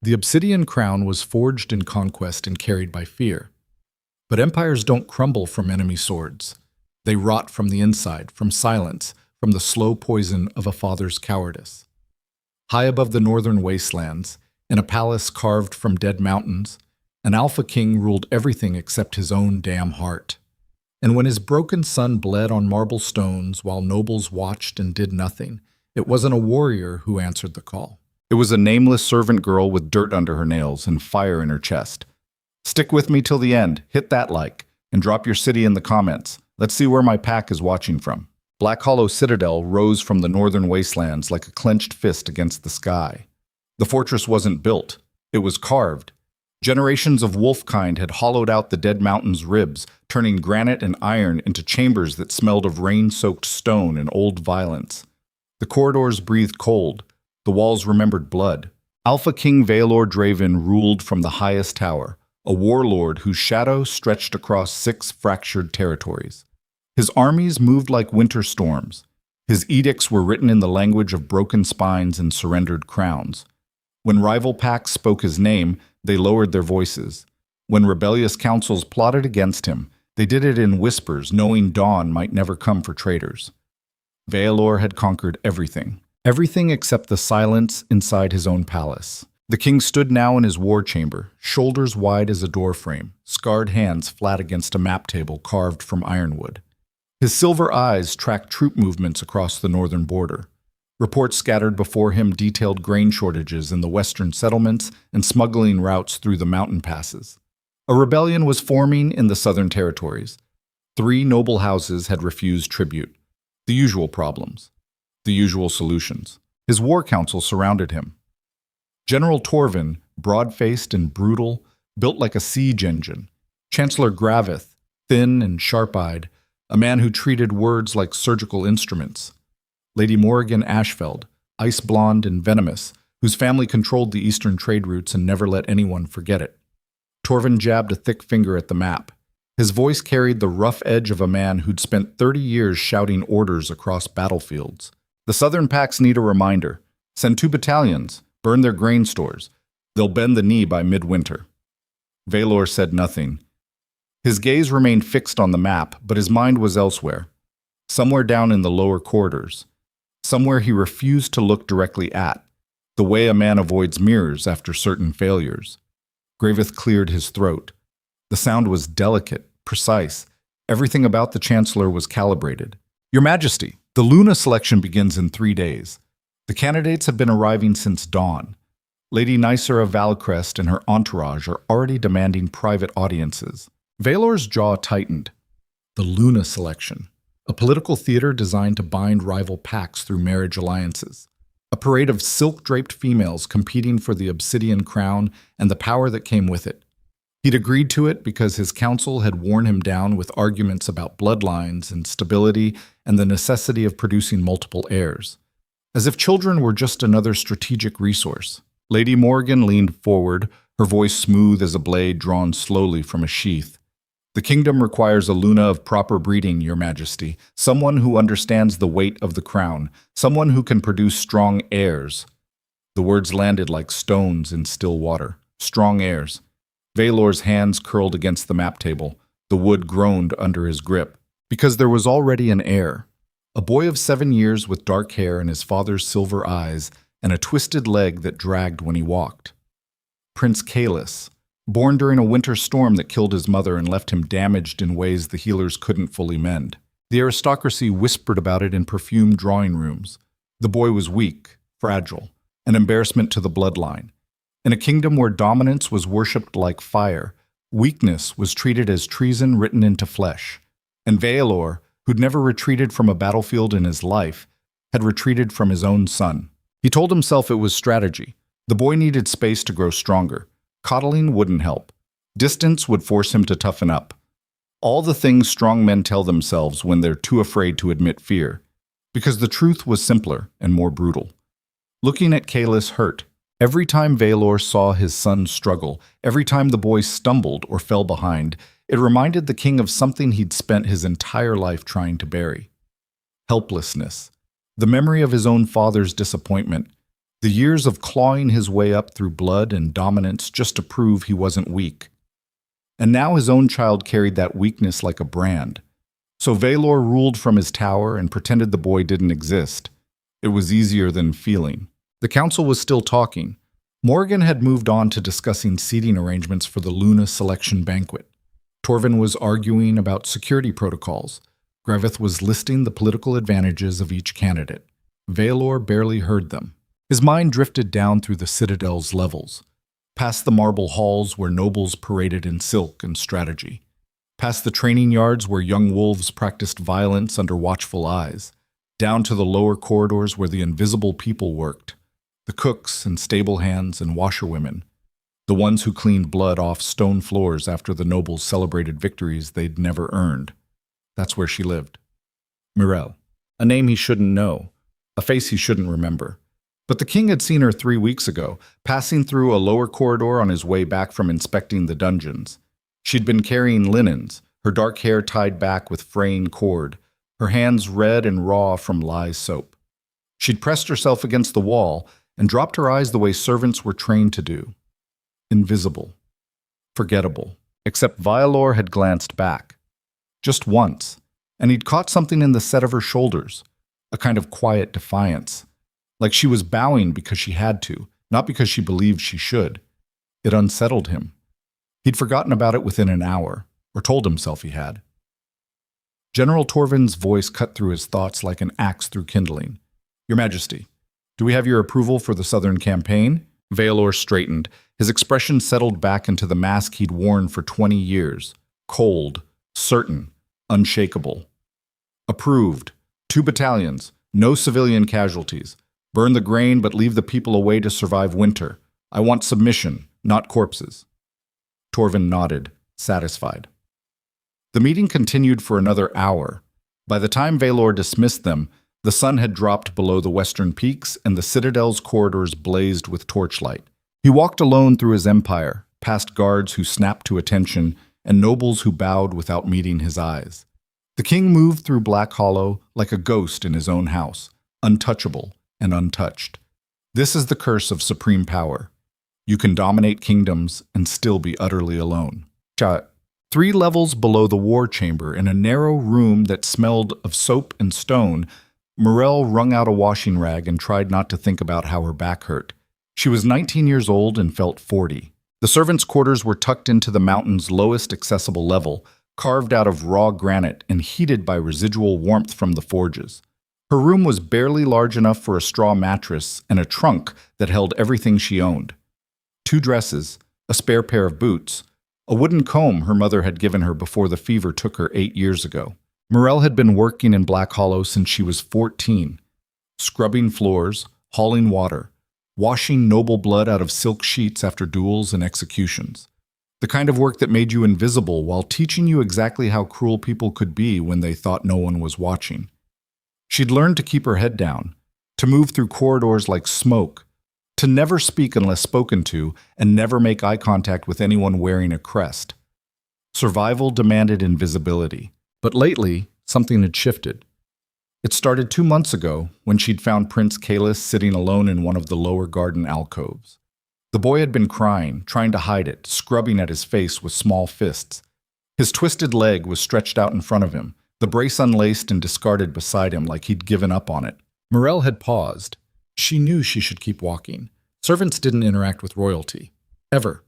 The obsidian crown was forged in conquest and carried by fear. But empires don't crumble from enemy swords. They rot from the inside, from silence, from the slow poison of a father's cowardice. High above the northern wastelands, in a palace carved from dead mountains, an Alpha King ruled everything except his own damn heart. And when his broken son bled on marble stones while nobles watched and did nothing, it wasn't a warrior who answered the call. It was a nameless servant girl with dirt under her nails and fire in her chest. Stick with me till the end, hit that like, and drop your city in the comments. Let's see where my pack is watching from. Black Hollow Citadel rose from the northern wastelands like a clenched fist against the sky. The fortress wasn't built, it was carved. Generations of wolfkind had hollowed out the dead mountain's ribs, turning granite and iron into chambers that smelled of rain-soaked stone and old violence. The corridors breathed cold, the walls remembered blood. Alpha King Vaelor Draven ruled from the highest tower, a warlord whose shadow stretched across 6 fractured territories. His armies moved like winter storms. His edicts were written in the language of broken spines and surrendered crowns. When rival packs spoke his name, they lowered their voices. When rebellious councils plotted against him, they did it in whispers, knowing dawn might never come for traitors. Vaelor had conquered everything. Everything except the silence inside his own palace. The king stood now in his war chamber, shoulders wide as a doorframe, scarred hands flat against a map table carved from ironwood. His silver eyes tracked troop movements across the northern border. Reports scattered before him detailed grain shortages in the western settlements and smuggling routes through the mountain passes. A rebellion was forming in the southern territories. 3 noble houses had refused tribute. The usual problems. The usual solutions. His war council surrounded him. General Torvin, broad-faced and brutal, built like a siege engine. Chancellor Gravith, thin and sharp-eyed, a man who treated words like surgical instruments. Lady Morrigan Ashfeld, ice-blonde and venomous, whose family controlled the eastern trade routes and never let anyone forget it. Torvin jabbed a thick finger at the map. His voice carried the rough edge of a man who'd spent 30 years shouting orders across battlefields. The southern packs need a reminder. Send 2 battalions, burn their grain stores. They'll bend the knee by midwinter. Vaelor said nothing. His gaze remained fixed on the map, but his mind was elsewhere. Somewhere down in the lower corridors. Somewhere he refused to look directly at, the way a man avoids mirrors after certain failures. Gravith cleared his throat. The sound was delicate, precise. Everything about the Chancellor was calibrated. Your Majesty, the Luna selection begins in 3 days. The candidates have been arriving since dawn. Lady Nysa of Valcrest and her entourage are already demanding private audiences. Vaelor's jaw tightened. The Luna selection. A political theater designed to bind rival packs through marriage alliances. A parade of silk-draped females competing for the obsidian crown and the power that came with it. He'd agreed to it because his council had worn him down with arguments about bloodlines and stability and the necessity of producing multiple heirs. As if children were just another strategic resource. Lady Morgan leaned forward, her voice smooth as a blade drawn slowly from a sheath. The kingdom requires a Luna of proper breeding, Your Majesty, someone who understands the weight of the crown, someone who can produce strong heirs. The words landed like stones in still water. Strong heirs. Vaelor's hands curled against the map table. The wood groaned under his grip. Because there was already an heir. A boy of 7 years with dark hair and his father's silver eyes, and a twisted leg that dragged when he walked. Prince Kalis. Born during a winter storm that killed his mother and left him damaged in ways the healers couldn't fully mend. The aristocracy whispered about it in perfumed drawing rooms. The boy was weak, fragile, an embarrassment to the bloodline. In a kingdom where dominance was worshipped like fire, weakness was treated as treason written into flesh. And Vaelor, who'd never retreated from a battlefield in his life, had retreated from his own son. He told himself it was strategy. The boy needed space to grow stronger. Coddling wouldn't help. Distance would force him to toughen up. All the things strong men tell themselves when they're too afraid to admit fear. Because the truth was simpler and more brutal. Looking at Kalis hurt. Every time Vaelor saw his son struggle, every time the boy stumbled or fell behind, it reminded the king of something he'd spent his entire life trying to bury. Helplessness. The memory of his own father's disappointment. The years of clawing his way up through blood and dominance just to prove he wasn't weak. And now his own child carried that weakness like a brand. So Vaelor ruled from his tower and pretended the boy didn't exist. It was easier than feeling. The council was still talking. Morgan had moved on to discussing seating arrangements for the Luna selection banquet. Torvin was arguing about security protocols. Greveth was listing the political advantages of each candidate. Vaelor barely heard them. His mind drifted down through the Citadel's levels, past the marble halls where nobles paraded in silk and strategy, past the training yards where young wolves practiced violence under watchful eyes, down to the lower corridors where the invisible people worked, the cooks and stable hands and washerwomen, the ones who cleaned blood off stone floors after the nobles celebrated victories they'd never earned. That's where she lived. Mirelle. A name he shouldn't know, a face he shouldn't remember. But the king had seen her 3 weeks ago, passing through a lower corridor on his way back from inspecting the dungeons. She'd been carrying linens, her dark hair tied back with fraying cord, her hands red and raw from lye soap. She'd pressed herself against the wall and dropped her eyes the way servants were trained to do. Invisible. Forgettable. Except Vaelor had glanced back. Just once, and he'd caught something in the set of her shoulders, a kind of quiet defiance. Like she was bowing because she had to, not because she believed she should. It unsettled him. He'd forgotten about it within an hour, or told himself he had. General Torvin's voice cut through his thoughts like an axe through kindling. Your Majesty, do we have your approval for the Southern campaign? Vaelor straightened. His expression settled back into the mask he'd worn for 20 years. Cold, certain, unshakable. Approved. 2 battalions. No civilian casualties. Burn the grain, but leave the people away to survive winter. I want submission, not corpses. Torvin nodded, satisfied. The meeting continued for another hour. By the time Vaelor dismissed them, the sun had dropped below the western peaks and the Citadel's corridors blazed with torchlight. He walked alone through his empire, past guards who snapped to attention and nobles who bowed without meeting his eyes. The king moved through Black Hollow like a ghost in his own house, untouchable and untouched. This is the curse of supreme power. You can dominate kingdoms and still be utterly alone. 3 levels below the war chamber, in a narrow room that smelled of soap and stone, Mirelle wrung out a washing rag and tried not to think about how her back hurt. She was 19 years old and felt 40. The servants' quarters were tucked into the mountain's lowest accessible level, carved out of raw granite and heated by residual warmth from the forges. Her room was barely large enough for a straw mattress and a trunk that held everything she owned. 2 dresses, a spare pair of boots, a wooden comb her mother had given her before the fever took her 8 years ago. Mirelle had been working in Black Hollow since she was 14, scrubbing floors, hauling water, washing noble blood out of silk sheets after duels and executions. The kind of work that made you invisible while teaching you exactly how cruel people could be when they thought no one was watching. She'd learned to keep her head down, to move through corridors like smoke, to never speak unless spoken to, and never make eye contact with anyone wearing a crest. Survival demanded invisibility. But lately, something had shifted. It started 2 months ago when she'd found Prince Kalis sitting alone in one of the lower garden alcoves. The boy had been crying, trying to hide it, scrubbing at his face with small fists. His twisted leg was stretched out in front of him, the brace unlaced and discarded beside him like he'd given up on it. Mirelle had paused. She knew she should keep walking. Servants didn't interact with royalty. Ever.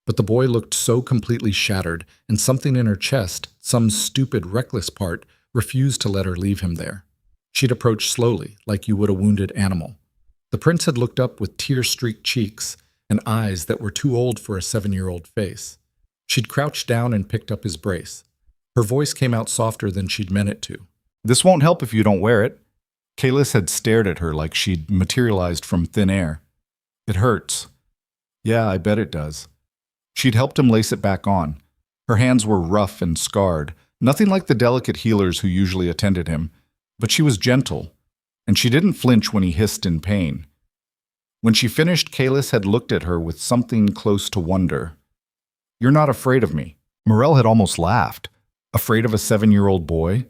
But the boy looked so completely shattered, and something in her chest, some stupid, reckless part, refused to let her leave him there. She'd approached slowly, like you would a wounded animal. The prince had looked up with tear-streaked cheeks and eyes that were too old for a 7-year-old face. She'd crouched down and picked up his brace. Her voice came out softer than she'd meant it to. This won't help if you don't wear it. Kalis had stared at her like she'd materialized from thin air. It hurts. Yeah, I bet it does. She'd helped him lace it back on. Her hands were rough and scarred, nothing like the delicate healers who usually attended him, but she was gentle, and she didn't flinch when he hissed in pain. When she finished, Kalis had looked at her with something close to wonder. You're not afraid of me. Mirelle had almost laughed. Afraid of a 7-year-old boy?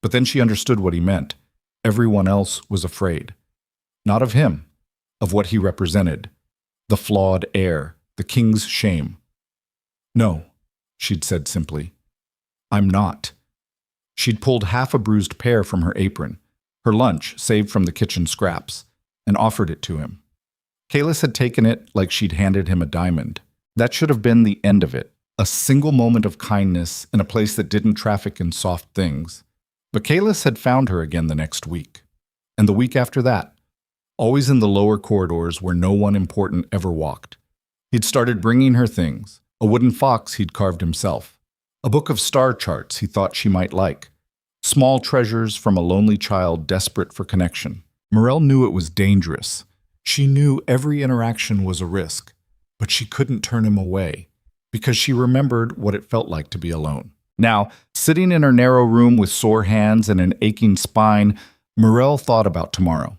But then she understood what he meant. Everyone else was afraid. Not of him. of what he represented. The flawed heir, the king's shame. "No," she'd said simply. "I'm not." She'd pulled half a bruised pear from her apron, her lunch saved from the kitchen scraps, and offered it to him. Kalis had taken it like she'd handed him a diamond. That should have been the end of it, a single moment of kindness in a place that didn't traffic in soft things. But Kalis had found her again the next week, and the week after that, always in the lower corridors where no one important ever walked. He'd started bringing her things, a wooden fox he'd carved himself, a book of star charts he thought she might like, small treasures from a lonely child desperate for connection. Morel knew it was dangerous. She knew every interaction was a risk, but she couldn't turn him away because she remembered what it felt like to be alone. Now, sitting in her narrow room with sore hands and an aching spine, Morel thought about tomorrow.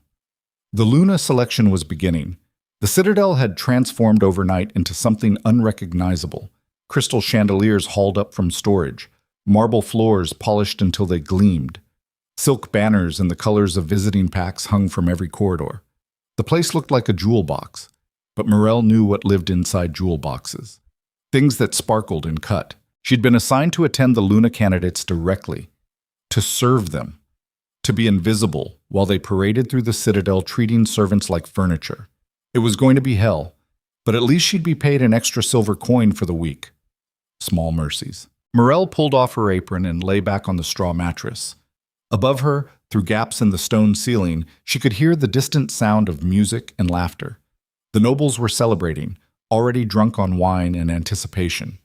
The Luna selection was beginning. The Citadel had transformed overnight into something unrecognizable. Crystal chandeliers hauled up from storage, marble floors polished until they gleamed. Silk banners in the colors of visiting packs hung from every corridor. The place looked like a jewel box, but Morel knew what lived inside jewel boxes. Things that sparkled and cut. She'd been assigned to attend the Luna candidates directly, to serve them, to be invisible while they paraded through the Citadel treating servants like furniture. It was going to be hell, but at least she'd be paid an extra silver coin for the week. Small mercies. Morel pulled off her apron and lay back on the straw mattress. Above her, through gaps in the stone ceiling, she could hear the distant sound of music and laughter. The nobles were celebrating, already drunk on wine and anticipation.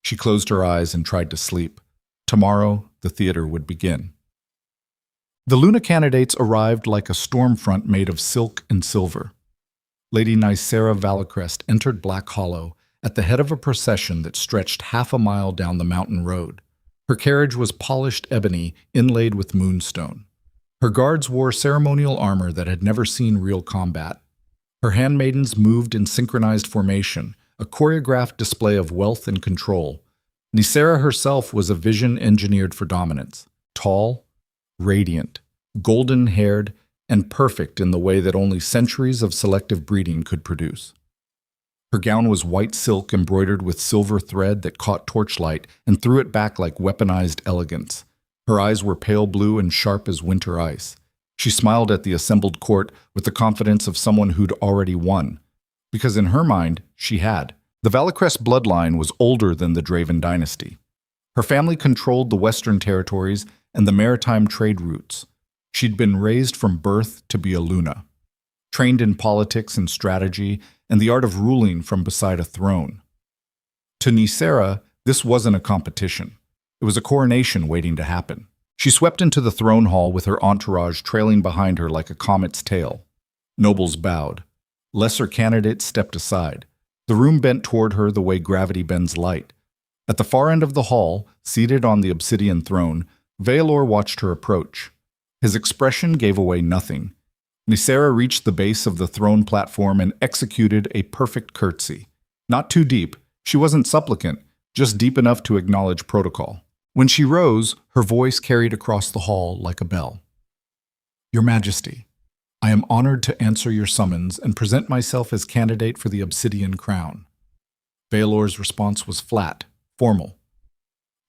She closed her eyes and tried to sleep. Tomorrow, the theater would begin. The Luna candidates arrived like a storm front made of silk and silver. Lady Nicera Valacrest entered Black Hollow at the head of a procession that stretched half a mile down the mountain road. Her carriage was polished ebony inlaid with moonstone. Her guards wore ceremonial armor that had never seen real combat. Her handmaidens moved in synchronized formation, a choreographed display of wealth and control. Nicera herself was a vision engineered for dominance, tall, radiant, golden-haired, and perfect in the way that only centuries of selective breeding could produce. Her gown was white silk embroidered with silver thread that caught torchlight and threw it back like weaponized elegance. Her eyes were pale blue and sharp as winter ice. She smiled at the assembled court with the confidence of someone who'd already won. Because in her mind, she had. The Valacrest bloodline was older than the Draven dynasty. Her family controlled the western territories and the maritime trade routes. She'd been raised from birth to be a Luna, trained in politics and strategy and the art of ruling from beside a throne. To Nicera, this wasn't a competition. It was a coronation waiting to happen. She swept into the throne hall with her entourage trailing behind her like a comet's tail. Nobles bowed. Lesser candidates stepped aside. The room bent toward her the way gravity bends light. At the far end of the hall, seated on the obsidian throne, Vaelor watched her approach. His expression gave away nothing. Nicera reached the base of the throne platform and executed a perfect curtsy. Not too deep, she wasn't supplicant, just deep enough to acknowledge protocol. When she rose, her voice carried across the hall like a bell. "Your Majesty, I am honored to answer your summons and present myself as candidate for the obsidian crown." Vaelor's response was flat, formal.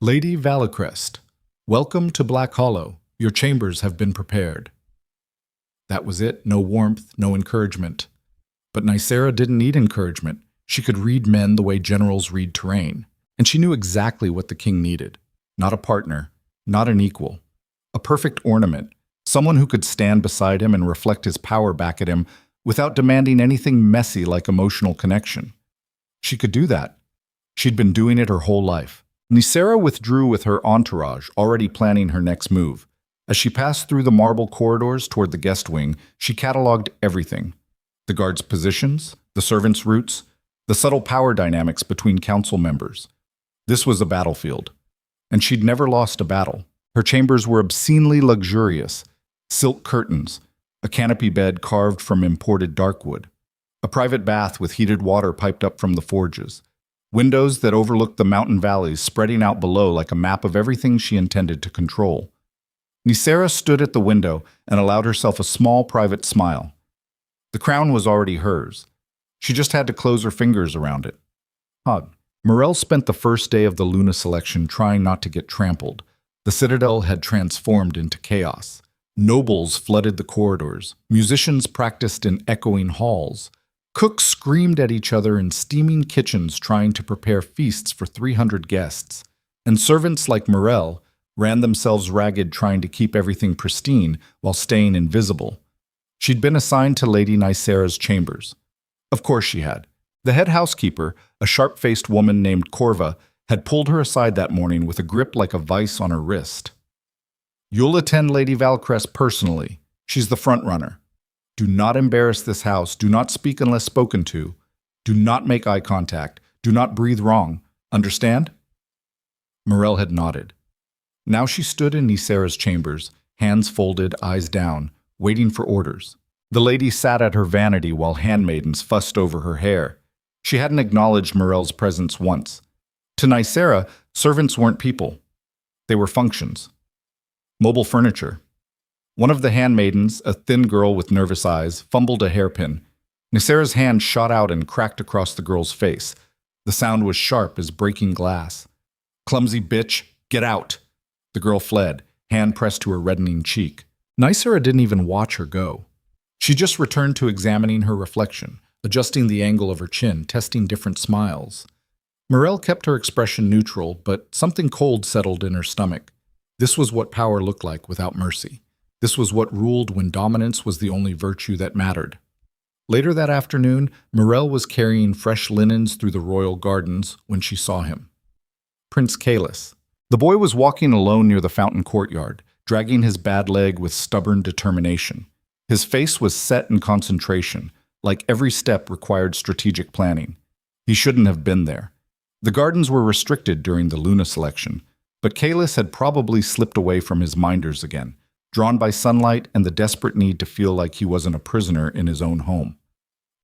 "Lady Valacrest, welcome to Black Hollow. Your chambers have been prepared." That was it, no warmth, no encouragement. But Nicera didn't need encouragement. She could read men the way generals read terrain. And she knew exactly what the king needed. Not a partner, not an equal. A perfect ornament, someone who could stand beside him and reflect his power back at him without demanding anything messy like emotional connection. She could do that. She'd been doing it her whole life. Nicera withdrew with her entourage, already planning her next move. As she passed through the marble corridors toward the guest wing, she cataloged everything. The guards' positions, the servants' routes, the subtle power dynamics between council members. This was a battlefield. And she'd never lost a battle. Her chambers were obscenely luxurious. Silk curtains, a canopy bed carved from imported darkwood, a private bath with heated water piped up from the forges, windows that overlooked the mountain valleys spreading out below like a map of everything she intended to control. Nicera stood at the window and allowed herself a small private smile. The crown was already hers. She just had to close her fingers around it. Hug. Morel spent the first day of the Luna selection trying not to get trampled. The citadel had transformed into chaos. Nobles flooded the corridors. Musicians practiced in echoing halls. Cooks screamed at each other in steaming kitchens trying to prepare feasts for 300 guests. And servants like Morel ran themselves ragged trying to keep everything pristine while staying invisible. She'd been assigned to Lady Nicera's chambers. Of course she had. The head housekeeper, a sharp-faced woman named Corva, had pulled her aside that morning with a grip like a vice on her wrist. "You'll attend Lady Valcrest personally. She's the front-runner. Do not embarrass this house. Do not speak unless spoken to. Do not make eye contact. Do not breathe wrong. Understand?" Morel had nodded. Now she stood in Nicera's chambers, hands folded, eyes down, waiting for orders. The lady sat at her vanity while handmaidens fussed over her hair. She hadn't acknowledged Morel's presence once. To Nicera, servants weren't people. They were functions. Mobile furniture. One of the handmaidens, a thin girl with nervous eyes, fumbled a hairpin. Nicera's hand shot out and cracked across the girl's face. The sound was sharp as breaking glass. "Clumsy bitch, get out!" The girl fled, hand pressed to her reddening cheek. Nicera didn't even watch her go. She just returned to examining her reflection, adjusting the angle of her chin, testing different smiles. Morel kept her expression neutral, but something cold settled in her stomach. This was what power looked like without mercy. This was what ruled when dominance was the only virtue that mattered. Later that afternoon, Morel was carrying fresh linens through the royal gardens when she saw him. Prince Caelus. The boy was walking alone near the fountain courtyard, dragging his bad leg with stubborn determination. His face was set in concentration, like every step required strategic planning. He shouldn't have been there. The gardens were restricted during the Luna selection, but Caelus had probably slipped away from his minders again, drawn by sunlight and the desperate need to feel like he wasn't a prisoner in his own home.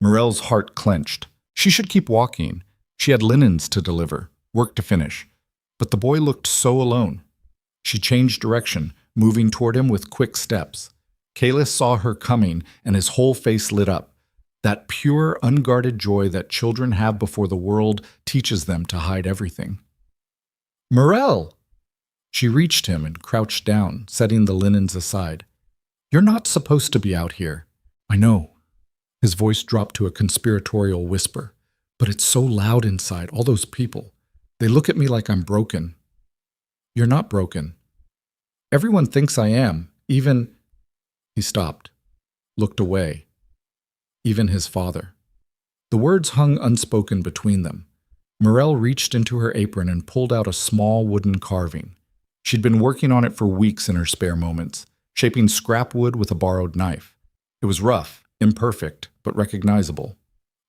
Morel's heart clenched. She should keep walking. She had linens to deliver, work to finish. But the boy looked so alone. She changed direction, moving toward him with quick steps. Caelus saw her coming, and his whole face lit up. That pure, unguarded joy that children have before the world teaches them to hide everything. "Morel!" She reached him and crouched down, setting the linens aside. "You're not supposed to be out here." "I know." His voice dropped to a conspiratorial whisper. "But it's so loud inside, all those people. They look at me like I'm broken." "You're not broken. Everyone thinks I am, even—" He stopped, looked away. Even his father. The words hung unspoken between them. Morel reached into her apron and pulled out a small wooden carving. She'd been working on it for weeks in her spare moments, shaping scrap wood with a borrowed knife. It was rough, imperfect, but recognizable.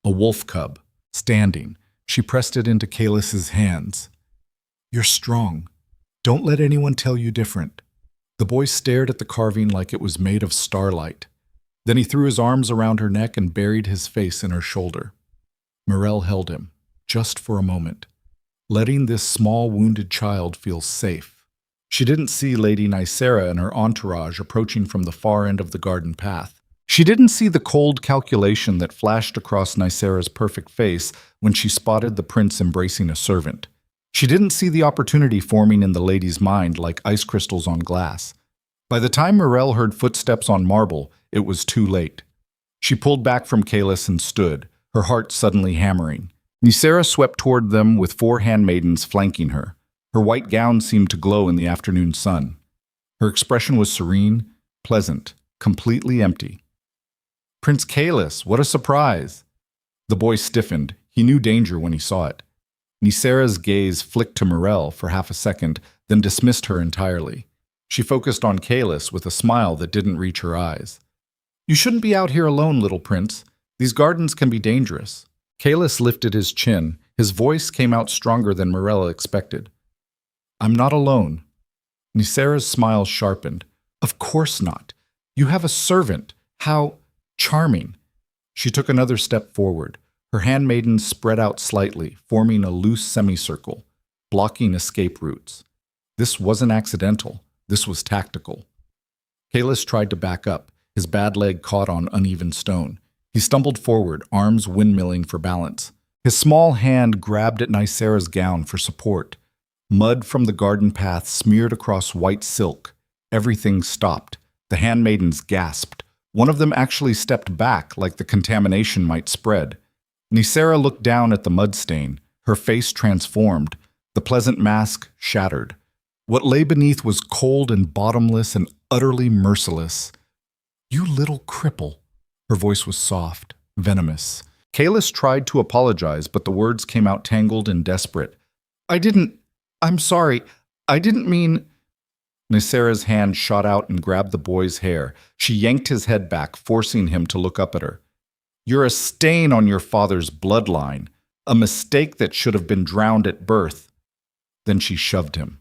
A wolf cub, standing. She pressed it into Caelus's hands. "You're strong. Don't let anyone tell you different." The boy stared at the carving like it was made of starlight. Then he threw his arms around her neck and buried his face in her shoulder. Morel held him, just for a moment, letting this small wounded child feel safe. She didn't see Lady Nicera and her entourage approaching from the far end of the garden path. She didn't see the cold calculation that flashed across Nicera's perfect face when she spotted the prince embracing a servant. She didn't see the opportunity forming in the lady's mind like ice crystals on glass. By the time Morel heard footsteps on marble, it was too late. She pulled back from Caelus and stood, her heart suddenly hammering. Nicera swept toward them with 4 handmaidens flanking her. Her white gown seemed to glow in the afternoon sun. Her expression was serene, pleasant, completely empty. "Prince Caelus, what a surprise!" The boy stiffened. He knew danger when he saw it. Nicera's gaze flicked to Morel for half a second, then dismissed her entirely. She focused on Caelus with a smile that didn't reach her eyes. "You shouldn't be out here alone, little prince. These gardens can be dangerous." Caelus lifted his chin. His voice came out stronger than Morel expected. "I'm not alone." Nicera's smile sharpened. "Of course not. You have a servant. How charming." She took another step forward. Her handmaidens spread out slightly, forming a loose semicircle, blocking escape routes. This wasn't accidental. This was tactical. Caelus tried to back up. His bad leg caught on uneven stone. He stumbled forward, arms windmilling for balance. His small hand grabbed at Nicera's gown for support. Mud from the garden path smeared across white silk. Everything stopped. The handmaidens gasped. One of them actually stepped back like the contamination might spread. Nicera looked down at the mud stain, her face transformed, the pleasant mask shattered. What lay beneath was cold and bottomless and utterly merciless. "You little cripple." Her voice was soft, venomous. Kalis tried to apologize, but the words came out tangled and desperate. I'm sorry. I didn't mean." Nicera's hand shot out and grabbed the boy's hair. She yanked his head back, forcing him to look up at her. "You're a stain on your father's bloodline, a mistake that should have been drowned at birth." Then she shoved him.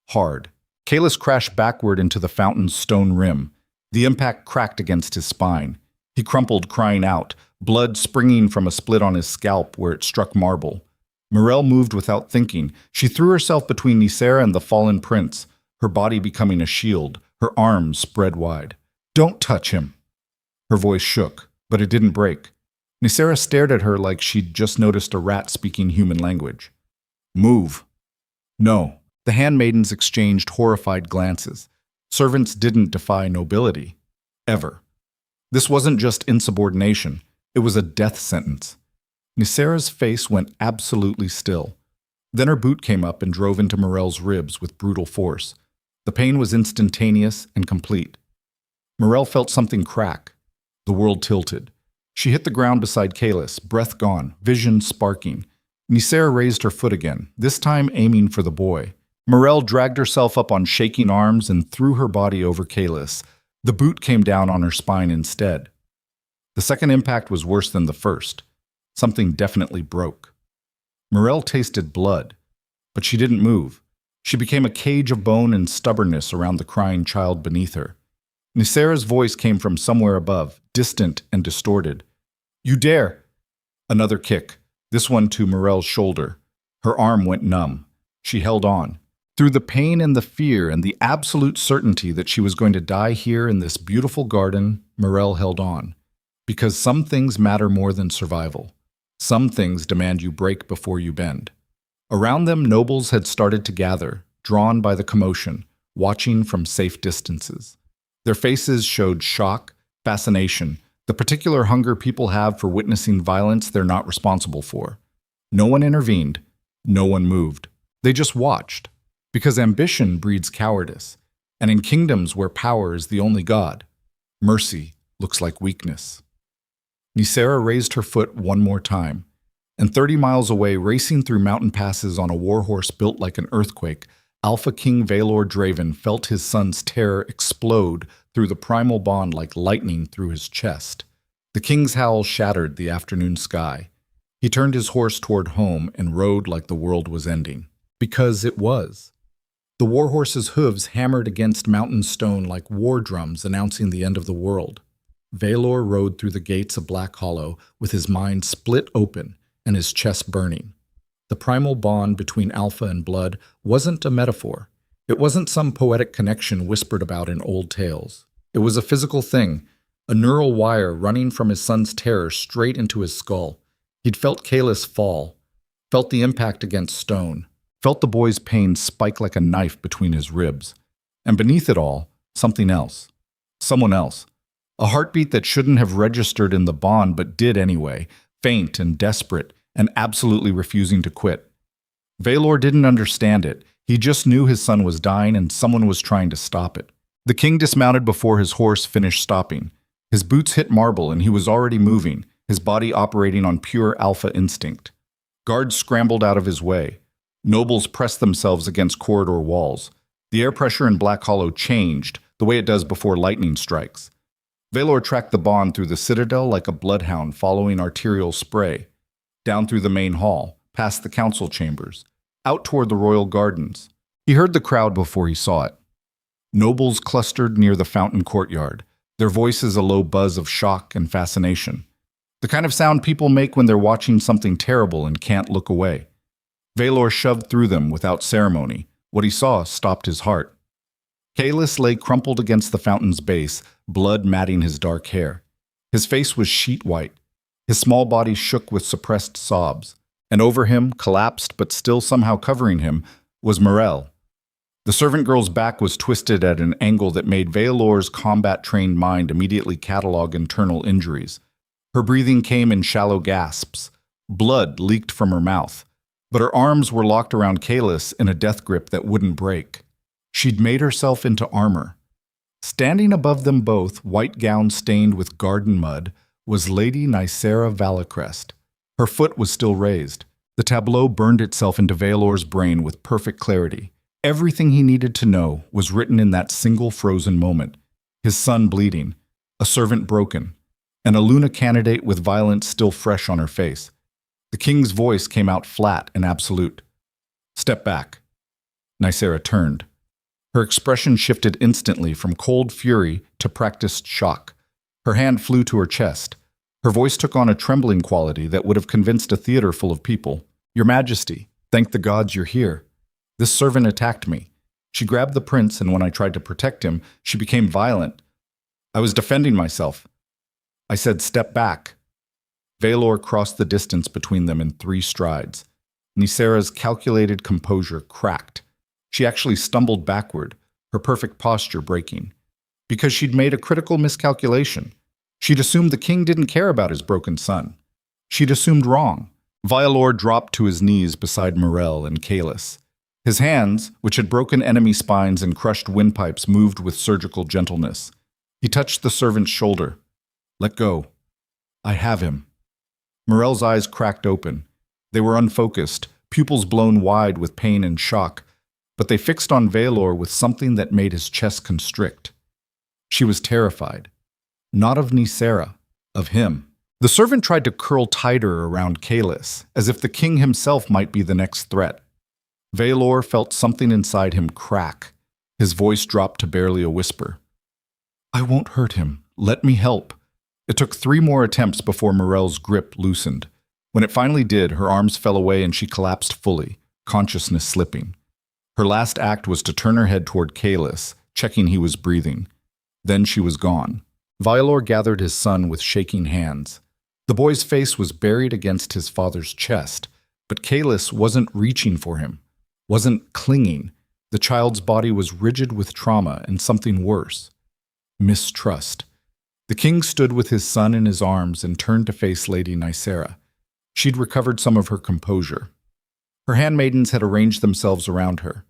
Hard. Kalis crashed backward into the fountain's stone rim. The impact cracked against his spine. He crumpled, crying out, blood springing from a split on his scalp where it struck marble. Morel moved without thinking. She threw herself between Nicera and the fallen prince, her body becoming a shield, her arms spread wide. "Don't touch him." Her voice shook, but it didn't break. Nicera stared at her like she'd just noticed a rat speaking human language. "Move." "No." The handmaidens exchanged horrified glances. Servants didn't defy nobility. Ever. This wasn't just insubordination. It was a death sentence. Nicera's face went absolutely still. Then her boot came up and drove into Morel's ribs with brutal force. The pain was instantaneous and complete. Morel felt something crack. The world tilted. She hit the ground beside Kalis, breath gone, vision sparking. Nicera raised her foot again, this time aiming for the boy. Morel dragged herself up on shaking arms and threw her body over Kalis. The boot came down on her spine instead. The second impact was worse than the first. Something definitely broke. Morel tasted blood, but she didn't move. She became a cage of bone and stubbornness around the crying child beneath her. Nicera's voice came from somewhere above, distant and distorted. "You dare!" Another kick, this one to Morel's shoulder. Her arm went numb. She held on. Through the pain and the fear and the absolute certainty that she was going to die here in this beautiful garden, Morel held on. Because some things matter more than survival. Some things demand you break before you bend. Around them, nobles had started to gather, drawn by the commotion, watching from safe distances. Their faces showed shock, fascination, the particular hunger people have for witnessing violence they're not responsible for. No one intervened. No one moved. They just watched. Because ambition breeds cowardice, and in kingdoms where power is the only god, mercy looks like weakness. Nicera raised her foot one more time, and 30 miles away, racing through mountain passes on a warhorse built like an earthquake, Alpha King Vaelor Draven felt his son's terror explode through the primal bond like lightning through his chest. The king's howl shattered the afternoon sky. He turned his horse toward home and rode like the world was ending. Because it was. The warhorse's hooves hammered against mountain stone like war drums announcing the end of the world. Vaelor rode through the gates of Black Hollow with his mind split open and his chest burning. The primal bond between Alpha and Blood wasn't a metaphor. It wasn't some poetic connection whispered about in old tales. It was a physical thing, a neural wire running from his son's terror straight into his skull. He'd felt Kalis fall, felt the impact against stone, felt the boy's pain spike like a knife between his ribs. And beneath it all, something else. Someone else. A heartbeat that shouldn't have registered in the bond but did anyway, faint and desperate and absolutely refusing to quit. Vaelor didn't understand it. He just knew his son was dying and someone was trying to stop it. The king dismounted before his horse finished stopping. His boots hit marble and he was already moving, his body operating on pure alpha instinct. Guards scrambled out of his way. Nobles pressed themselves against corridor walls. The air pressure in Black Hollow changed, the way it does before lightning strikes. Vaelor tracked the bond through the citadel like a bloodhound following arterial spray, down through the main hall, past the council chambers, out toward the royal gardens. He heard the crowd before he saw it. Nobles clustered near the fountain courtyard, their voices a low buzz of shock and fascination. The kind of sound people make when they're watching something terrible and can't look away. Vaelor shoved through them without ceremony. What he saw stopped his heart. Kalis lay crumpled against the fountain's base, blood matting his dark hair. His face was sheet white, His small body shook with suppressed sobs, and over him, collapsed but still somehow covering him, was Morel. The servant girl's back was twisted at an angle that made Vaelor's combat-trained mind immediately catalog internal injuries. Her breathing came in shallow gasps. Blood leaked from her mouth, but her arms were locked around Kalis in a death grip that wouldn't break. She'd made herself into armor. Standing above them both, white gown stained with garden mud, was Lady Nicera Valacrest. Her foot was still raised. The tableau burned itself into Vaelor's brain with perfect clarity. Everything he needed to know was written in that single frozen moment. His son bleeding, a servant broken, and a Luna candidate with violence still fresh on her face. The king's voice came out flat and absolute. "Step back." Nicera turned. Her expression shifted instantly from cold fury to practiced shock. Her hand flew to her chest. Her voice took on a trembling quality that would have convinced a theater full of people. "Your Majesty, thank the gods you're here. This servant attacked me. She grabbed the prince, and when I tried to protect him, she became violent. I was defending myself. I said, 'Step back.'" Vaelor crossed the distance between them in 3 strides. Nicera's calculated composure cracked. She actually stumbled backward, her perfect posture breaking. Because she'd made a critical miscalculation. She'd assumed the king didn't care about his broken son. She'd assumed wrong. Vaelor dropped to his knees beside Morel and Kalis. His hands, which had broken enemy spines and crushed windpipes, moved with surgical gentleness. He touched the servant's shoulder. "Let go. I have him." Morel's eyes cracked open. They were unfocused, pupils blown wide with pain and shock, but they fixed on Vaelor with something that made his chest constrict. She was terrified. Not of Nicera, of him. The servant tried to curl tighter around Kalis, as if the king himself might be the next threat. Vaelor felt something inside him crack. His voice dropped to barely a whisper. "I won't hurt him. Let me help." It took 3 more attempts before Morel's grip loosened. When it finally did, her arms fell away and she collapsed fully, consciousness slipping. Her last act was to turn her head toward Kalis, checking he was breathing. Then she was gone. Vaelor gathered his son with shaking hands. The boy's face was buried against his father's chest, but Kalis wasn't reaching for him, wasn't clinging. The child's body was rigid with trauma and something worse. Mistrust. The king stood with his son in his arms and turned to face Lady Nicera. She'd recovered some of her composure. Her handmaidens had arranged themselves around her.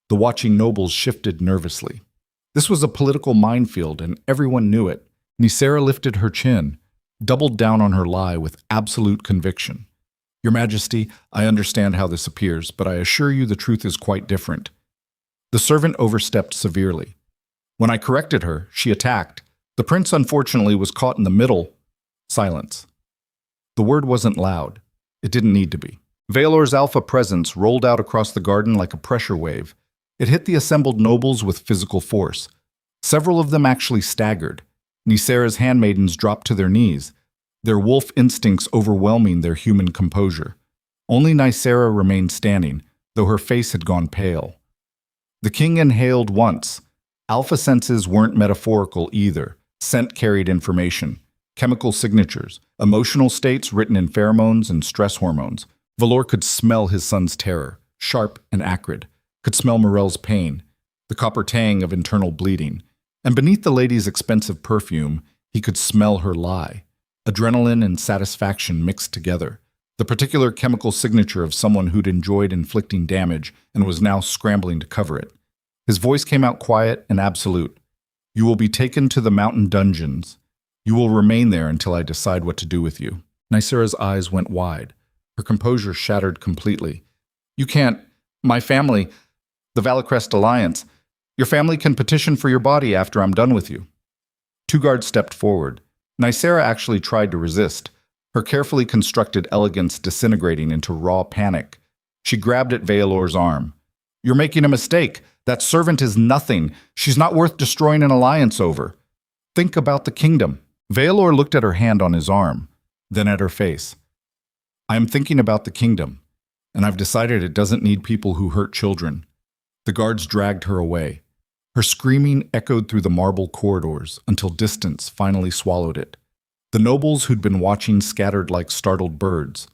The watching nobles shifted nervously. This was a political minefield, and everyone knew it. Nicera lifted her chin, doubled down on her lie with absolute conviction. "Your Majesty, I understand how this appears, but I assure you the truth is quite different." The servant overstepped severely. When I corrected her, she attacked. The prince, unfortunately, was caught in the middle. Silence. The word wasn't loud. It didn't need to be. Vaelor's alpha presence rolled out across the garden like a pressure wave. It hit the assembled nobles with physical force. Several of them actually staggered. Nicera's handmaidens dropped to their knees, their wolf instincts overwhelming their human composure. Only Nicera remained standing, though her face had gone pale. The king inhaled once. Alpha senses weren't metaphorical either. Scent carried information, chemical signatures, emotional states written in pheromones and stress hormones. Vaelor could smell his son's terror, sharp and acrid, could smell Morel's pain, the copper tang of internal bleeding. And beneath the lady's expensive perfume, he could smell her lie. Adrenaline and satisfaction mixed together, the particular chemical signature of someone who'd enjoyed inflicting damage and was now scrambling to cover it. His voice came out quiet and absolute. "You will be taken to the mountain dungeons. You will remain there until I decide what to do with you." Nicera's eyes went wide. Her composure shattered completely. "You can't. My family, the Valacrest Alliance. Your family can petition for your body after I'm done with you." 2 guards stepped forward. Nicera actually tried to resist, her carefully constructed elegance disintegrating into raw panic. She grabbed at Vaelor's arm. "You're making a mistake. That servant is nothing. She's not worth destroying an alliance over. Think about the kingdom." Vaelor looked at her hand on his arm, then at her face. "I am thinking about the kingdom, and I've decided it doesn't need people who hurt children." The guards dragged her away. Her screaming echoed through the marble corridors until distance finally swallowed it. The nobles who'd been watching scattered like startled birds.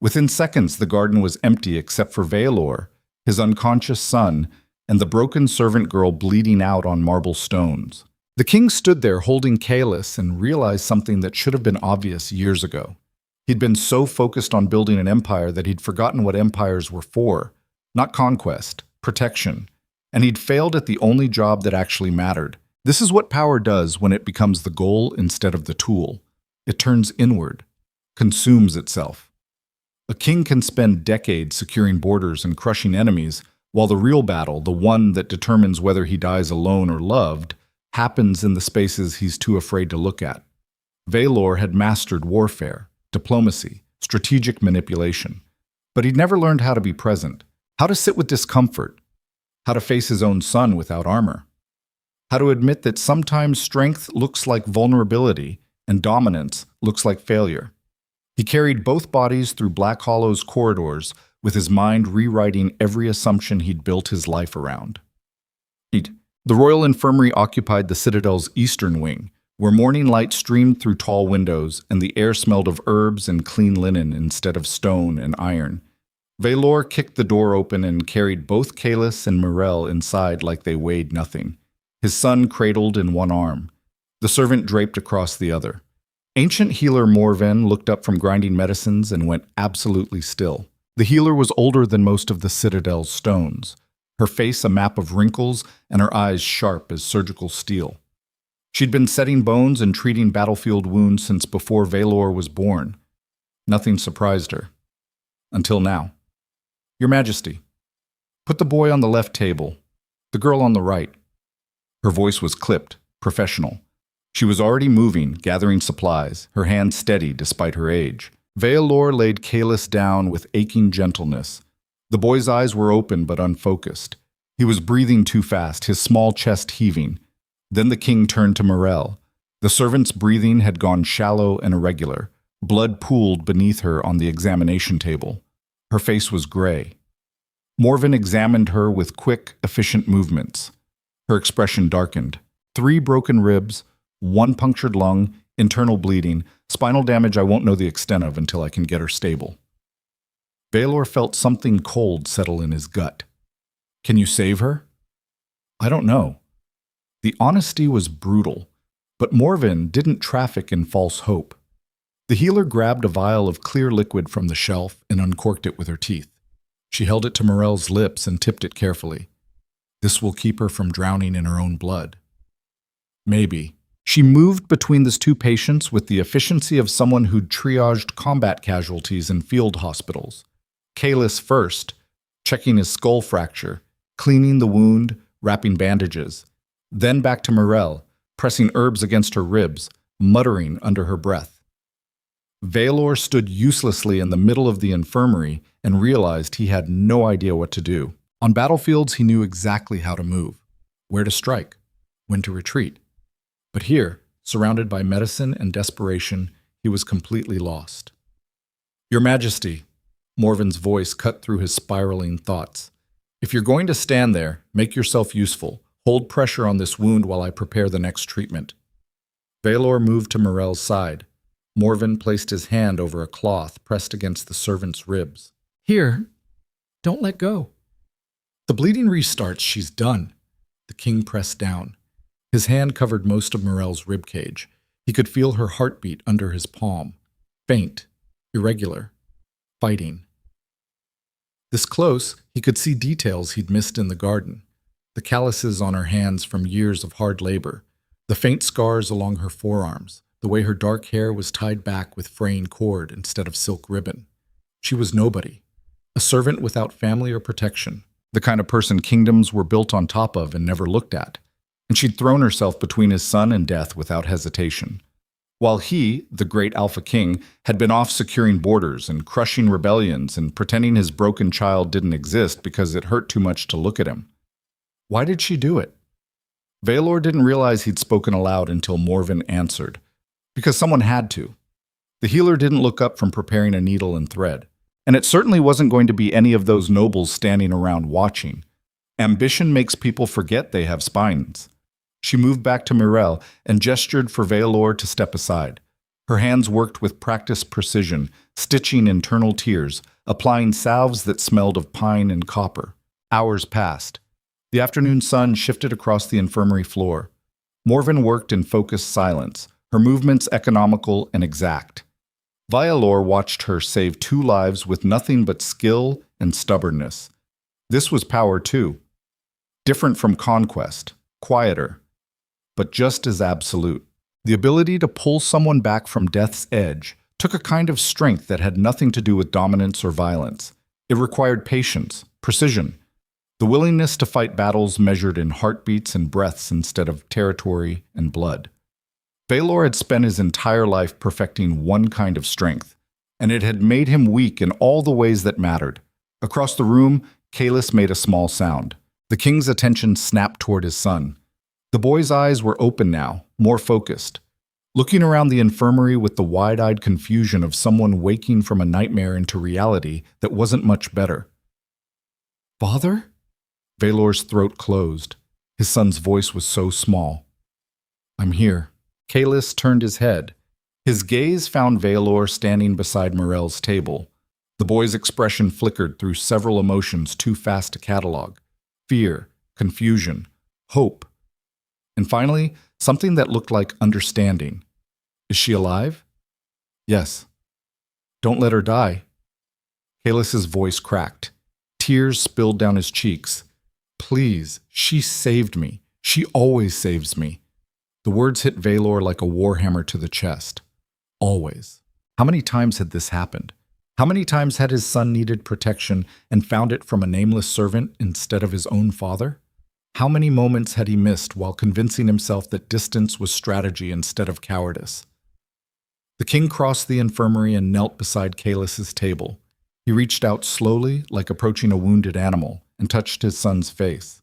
Within seconds, the garden was empty except for Vaelor, his unconscious son, and the broken servant girl bleeding out on marble stones. The king stood there holding Kaelis and realized something that should have been obvious years ago. He'd been so focused on building an empire that he'd forgotten what empires were for. Not conquest, protection. And he'd failed at the only job that actually mattered. This is what power does when it becomes the goal instead of the tool. It turns inward, consumes itself. A king can spend decades securing borders and crushing enemies, while the real battle, the one that determines whether he dies alone or loved, happens in the spaces he's too afraid to look at. Vaelor had mastered warfare, diplomacy, strategic manipulation. But he'd never learned how to be present, how to sit with discomfort, how to face his own son without armor, how to admit that sometimes strength looks like vulnerability and dominance looks like failure. He carried both bodies through Black Hollow's corridors, with his mind rewriting every assumption he'd built his life around. The royal infirmary occupied the citadel's eastern wing, where morning light streamed through tall windows and the air smelled of herbs and clean linen instead of stone and iron. Vaelor kicked the door open and carried both Kaelis and Morel inside like they weighed nothing, his son cradled in one arm, the servant draped across the other. Ancient healer Morven looked up from grinding medicines and went absolutely still. The healer was older than most of the citadel's stones, her face a map of wrinkles and her eyes sharp as surgical steel. She'd been setting bones and treating battlefield wounds since before Vaelor was born. Nothing surprised her. Until now. Your Majesty, put the boy on the left table, the girl on the right. Her voice was clipped, professional. She was already moving, gathering supplies, her hand steady despite her age. Vaelor laid Kaelis down with aching gentleness. The boy's eyes were open but unfocused. He was breathing too fast, his small chest heaving. Then the king turned to Morel. The servant's breathing had gone shallow and irregular. Blood pooled beneath her on the examination table. Her face was gray. Morven examined her with quick, efficient movements. Her expression darkened. 3 broken ribs, 1 punctured lung, internal bleeding, spinal damage I won't know the extent of until I can get her stable. Vaelor felt something cold settle in his gut. Can you save her? I don't know. The honesty was brutal, but Morven didn't traffic in false hope. The healer grabbed a vial of clear liquid from the shelf and uncorked it with her teeth. She held it to Morel's lips and tipped it carefully. This will keep her from drowning in her own blood. Maybe. She moved between the 2 patients with the efficiency of someone who'd triaged combat casualties in field hospitals. Kaelis first, checking his skull fracture, cleaning the wound, wrapping bandages. Then back to Morel, pressing herbs against her ribs, muttering under her breath. Vaelor stood uselessly in the middle of the infirmary and realized he had no idea what to do. On battlefields, he knew exactly how to move, where to strike, when to retreat. But here, surrounded by medicine and desperation, he was completely lost. Your Majesty, Morven's voice cut through his spiraling thoughts. If you're going to stand there, make yourself useful. Hold pressure on this wound while I prepare the next treatment. Vaelor moved to Morel's side. Morven placed his hand over a cloth pressed against the servant's ribs. Here, don't let go. The bleeding restarts, she's done. The king pressed down. His hand covered most of Morel's ribcage. He could feel her heartbeat under his palm. Faint, irregular, fighting. This close, he could see details he'd missed in the garden. The calluses on her hands from years of hard labor, the faint scars along her forearms, the way her dark hair was tied back with fraying cord instead of silk ribbon. She was nobody, a servant without family or protection, the kind of person kingdoms were built on top of and never looked at. And she'd thrown herself between his son and death without hesitation. While he, the great Alpha King, had been off securing borders and crushing rebellions and pretending his broken child didn't exist because it hurt too much to look at him. Why did she do it? Vaelor didn't realize he'd spoken aloud until Morven answered. Because someone had to. The healer didn't look up from preparing a needle and thread. And it certainly wasn't going to be any of those nobles standing around watching. Ambition makes people forget they have spines. She moved back to Morel and gestured for Vaelor to step aside. Her hands worked with practiced precision, stitching internal tears, applying salves that smelled of pine and copper. Hours passed. The afternoon sun shifted across the infirmary floor. Morven worked in focused silence, her movements economical and exact. Vaelor watched her save 2 lives with nothing but skill and stubbornness. This was power too. Different from conquest, quieter, but just as absolute. The ability to pull someone back from death's edge took a kind of strength that had nothing to do with dominance or violence. It required patience, precision, the willingness to fight battles measured in heartbeats and breaths instead of territory and blood. Vaelor had spent his entire life perfecting one kind of strength, and it had made him weak in all the ways that mattered. Across the room, Kaelis made a small sound. The king's attention snapped toward his son. The boy's eyes were open now, more focused, looking around the infirmary with the wide-eyed confusion of someone waking from a nightmare into reality that wasn't much better. "Father?" Vaelor's throat closed. His son's voice was so small. "I'm here." Kaelis turned his head. His gaze found Vaelor standing beside Morel's table. The boy's expression flickered through several emotions too fast to catalog: fear, confusion, hope, and finally, something that looked like understanding. "Is she alive?" "Yes." "Don't let her die." Kaelis's voice cracked. Tears spilled down his cheeks. "Please, she saved me. She always saves me." The words hit Vaelor like a warhammer to the chest. Always. How many times had this happened? How many times had his son needed protection and found it from a nameless servant instead of his own father? How many moments had he missed while convincing himself that distance was strategy instead of cowardice? The king crossed the infirmary and knelt beside Kaelis's table. He reached out slowly, like approaching a wounded animal, and touched his son's face.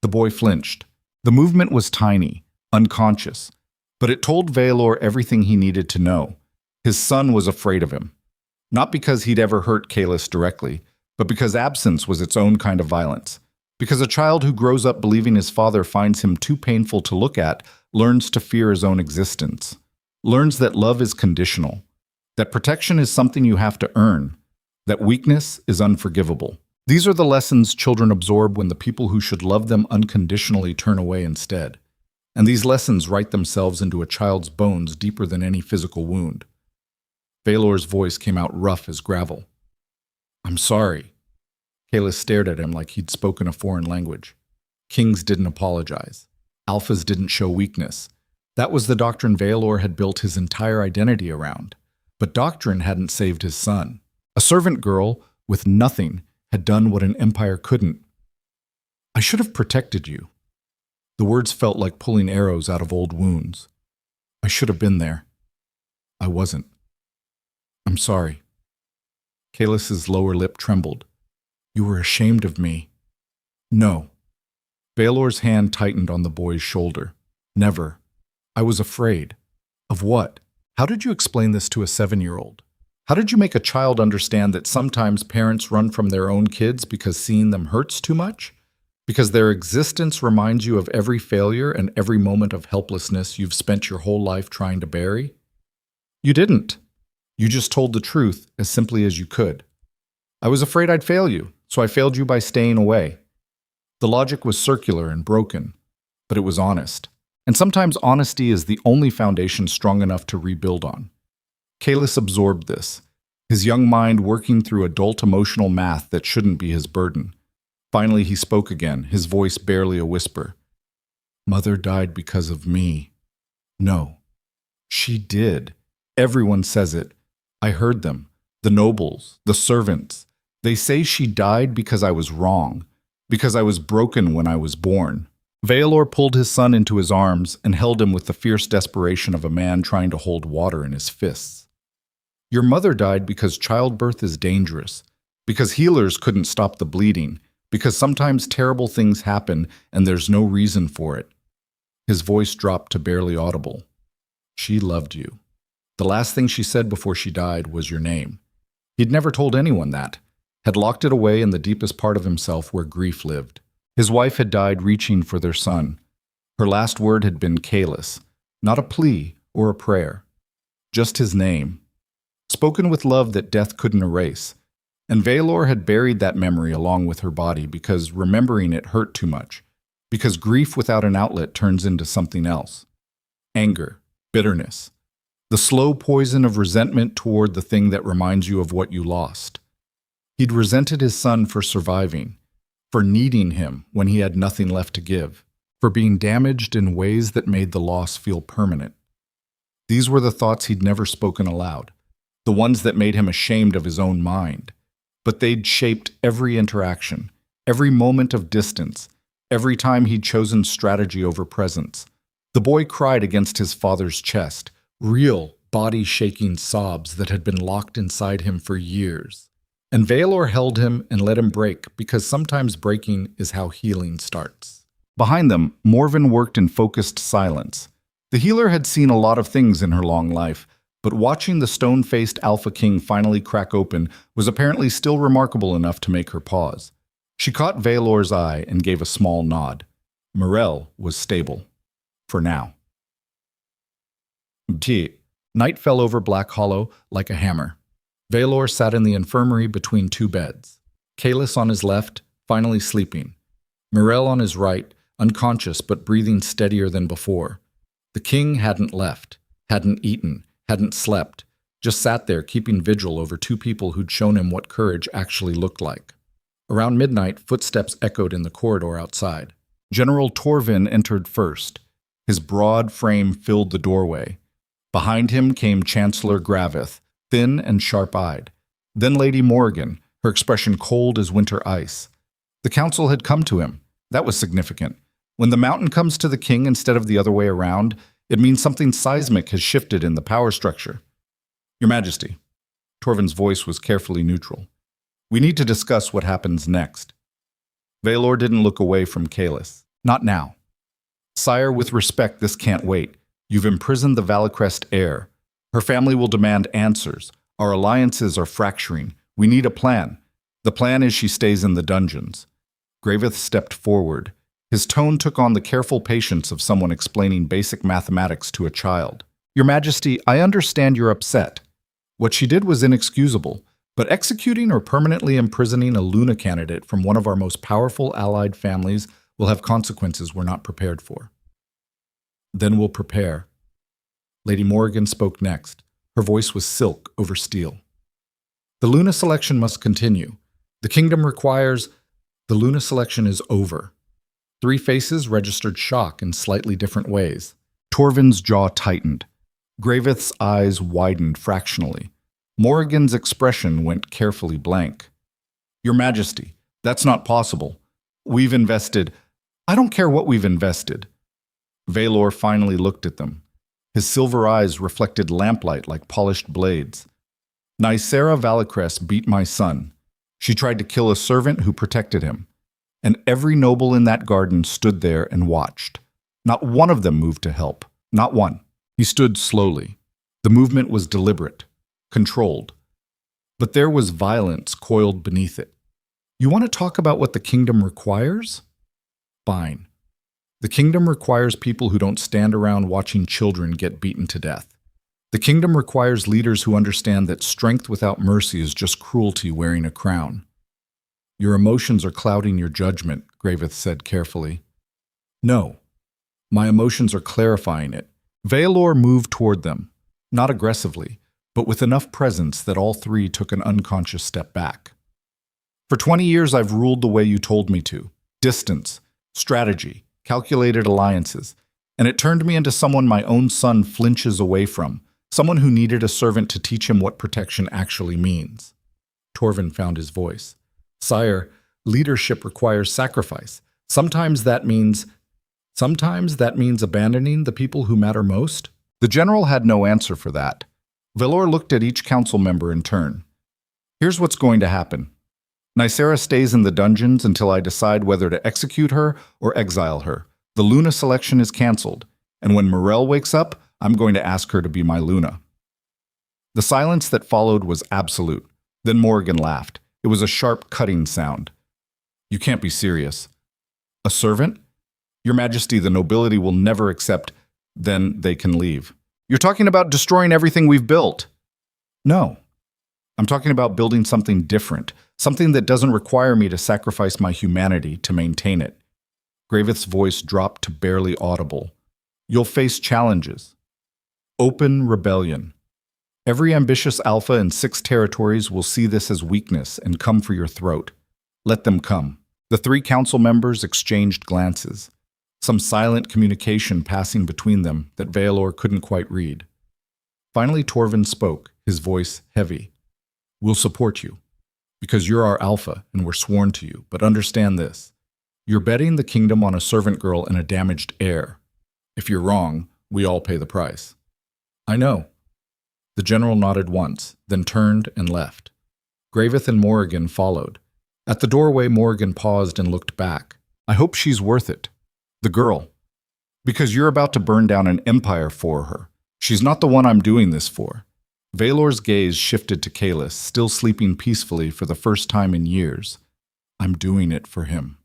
The boy flinched. The movement was tiny, unconscious, but it told Vaelor everything he needed to know. His son was afraid of him. Not because he'd ever hurt Kaelis directly, but because absence was its own kind of violence. Because a child who grows up believing his father finds him too painful to look at learns to fear his own existence, learns that love is conditional, that protection is something you have to earn, that weakness is unforgivable. These are the lessons children absorb when the people who should love them unconditionally turn away instead. And these lessons write themselves into a child's bones deeper than any physical wound. Vaelor's voice came out rough as gravel. "I'm sorry." Kaelis stared at him like he'd spoken a foreign language. Kings didn't apologize. Alphas didn't show weakness. That was the doctrine Vaelor had built his entire identity around. But doctrine hadn't saved his son. A servant girl with nothing had done what an empire couldn't. "I should have protected you." The words felt like pulling arrows out of old wounds. "I should have been there. I wasn't. I'm sorry." Kaelis's lower lip trembled. "You were ashamed of me." "No." Vaelor's hand tightened on the boy's shoulder. "Never. I was afraid." "Of what? How did you explain this to a 7-year-old? How did you make a child understand that sometimes parents run from their own kids because seeing them hurts too much? Because their existence reminds you of every failure and every moment of helplessness you've spent your whole life trying to bury? You didn't. You just told the truth as simply as you could. I was afraid I'd fail you, so I failed you by staying away. The logic was circular and broken, but it was honest. And sometimes honesty is the only foundation strong enough to rebuild on. Kaelis absorbed this, his young mind working through adult emotional math that shouldn't be his burden. Finally, he spoke again, his voice barely a whisper. "Mother died because of me." "No, she did. Everyone says it. I heard them. The nobles, the servants. They say she died because I was wrong, because I was broken when I was born." Vaelor pulled his son into his arms and held him with the fierce desperation of a man trying to hold water in his fists. "Your mother died because childbirth is dangerous, because healers couldn't stop the bleeding, because sometimes terrible things happen and there's no reason for it." His voice dropped to barely audible. "She loved you. The last thing she said before she died was your name." He'd never told anyone that, had locked it away in the deepest part of himself where grief lived. His wife had died reaching for their son. Her last word had been Kaelis, not a plea or a prayer. just his name, spoken with love that death couldn't erase. And Vaelor had buried that memory along with her body because remembering it hurt too much, because grief without an outlet turns into something else. Anger, bitterness, the slow poison of resentment toward the thing that reminds you of what you lost. He'd resented his son for surviving, for needing him when he had nothing left to give, for being damaged in ways that made the loss feel permanent. These were the thoughts he'd never spoken aloud, the ones that made him ashamed of his own mind. But they'd shaped every interaction, every moment of distance, every time he'd chosen strategy over presence. The boy cried against his father's chest, real, body-shaking sobs that had been locked inside him for years. And Vaelor held him and let him break, because sometimes breaking is how healing starts. Behind them, Morven worked in focused silence. The healer had seen a lot of things in her long life, but watching the stone-faced Alpha King finally crack open was apparently still remarkable enough to make her pause. She caught Vaelor's eye and gave a small nod. Morel was stable. For now. Night fell over Black Hollow like a hammer. Vaelor sat in the infirmary between two beds. Kalis on his left, finally sleeping. Morel on his right, unconscious but breathing steadier than before. The king hadn't left, hadn't eaten, hadn't slept, just sat there keeping vigil over two people who'd shown him what courage actually looked like. Around midnight, footsteps echoed in the corridor outside. General Torvin entered first. His broad frame filled the doorway. Behind him came Chancellor Gravith, thin and sharp-eyed. Then Lady Morgan, her expression cold as winter ice. The council had come to him. That was significant. When the mountain comes to the king instead of the other way around, it means something seismic has shifted in the power structure. Your Majesty, Torvin's voice was carefully neutral. We need to discuss what happens next. Vaelor didn't look away from Kalis. Not now. Sire, with respect, this can't wait. You've imprisoned the Valicrest heir. Her family will demand answers. Our alliances are fracturing. We need a plan. The plan is she stays in the dungeons. Gravith stepped forward. His tone took on the careful patience of someone explaining basic mathematics to a child. Your Majesty, I understand you're upset. What she did was inexcusable, but executing or permanently imprisoning a Luna candidate from one of our most powerful allied families will have consequences we're not prepared for. Then we'll prepare. Lady Morgan spoke next. Her voice was silk over steel. The Luna selection must continue. The kingdom requires... The Luna selection is over. 3 faces registered shock in slightly different ways. Torvin's jaw tightened. Gravith's eyes widened fractionally. Morrigan's expression went carefully blank. Your Majesty, that's not possible. We've invested... I don't care what we've invested. Vaelor finally looked at them. His silver eyes reflected lamplight like polished blades. Nysera Valicrest beat my son. She tried to kill a servant who protected him. And every noble in that garden stood there and watched. Not one of them moved to help. Not one. He stood slowly. The movement was deliberate, controlled. But there was violence coiled beneath it. You want to talk about what the kingdom requires? Fine. The kingdom requires people who don't stand around watching children get beaten to death. The kingdom requires leaders who understand that strength without mercy is just cruelty wearing a crown. Your emotions are clouding your judgment, Gravith said carefully. No. My emotions are clarifying it. Vaelor moved toward them, not aggressively, but with enough presence that all 3 took an unconscious step back. For 20 years I've ruled the way you told me to. Distance, strategy, calculated alliances, and it turned me into someone my own son flinches away from, someone who needed a servant to teach him what protection actually means. Torvin found his voice. Sire, leadership requires sacrifice. Sometimes that means abandoning the people who matter most. The general had no answer for that. Vaelor looked at each council member in turn. Here's what's going to happen. Nysera stays in the dungeons until I decide whether to execute her or exile her. The Luna selection is cancelled, and when Morel wakes up, I'm going to ask her to be my Luna. The silence that followed was absolute. Then Morgan laughed. It was a sharp, cutting sound. You can't be serious. A servant? Your Majesty, the nobility will never accept. Then they can leave. You're talking about destroying everything we've built. No, I'm talking about building something different, something that doesn't require me to sacrifice my humanity to maintain it. Gravith's voice dropped to barely audible. You'll face challenges. Open rebellion. Every ambitious alpha in 6 territories will see this as weakness and come for your throat. Let them come. The 3 council members exchanged glances, some silent communication passing between them that Vaelor couldn't quite read. Finally, Torvin spoke, his voice heavy. We'll support you, because you're our alpha and we're sworn to you, but understand this. You're betting the kingdom on a servant girl and a damaged heir. If you're wrong, we all pay the price. I know. The general nodded once, then turned and left. Gravith and Morrigan followed. At the doorway, Morrigan paused and looked back. I hope she's worth it. The girl. Because you're about to burn down an empire for her. She's not the one I'm doing this for. Vaelor's gaze shifted to Kalis, still sleeping peacefully for the first time in years. I'm doing it for him.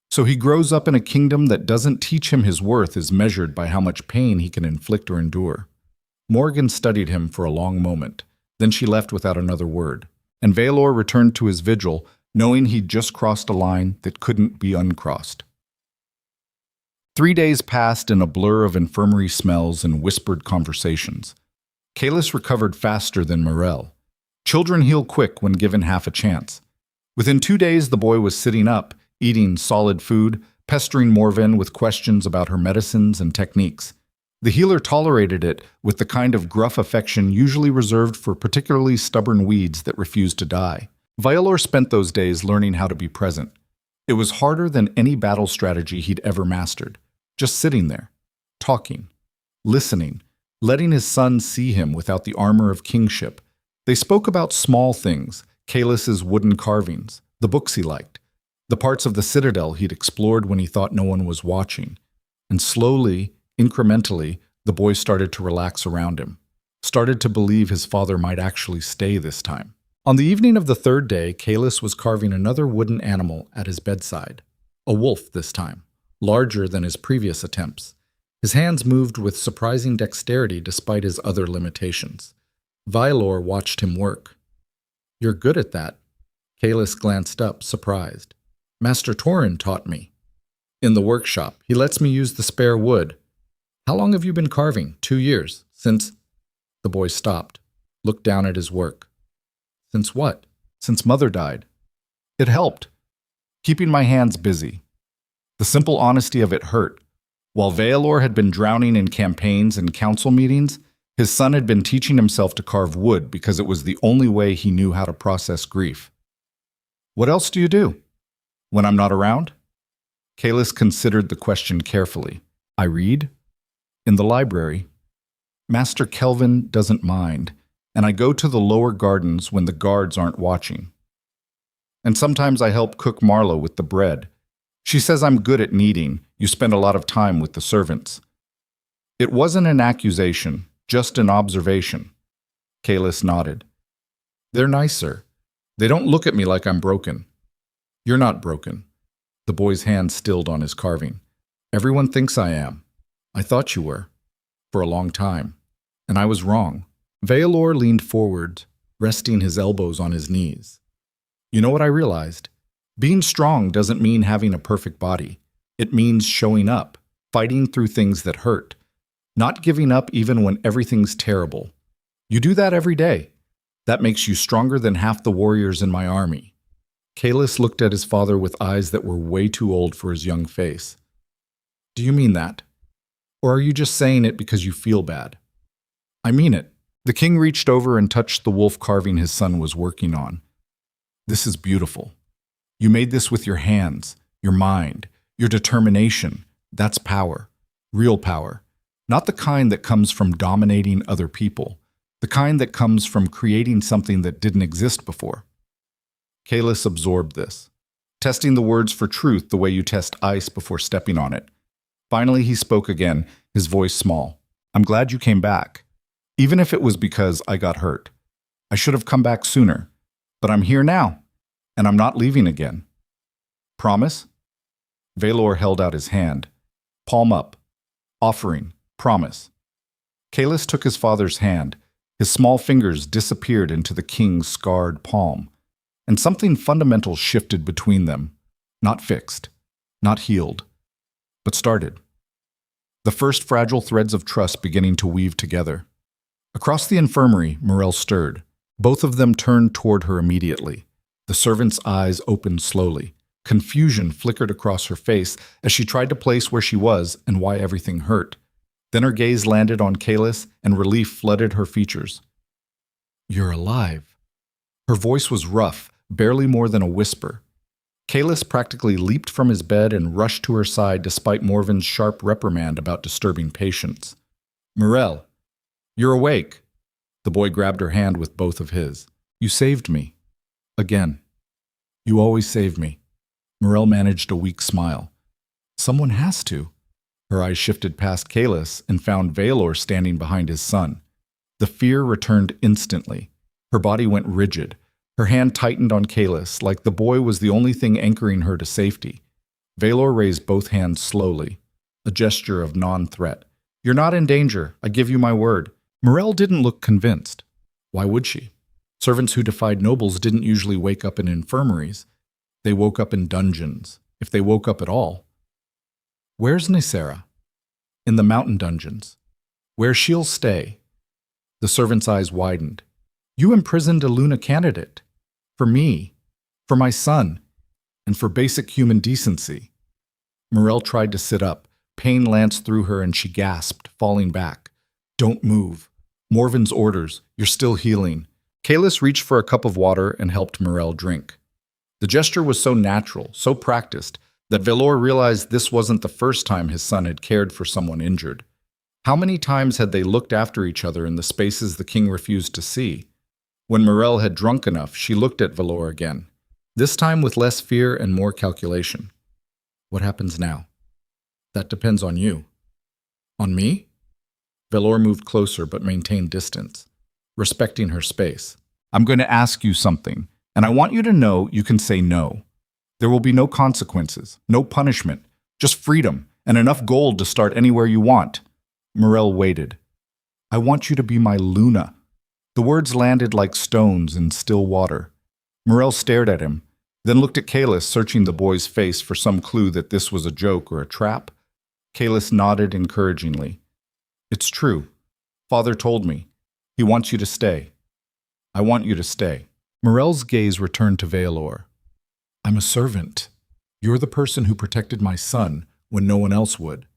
So he grows up in a kingdom that doesn't teach him his worth is measured by how much pain he can inflict or endure. Morrigan studied him for a long moment. Then she left without another word, and Vaelor returned to his vigil, knowing he'd just crossed a line that couldn't be uncrossed. 3 days passed in a blur of infirmary smells and whispered conversations. Kalis recovered faster than Morel. Children heal quick when given half a chance. Within 2 days, the boy was sitting up, eating solid food, pestering Morven with questions about her medicines and techniques. The healer tolerated it with the kind of gruff affection usually reserved for particularly stubborn weeds that refuse to die. Vaelor spent those days learning how to be present. It was harder than any battle strategy he'd ever mastered. Just sitting there, talking, listening, letting his son see him without the armor of kingship. They spoke about small things, Kalis's wooden carvings, the books he liked, the parts of the citadel he'd explored when he thought no one was watching. And slowly, incrementally, the boy started to relax around him, started to believe his father might actually stay this time. On the evening of the 3rd day, Kalis was carving another wooden animal at his bedside, a wolf this time, larger than his previous attempts. His hands moved with surprising dexterity despite his other limitations. Vaelor watched him work. You're good at that. Kalis glanced up, surprised. Master Torin taught me. In the workshop, he lets me use the spare wood. How long have you been carving? 2 years. Since... The boy stopped, looked down at his work. Since what? Since Mother died. It helped. Keeping my hands busy. The simple honesty of it hurt. While Vaelor had been drowning in campaigns and council meetings, his son had been teaching himself to carve wood because it was the only way he knew how to process grief. What else do you do? When I'm not around? Kalis considered the question carefully. I read. In the library. Master Kelvin doesn't mind, and I go to the lower gardens when the guards aren't watching. And sometimes I help cook Marlowe with the bread. She says I'm good at kneading. You spend a lot of time with the servants. It wasn't an accusation, just an observation. Kalis nodded. They're nicer. They don't look at me like I'm broken. You're not broken. The boy's hand stilled on his carving. Everyone thinks I am. I thought you were. For a long time. And I was wrong. Vaelor leaned forward, resting his elbows on his knees. You know what I realized? Being strong doesn't mean having a perfect body. It means showing up, fighting through things that hurt, not giving up even when everything's terrible. You do that every day. That makes you stronger than half the warriors in my army. Kalis looked at his father with eyes that were way too old for his young face. Do you mean that? Or are you just saying it because you feel bad? I mean it. The king reached over and touched the wolf carving his son was working on. This is beautiful. You made this with your hands, your mind, your determination. That's power. Real power. Not the kind that comes from dominating other people. The kind that comes from creating something that didn't exist before. Kalis absorbed this, testing the words for truth the way you test ice before stepping on it. Finally, he spoke again, his voice small. I'm glad you came back. Even if it was because I got hurt. I should have come back sooner. But I'm here now, and I'm not leaving again. Promise? Vaelor held out his hand. Palm up. Offering. Promise. Kalis took his father's hand. His small fingers disappeared into the king's scarred palm, and something fundamental shifted between them. Not fixed, not healed, but started. The first fragile threads of trust beginning to weave together. Across the infirmary, Morel stirred. Both of them turned toward her immediately. The servant's eyes opened slowly. Confusion flickered across her face as she tried to place where she was and why everything hurt. Then her gaze landed on Kalis, and relief flooded her features. "You're alive." Her voice was rough, barely more than a whisper. Kalis practically leaped from his bed and rushed to her side despite Morven's sharp reprimand about disturbing patience. "Morel, you're awake." The boy grabbed her hand with both of his. "You saved me. Again. You always save me." Morel managed a weak smile. "Someone has to." Her eyes shifted past Kalis and found Vaelor standing behind his son. The fear returned instantly. Her body went rigid. Her hand tightened on Kalis, like the boy was the only thing anchoring her to safety. Vaelor raised both hands slowly, a gesture of non-threat. "You're not in danger, I give you my word." Morel didn't look convinced. Why would she? Servants who defied nobles didn't usually wake up in infirmaries. They woke up in dungeons, if they woke up at all. "Where's Nicera?" "In the mountain dungeons. Where she'll stay." The servant's eyes widened. "You imprisoned a Luna candidate. For me, for my son, and for basic human decency." Morel tried to sit up. Pain lanced through her and she gasped, falling back. "Don't move. Morven's orders. You're still healing." Kalis reached for a cup of water and helped Morel drink. The gesture was so natural, so practiced, that Vaelor realized this wasn't the first time his son had cared for someone injured. How many times had they looked after each other in the spaces the king refused to see? When Morel had drunk enough, she looked at Vaelor again, this time with less fear and more calculation. "What happens now?" "That depends on you." "On me?" Vaelor moved closer but maintained distance, respecting her space. "I'm going to ask you something, and I want you to know you can say no. There will be no consequences, no punishment, just freedom and enough gold to start anywhere you want." Morel waited. "I want you to be my Luna." The words landed like stones in still water. Morel stared at him, then looked at Kalis, searching the boy's face for some clue that this was a joke or a trap. Kalis nodded encouragingly. "It's true. Father told me. He wants you to stay. I want you to stay." Morel's gaze returned to Vaelor. "I'm a servant. You're the person who protected my son when no one else would.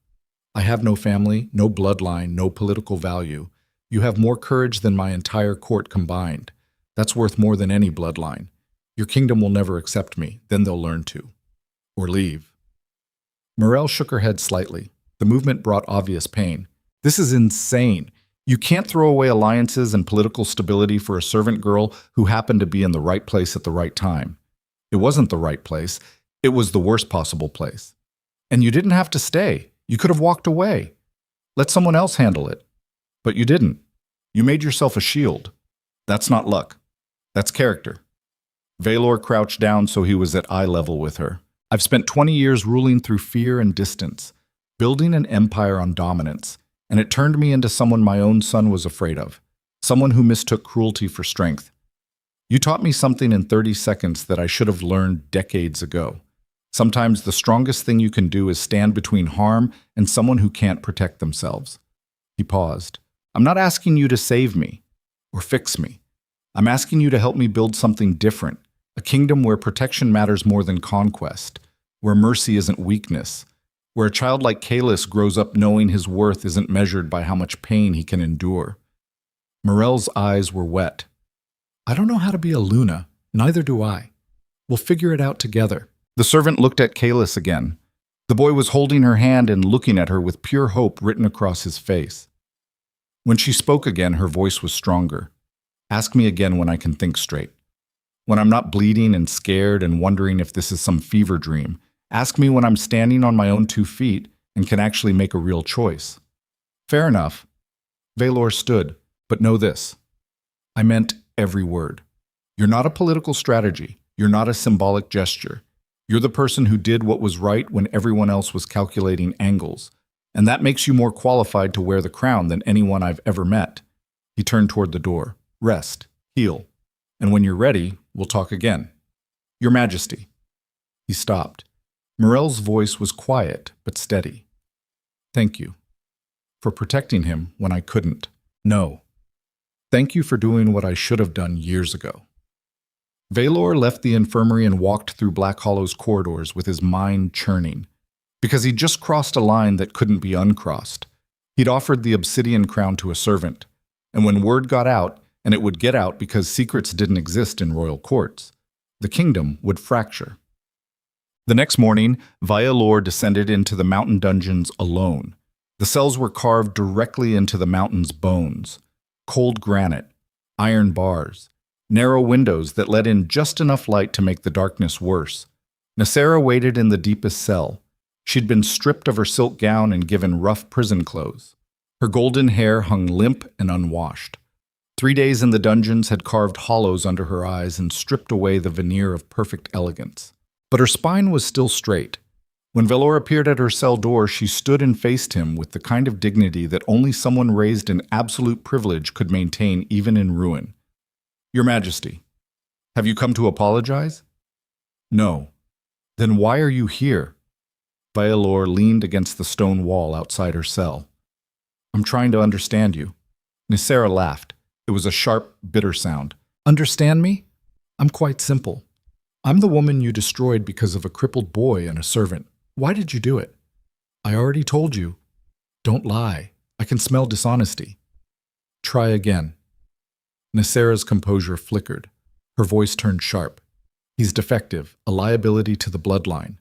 I have no family, no bloodline, no political value. You have more courage than my entire court combined. That's worth more than any bloodline. Your kingdom will never accept me, then they'll learn to. Or leave." Morel shook her head slightly. The movement brought obvious pain. "This is insane. You can't throw away alliances and political stability for a servant girl who happened to be in the right place at the right time. It wasn't the right place. It was the worst possible place. And you didn't have to stay. You could have walked away. Let someone else handle it. But you didn't. You made yourself a shield. That's not luck. That's character." Vaelor crouched down so he was at eye level with her. "I've spent 20 years ruling through fear and distance, building an empire on dominance, and it turned me into someone my own son was afraid of, someone who mistook cruelty for strength. You taught me something in 30 seconds that I should have learned decades ago. Sometimes the strongest thing you can do is stand between harm and someone who can't protect themselves." He paused. "I'm not asking you to save me or fix me. I'm asking you to help me build something different, a kingdom where protection matters more than conquest, where mercy isn't weakness, where a child like Kalis grows up knowing his worth isn't measured by how much pain he can endure." Morel's eyes were wet. "I don't know how to be a Luna, neither do I. We'll figure it out together." The servant looked at Kalis again. The boy was holding her hand and looking at her with pure hope written across his face. When she spoke again, her voice was stronger. "Ask me again when I can think straight. When I'm not bleeding and scared and wondering if this is some fever dream. Ask me when I'm standing on my own 2 feet and can actually make a real choice." "Fair enough." Vaelor stood, "But know this. I meant every word. You're not a political strategy. You're not a symbolic gesture. You're the person who did what was right when everyone else was calculating angles. And that makes you more qualified to wear the crown than anyone I've ever met. He turned toward the door. Rest. Heal. And when you're ready, we'll talk again. Your Majesty. He stopped. Morel's voice was quiet but steady. Thank you. For protecting him when I couldn't. No. Thank you for doing what I should have done years ago. Vaelor left the infirmary and walked through Black Hollow's corridors with his mind churning. Because he'd just crossed a line that couldn't be uncrossed. He'd offered the obsidian crown to a servant. And when word got out, and it would get out because secrets didn't exist in royal courts, the kingdom would fracture. The next morning, Vaelor descended into the mountain dungeons alone. The cells were carved directly into the mountain's bones. Cold granite, iron bars, narrow windows that let in just enough light to make the darkness worse. Nicera waited in the deepest cell. She'd been stripped of her silk gown and given rough prison clothes. Her golden hair hung limp and unwashed. 3 days in the dungeons had carved hollows under her eyes and stripped away the veneer of perfect elegance. But her spine was still straight. When Vaelor appeared at her cell door, she stood and faced him with the kind of dignity that only someone raised in absolute privilege could maintain even in ruin. Your Majesty, have you come to apologize? No. Then why are you here? Vaelor leaned against the stone wall outside her cell. I'm trying to understand you. Nicera laughed. It was a sharp, bitter sound. Understand me? I'm quite simple. I'm the woman you destroyed because of a crippled boy and a servant. Why did you do it? I already told you. Don't lie. I can smell dishonesty. Try again. Nicera's composure flickered. Her voice turned sharp. He's defective, a liability to the bloodline.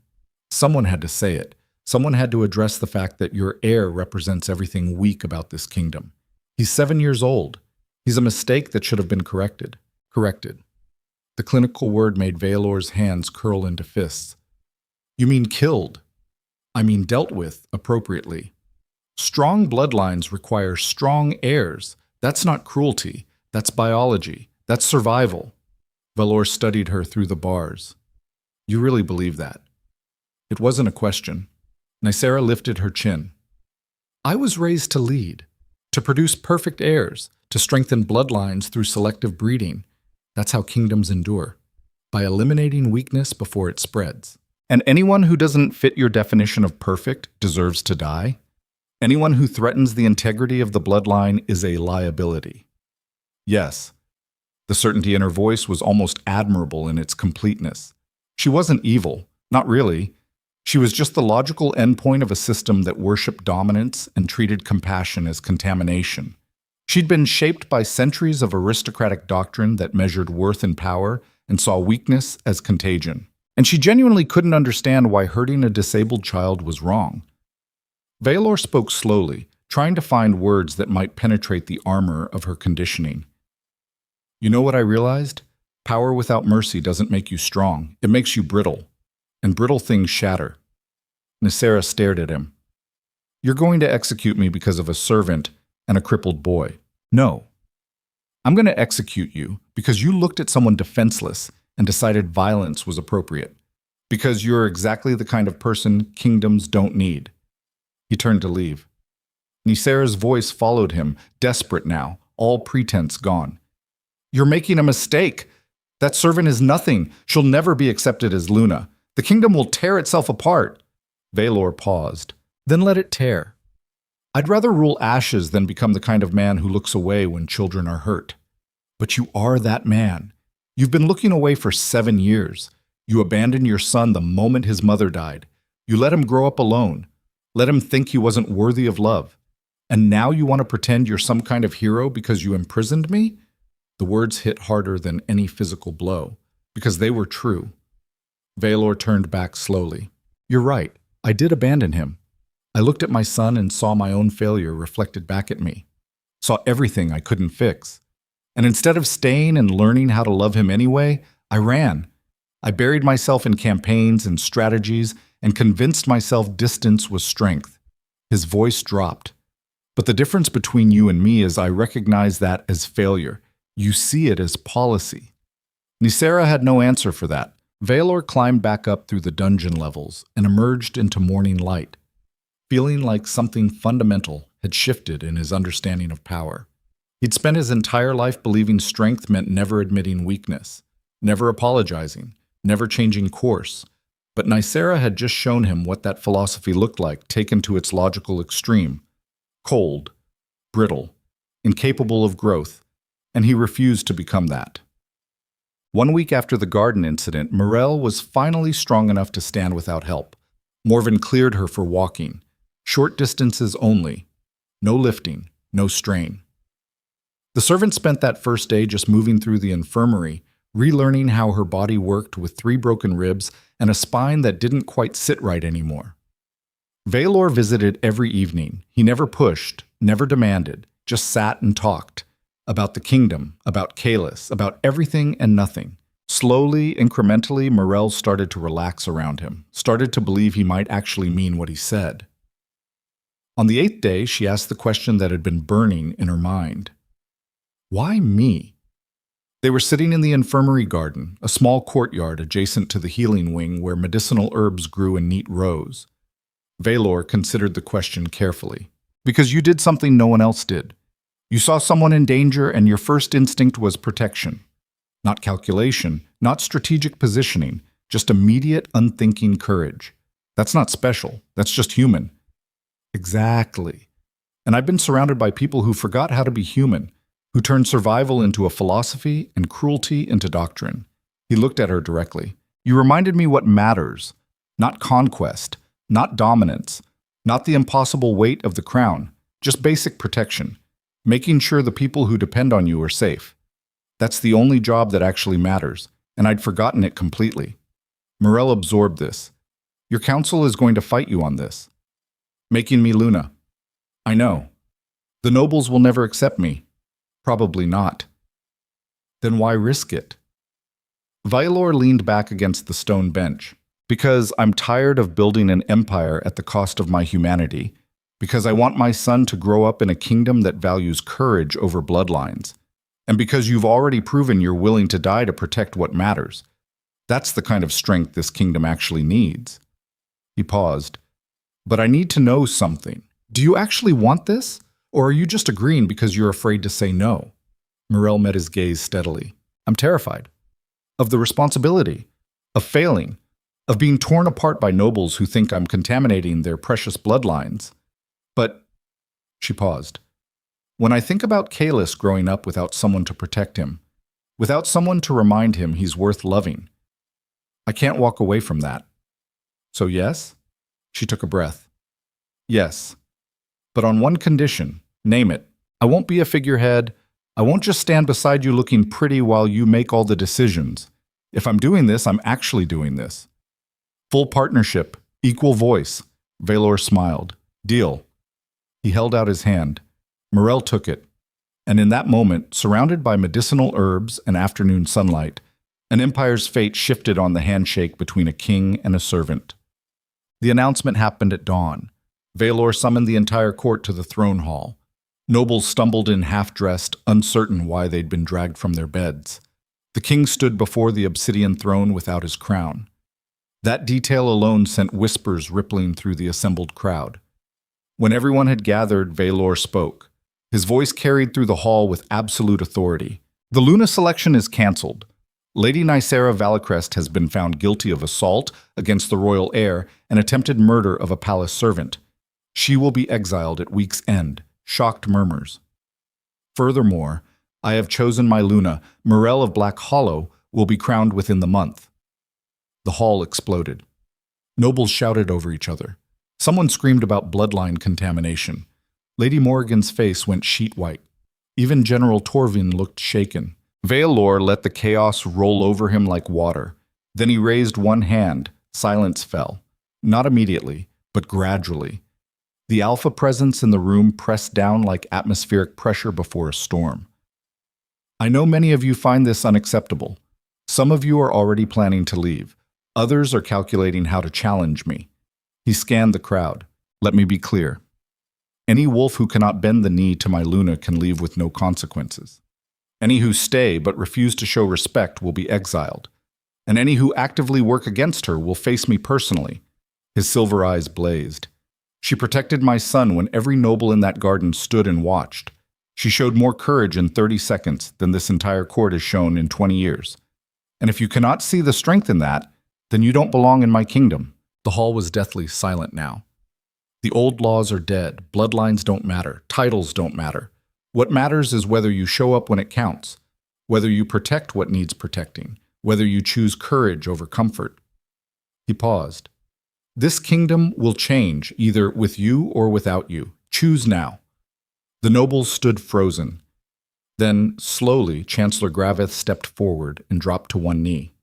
Someone had to say it. Someone had to address the fact that your heir represents everything weak about this kingdom. He's 7 years old. He's a mistake that should have been corrected. Corrected. The clinical word made Vaelor's hands curl into fists. You mean killed? I mean dealt with appropriately. Strong bloodlines require strong heirs. That's not cruelty. That's biology. That's survival. Vaelor studied her through the bars. You really believe that? It wasn't a question. Nicera lifted her chin. I was raised to lead, to produce perfect heirs, to strengthen bloodlines through selective breeding. That's how kingdoms endure, by eliminating weakness before it spreads. And anyone who doesn't fit your definition of perfect deserves to die. Anyone who threatens the integrity of the bloodline is a liability. Yes. The certainty in her voice was almost admirable in its completeness. She wasn't evil, not really. She was just the logical endpoint of a system that worshipped dominance and treated compassion as contamination. She'd been shaped by centuries of aristocratic doctrine that measured worth and power and saw weakness as contagion. And she genuinely couldn't understand why hurting a disabled child was wrong. Vaelor spoke slowly, trying to find words that might penetrate the armor of her conditioning. You know what I realized? Power without mercy doesn't make you strong. It makes you brittle. And brittle things shatter. Nicera stared at him. You're going to execute me because of a servant and a crippled boy. No. I'm going to execute you because you looked at someone defenseless and decided violence was appropriate. Because you're exactly the kind of person kingdoms don't need. He turned to leave. Nicera's voice followed him, desperate now, all pretense gone. You're making a mistake. That servant is nothing. She'll never be accepted as Luna. The kingdom will tear itself apart. Vaelor paused. Then let it tear. I'd rather rule ashes than become the kind of man who looks away when children are hurt. But you are that man. You've been looking away for 7 years. You abandoned your son the moment his mother died. You let him grow up alone. Let him think he wasn't worthy of love. And now you want to pretend you're some kind of hero because you imprisoned me? The words hit harder than any physical blow, because they were true. Vaelor turned back slowly. You're right. I did abandon him. I looked at my son and saw my own failure reflected back at me. Saw everything I couldn't fix. And instead of staying and learning how to love him anyway, I ran. I buried myself in campaigns and strategies and convinced myself distance was strength. His voice dropped. But the difference between you and me is I recognize that as failure. You see it as policy. Nicera had no answer for that. Vaelor climbed back up through the dungeon levels and emerged into morning light. feeling like something fundamental had shifted in his understanding of power. He'd spent his entire life believing strength meant never admitting weakness, never apologizing, never changing course. But Nicera had just shown him what that philosophy looked like taken to its logical extreme: cold, brittle, incapable of growth, and he refused to become that. 1 week after the garden incident, Morel was finally strong enough to stand without help. Morven cleared her for walking, short distances only, no lifting, no strain. The servant spent that first day just moving through the infirmary, relearning how her body worked with 3 broken ribs and a spine that didn't quite sit right anymore. Vaelor visited every evening. He never pushed, never demanded, just sat and talked. About the kingdom, about Kalis, about everything and nothing. Slowly, incrementally, Morel started to relax around him, started to believe he might actually mean what he said. On the 8th day, she asked the question that had been burning in her mind. Why me? They were sitting in the infirmary garden, a small courtyard adjacent to the healing wing where medicinal herbs grew in neat rows. Vaelor considered the question carefully. Because you did something no one else did. You saw someone in danger and your first instinct was protection. Not calculation, not strategic positioning, just immediate, unthinking courage. That's not special, that's just human. Exactly. And I've been surrounded by people who forgot how to be human, who turned survival into a philosophy and cruelty into doctrine. He looked at her directly. You reminded me what matters. Not conquest, not dominance, not the impossible weight of the crown, just basic protection. Making sure the people who depend on you are safe. That's the only job that actually matters, and I'd forgotten it completely. Morel absorbed this. Your council is going to fight you on this. Making me Luna. I know. The nobles will never accept me. Probably not. Then why risk it? Vaelor leaned back against the stone bench. Because I'm tired of building an empire at the cost of my humanity. Because I want my son to grow up in a kingdom that values courage over bloodlines. And because you've already proven you're willing to die to protect what matters. That's the kind of strength this kingdom actually needs. He paused. But I need to know something. Do you actually want this? Or are you just agreeing because you're afraid to say no? Morel met his gaze steadily. I'm terrified. Of the responsibility. Of failing. Of being torn apart by nobles who think I'm contaminating their precious bloodlines. But, she paused, when I think about Kalis growing up without someone to protect him, without someone to remind him he's worth loving, I can't walk away from that. So yes? She took a breath. Yes. But on one condition, name it. I won't be a figurehead. I won't just stand beside you looking pretty while you make all the decisions. If I'm doing this, I'm actually doing this. Full partnership, equal voice. Vaelor smiled. Deal. He held out his hand. Morel took it. And in that moment, surrounded by medicinal herbs and afternoon sunlight, an empire's fate shifted on the handshake between a king and a servant. The announcement happened at dawn. Vaelor summoned the entire court to the throne hall. Nobles stumbled in half-dressed, uncertain why they'd been dragged from their beds. The king stood before the obsidian throne without his crown. That detail alone sent whispers rippling through the assembled crowd. When everyone had gathered, Vaelor spoke. His voice carried through the hall with absolute authority. The Luna selection is cancelled. Lady Nicera Valicrest has been found guilty of assault against the royal heir and attempted murder of a palace servant. She will be exiled at week's end. Shocked murmurs. Furthermore, I have chosen my Luna, Morel of Black Hollow, will be crowned within the month. The hall exploded. Nobles shouted over each other. Someone screamed about bloodline contamination. Lady Morrigan's face went sheet white. Even General Torvin looked shaken. Vaelor let the chaos roll over him like water. Then he raised one hand. Silence fell. Not immediately, but gradually. The alpha presence in the room pressed down like atmospheric pressure before a storm. I know many of you find this unacceptable. Some of you are already planning to leave. Others are calculating how to challenge me. He scanned the crowd. Let me be clear. Any wolf who cannot bend the knee to my Luna can leave with no consequences. Any who stay but refuse to show respect will be exiled. And any who actively work against her will face me personally. His silver eyes blazed. She protected my son when every noble in that garden stood and watched. She showed more courage in 30 seconds than this entire court has shown in 20 years. And if you cannot see the strength in that, then you don't belong in my kingdom." The hall was deathly silent now. The old laws are dead. Bloodlines don't matter. Titles don't matter. What matters is whether you show up when it counts, whether you protect what needs protecting, whether you choose courage over comfort. He paused. "This kingdom will change, either with you or without you. Choose now." The nobles stood frozen. Then, slowly, Chancellor Graveth stepped forward and dropped to one knee.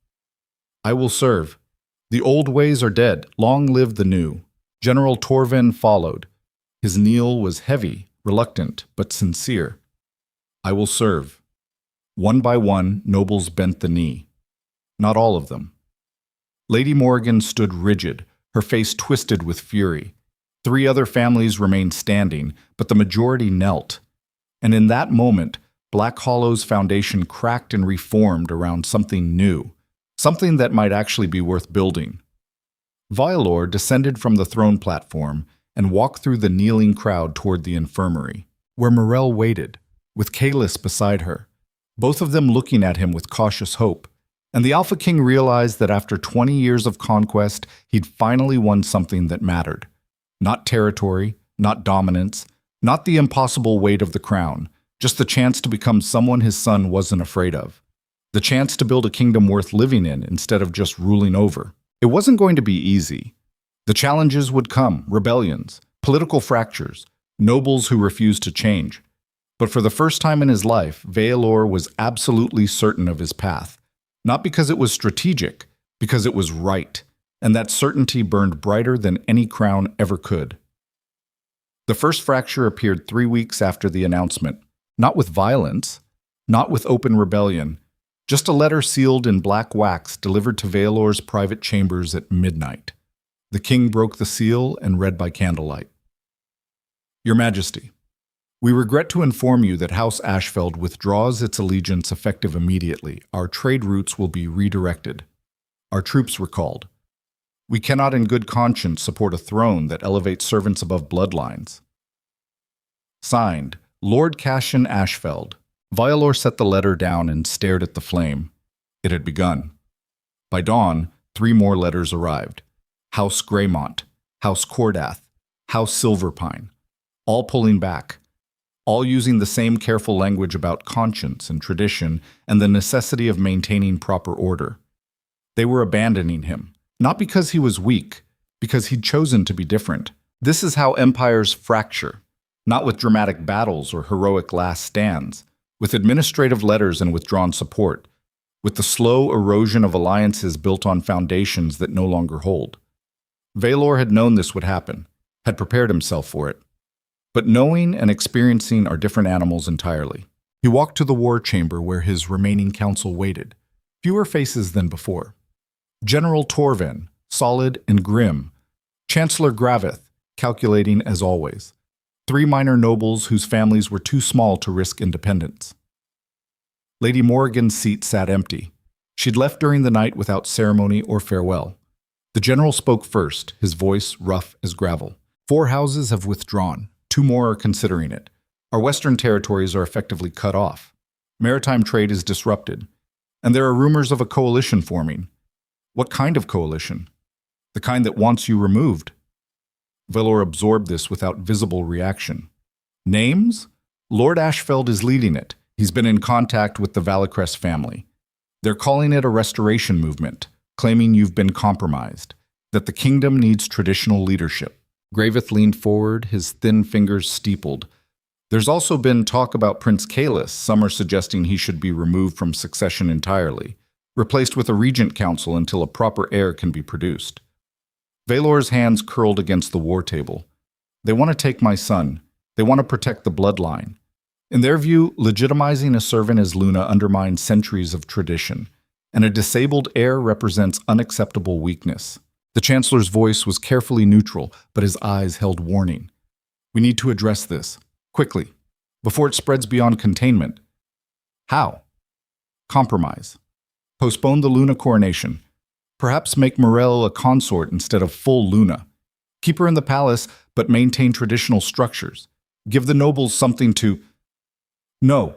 "I will serve. The old ways are dead. Long live the new." General Torven followed. His kneel was heavy, reluctant, but sincere. "I will serve." One by one, nobles bent the knee. Not all of them. Lady Morgan stood rigid, her face twisted with fury. 3 other families remained standing, but the majority knelt. And in that moment, Black Hollow's foundation cracked and reformed around something new, something that might actually be worth building. Vaelor descended from the throne platform and walked through the kneeling crowd toward the infirmary, where Morel waited, with Kaelis beside her, both of them looking at him with cautious hope. And the Alpha King realized that after 20 years of conquest, he'd finally won something that mattered. Not territory, not dominance, not the impossible weight of the crown, just the chance to become someone his son wasn't afraid of. The chance to build a kingdom worth living in instead of just ruling over. It wasn't going to be easy. The challenges would come: rebellions, political fractures, nobles who refused to change. But for the first time in his life, Vaelor was absolutely certain of his path. Not because it was strategic, because it was right. And that certainty burned brighter than any crown ever could. The first fracture appeared 3 weeks after the announcement. Not with violence, not with open rebellion, just a letter sealed in black wax delivered to Vaelor's private chambers at midnight. The king broke the seal and read by candlelight. "Your Majesty, we regret to inform you that House Ashfeld withdraws its allegiance effective immediately. Our trade routes will be redirected. Our troops recalled. We cannot in good conscience support a throne that elevates servants above bloodlines." Signed, Lord Cassian Ashfeld. Vaelor set the letter down and stared at the flame. It had begun. By dawn, 3 more letters arrived. House Greymont, House Cordath, House Silverpine, all pulling back, all using the same careful language about conscience and tradition and the necessity of maintaining proper order. They were abandoning him, not because he was weak, because he'd chosen to be different. This is how empires fracture, not with dramatic battles or heroic last stands, with administrative letters and withdrawn support, with the slow erosion of alliances built on foundations that no longer hold. Vaelor had known this would happen, had prepared himself for it. But knowing and experiencing are different animals entirely. He walked to the war chamber where his remaining council waited, fewer faces than before. General Torven, solid and grim. Chancellor Graveth, calculating as always. 3 minor nobles whose families were too small to risk independence. Lady Morrigan's seat sat empty. She'd left during the night without ceremony or farewell. The general spoke first, his voice rough as gravel. 4 houses have withdrawn. 2 more are considering it. Our western territories are effectively cut off. Maritime trade is disrupted. And there are rumors of a coalition forming. What kind of coalition? The kind that wants you removed. Vaelor absorbed this without visible reaction. Names? Lord Ashfeld is leading it. He's been in contact with the Valicrest family. They're calling it a restoration movement, claiming you've been compromised, that the kingdom needs traditional leadership. Graveth leaned forward, his thin fingers steepled. There's also been talk about Prince Kaelis. Some are suggesting he should be removed from succession entirely, replaced with a regent council until a proper heir can be produced. Vaelor's hands curled against the war table. They want to take my son. They want to protect the bloodline. In their view, legitimizing a servant as Luna undermines centuries of tradition, and a disabled heir represents unacceptable weakness. The Chancellor's voice was carefully neutral, but his eyes held warning. We need to address this, quickly, before it spreads beyond containment. How? Compromise. Postpone the Luna coronation. Perhaps make Morel a consort instead of full Luna. Keep her in the palace, but maintain traditional structures. Give the nobles something to... No.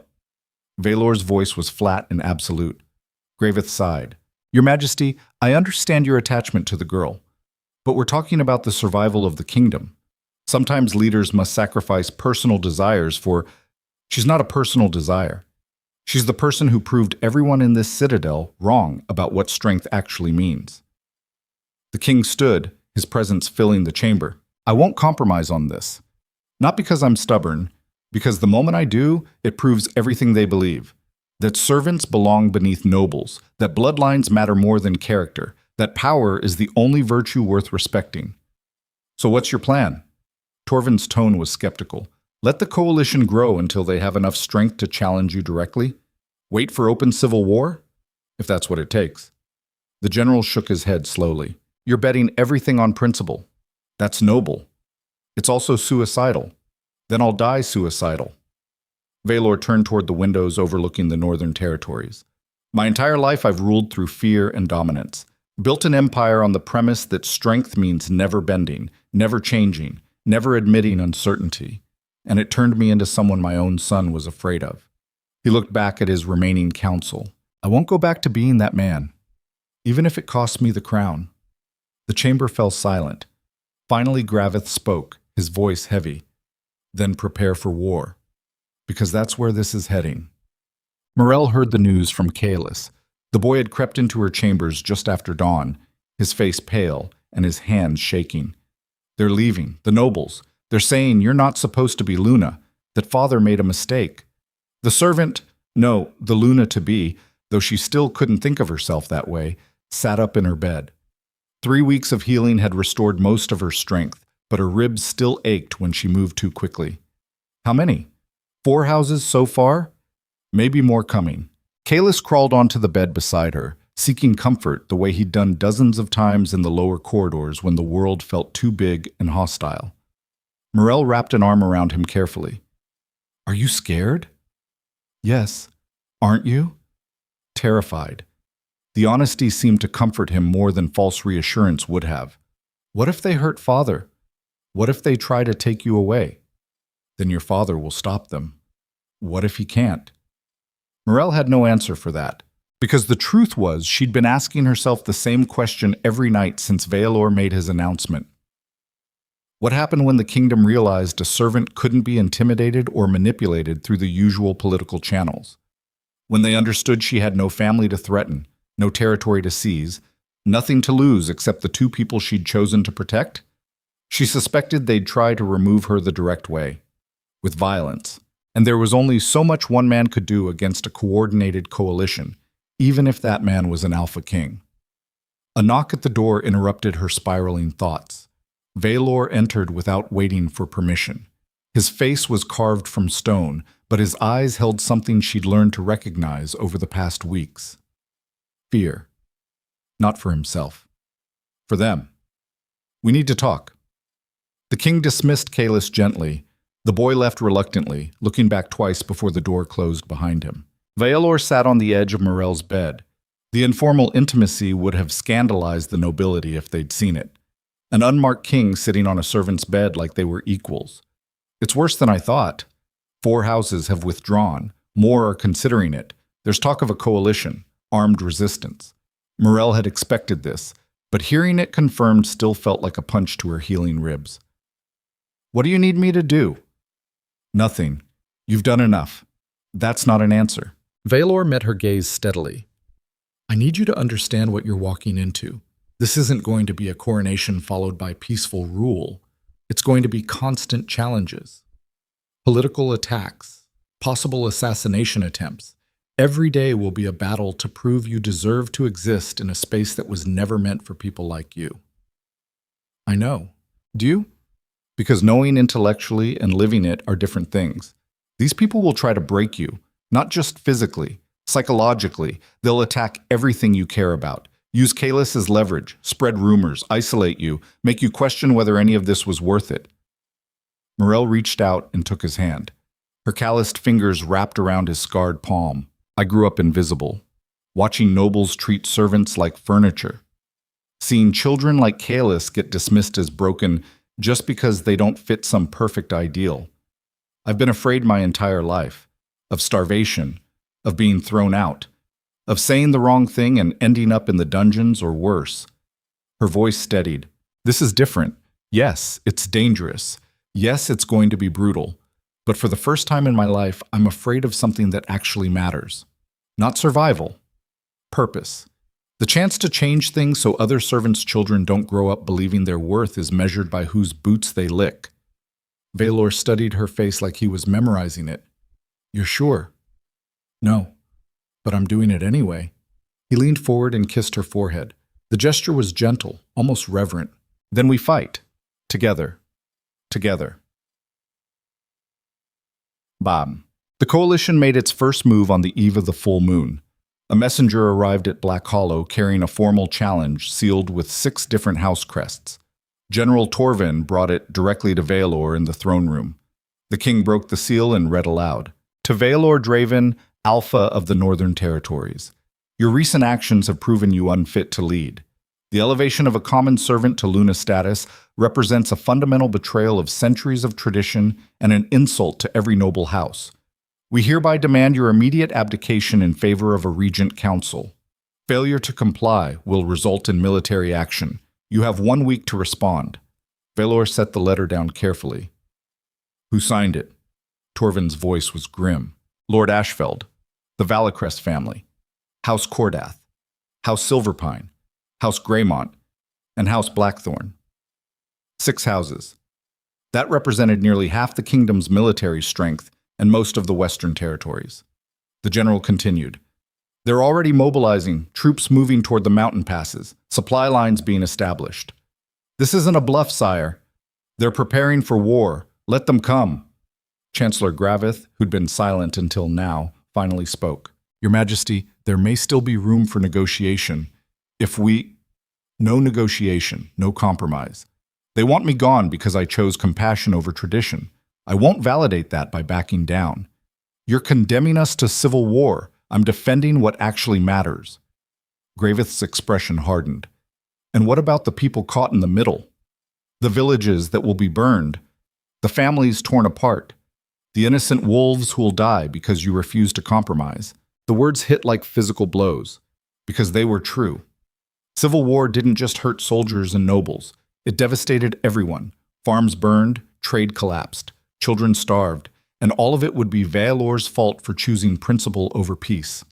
Vaelor's voice was flat and absolute. Graveth sighed. Your Majesty, I understand your attachment to the girl, but we're talking about the survival of the kingdom. Sometimes leaders must sacrifice personal desires for... She's not a personal desire. She's the person who proved everyone in this citadel wrong about what strength actually means. The king stood, his presence filling the chamber. I won't compromise on this. Not because I'm stubborn, because the moment I do, it proves everything they believe. That servants belong beneath nobles, that bloodlines matter more than character, that power is the only virtue worth respecting. So what's your plan? Torvin's tone was skeptical. Let the coalition grow until they have enough strength to challenge you directly? Wait for open civil war? If that's what it takes. The general shook his head slowly. You're betting everything on principle. That's noble. It's also suicidal. Then I'll die suicidal. Vaelor turned toward the windows overlooking the northern territories. My entire life I've ruled through fear and dominance. Built an empire on the premise that strength means never bending, never changing, never admitting uncertainty. And it turned me into someone my own son was afraid of. He looked back at his remaining council. I won't go back to being that man, even if it costs me the crown. The chamber fell silent. Finally Graveth spoke, his voice heavy. Then prepare for war, because that's where this is heading. Morel heard the news from Kaelis. The boy had crept into her chambers just after dawn, his face pale and his hands shaking. They're leaving, the nobles. They're saying you're not supposed to be Luna, that father made a mistake. The servant, no, the Luna-to-be, though she still couldn't think of herself that way, sat up in her bed. 3 weeks of healing had restored most of her strength, but her ribs still ached when she moved too quickly. How many? 4 houses so far? Maybe more coming. Kaelis crawled onto the bed beside her, seeking comfort the way he'd done dozens of times in the lower corridors when the world felt too big and hostile. Morel wrapped an arm around him carefully. Are you scared? Yes. Aren't you? Terrified. The honesty seemed to comfort him more than false reassurance would have. What if they hurt father? What if they try to take you away? Then your father will stop them. What if he can't? Morel had no answer for that, because the truth was she'd been asking herself the same question every night since Vaelor made his announcement. What happened when the kingdom realized a servant couldn't be intimidated or manipulated through the usual political channels? When they understood she had no family to threaten, no territory to seize, nothing to lose except the 2 people she'd chosen to protect? She suspected they'd try to remove her the direct way, with violence, and there was only so much one man could do against a coordinated coalition, even if that man was an Alpha King. A knock at the door interrupted her spiraling thoughts. Vaelor entered without waiting for permission. His face was carved from stone, but his eyes held something she'd learned to recognize over the past weeks. Fear. Not for himself. For them. We need to talk. The king dismissed Kaelis gently. The boy left reluctantly, looking back twice before the door closed behind him. Vaelor sat on the edge of Morel's bed. The informal intimacy would have scandalized the nobility if they'd seen it. An unmarked king sitting on a servant's bed like they were equals. It's worse than I thought. 4 houses have withdrawn. More are considering it. There's talk of a coalition, armed resistance. Morel had expected this, but hearing it confirmed still felt like a punch to her healing ribs. What do you need me to do? Nothing. You've done enough. That's not an answer. Vaelor met her gaze steadily. I need you to understand what you're walking into. This isn't going to be a coronation followed by peaceful rule. It's going to be constant challenges. Political attacks, possible assassination attempts. Every day will be a battle to prove you deserve to exist in a space that was never meant for people like you. I know. Do you? Because knowing intellectually and living it are different things. These people will try to break you, not just physically, psychologically. They'll attack everything you care about. Use Kaelis as leverage, spread rumors, isolate you, make you question whether any of this was worth it. Morel reached out and took his hand. Her calloused fingers wrapped around his scarred palm. I grew up invisible, watching nobles treat servants like furniture. Seeing children like Kaelis get dismissed as broken, just because they don't fit some perfect ideal. I've been afraid my entire life of starvation, of being thrown out, of saying the wrong thing and ending up in the dungeons or worse. Her voice steadied. This is different. Yes, it's dangerous. Yes, it's going to be brutal. But for the first time in my life, I'm afraid of something that actually matters. Not survival. Purpose. The chance to change things so other servants' children don't grow up believing their worth is measured by whose boots they lick. Vaelor studied her face like he was memorizing it. You're sure? No, but I'm doing it anyway. He leaned forward and kissed her forehead. The gesture was gentle, almost reverent. Then we fight. Together. Together. Bam. The coalition made its first move on the eve of the full moon. A messenger arrived at Black Hollow carrying a formal challenge sealed with 6 different house crests. General Torvin brought it directly to Vaelor in the throne room. The king broke the seal and read aloud. To Vaelor Draven, Alpha of the Northern Territories. Your recent actions have proven you unfit to lead. The elevation of a common servant to Luna status represents a fundamental betrayal of centuries of tradition and an insult to every noble house. We hereby demand your immediate abdication in favor of a regent council. Failure to comply will result in military action. You have 1 week to respond. Vaelor set the letter down carefully. Who signed it? Torvin's voice was grim. Lord Ashfeld, the Valicrest family, House Cordath, House Silverpine, House Greymont, and House Blackthorn. 6 houses. That represented nearly half the kingdom's military strength and most of the western territories. The general continued. They're already mobilizing, troops moving toward the mountain passes, supply lines being established. This isn't a bluff, sire. They're preparing for war. Let them come. Chancellor Gravith, who'd been silent until now, finally spoke. Your Majesty, there may still be room for negotiation. No negotiation, no compromise. They want me gone because I chose compassion over tradition. I won't validate that by backing down. You're condemning us to civil war. I'm defending what actually matters. Gravith's expression hardened. And what about the people caught in the middle? The villages that will be burned? The families torn apart? The innocent wolves who will die because you refuse to compromise? The words hit like physical blows, because they were true. Civil war didn't just hurt soldiers and nobles. It devastated everyone. Farms burned, trade collapsed, children starved, and all of it would be Vaelor's fault for choosing principle over peace.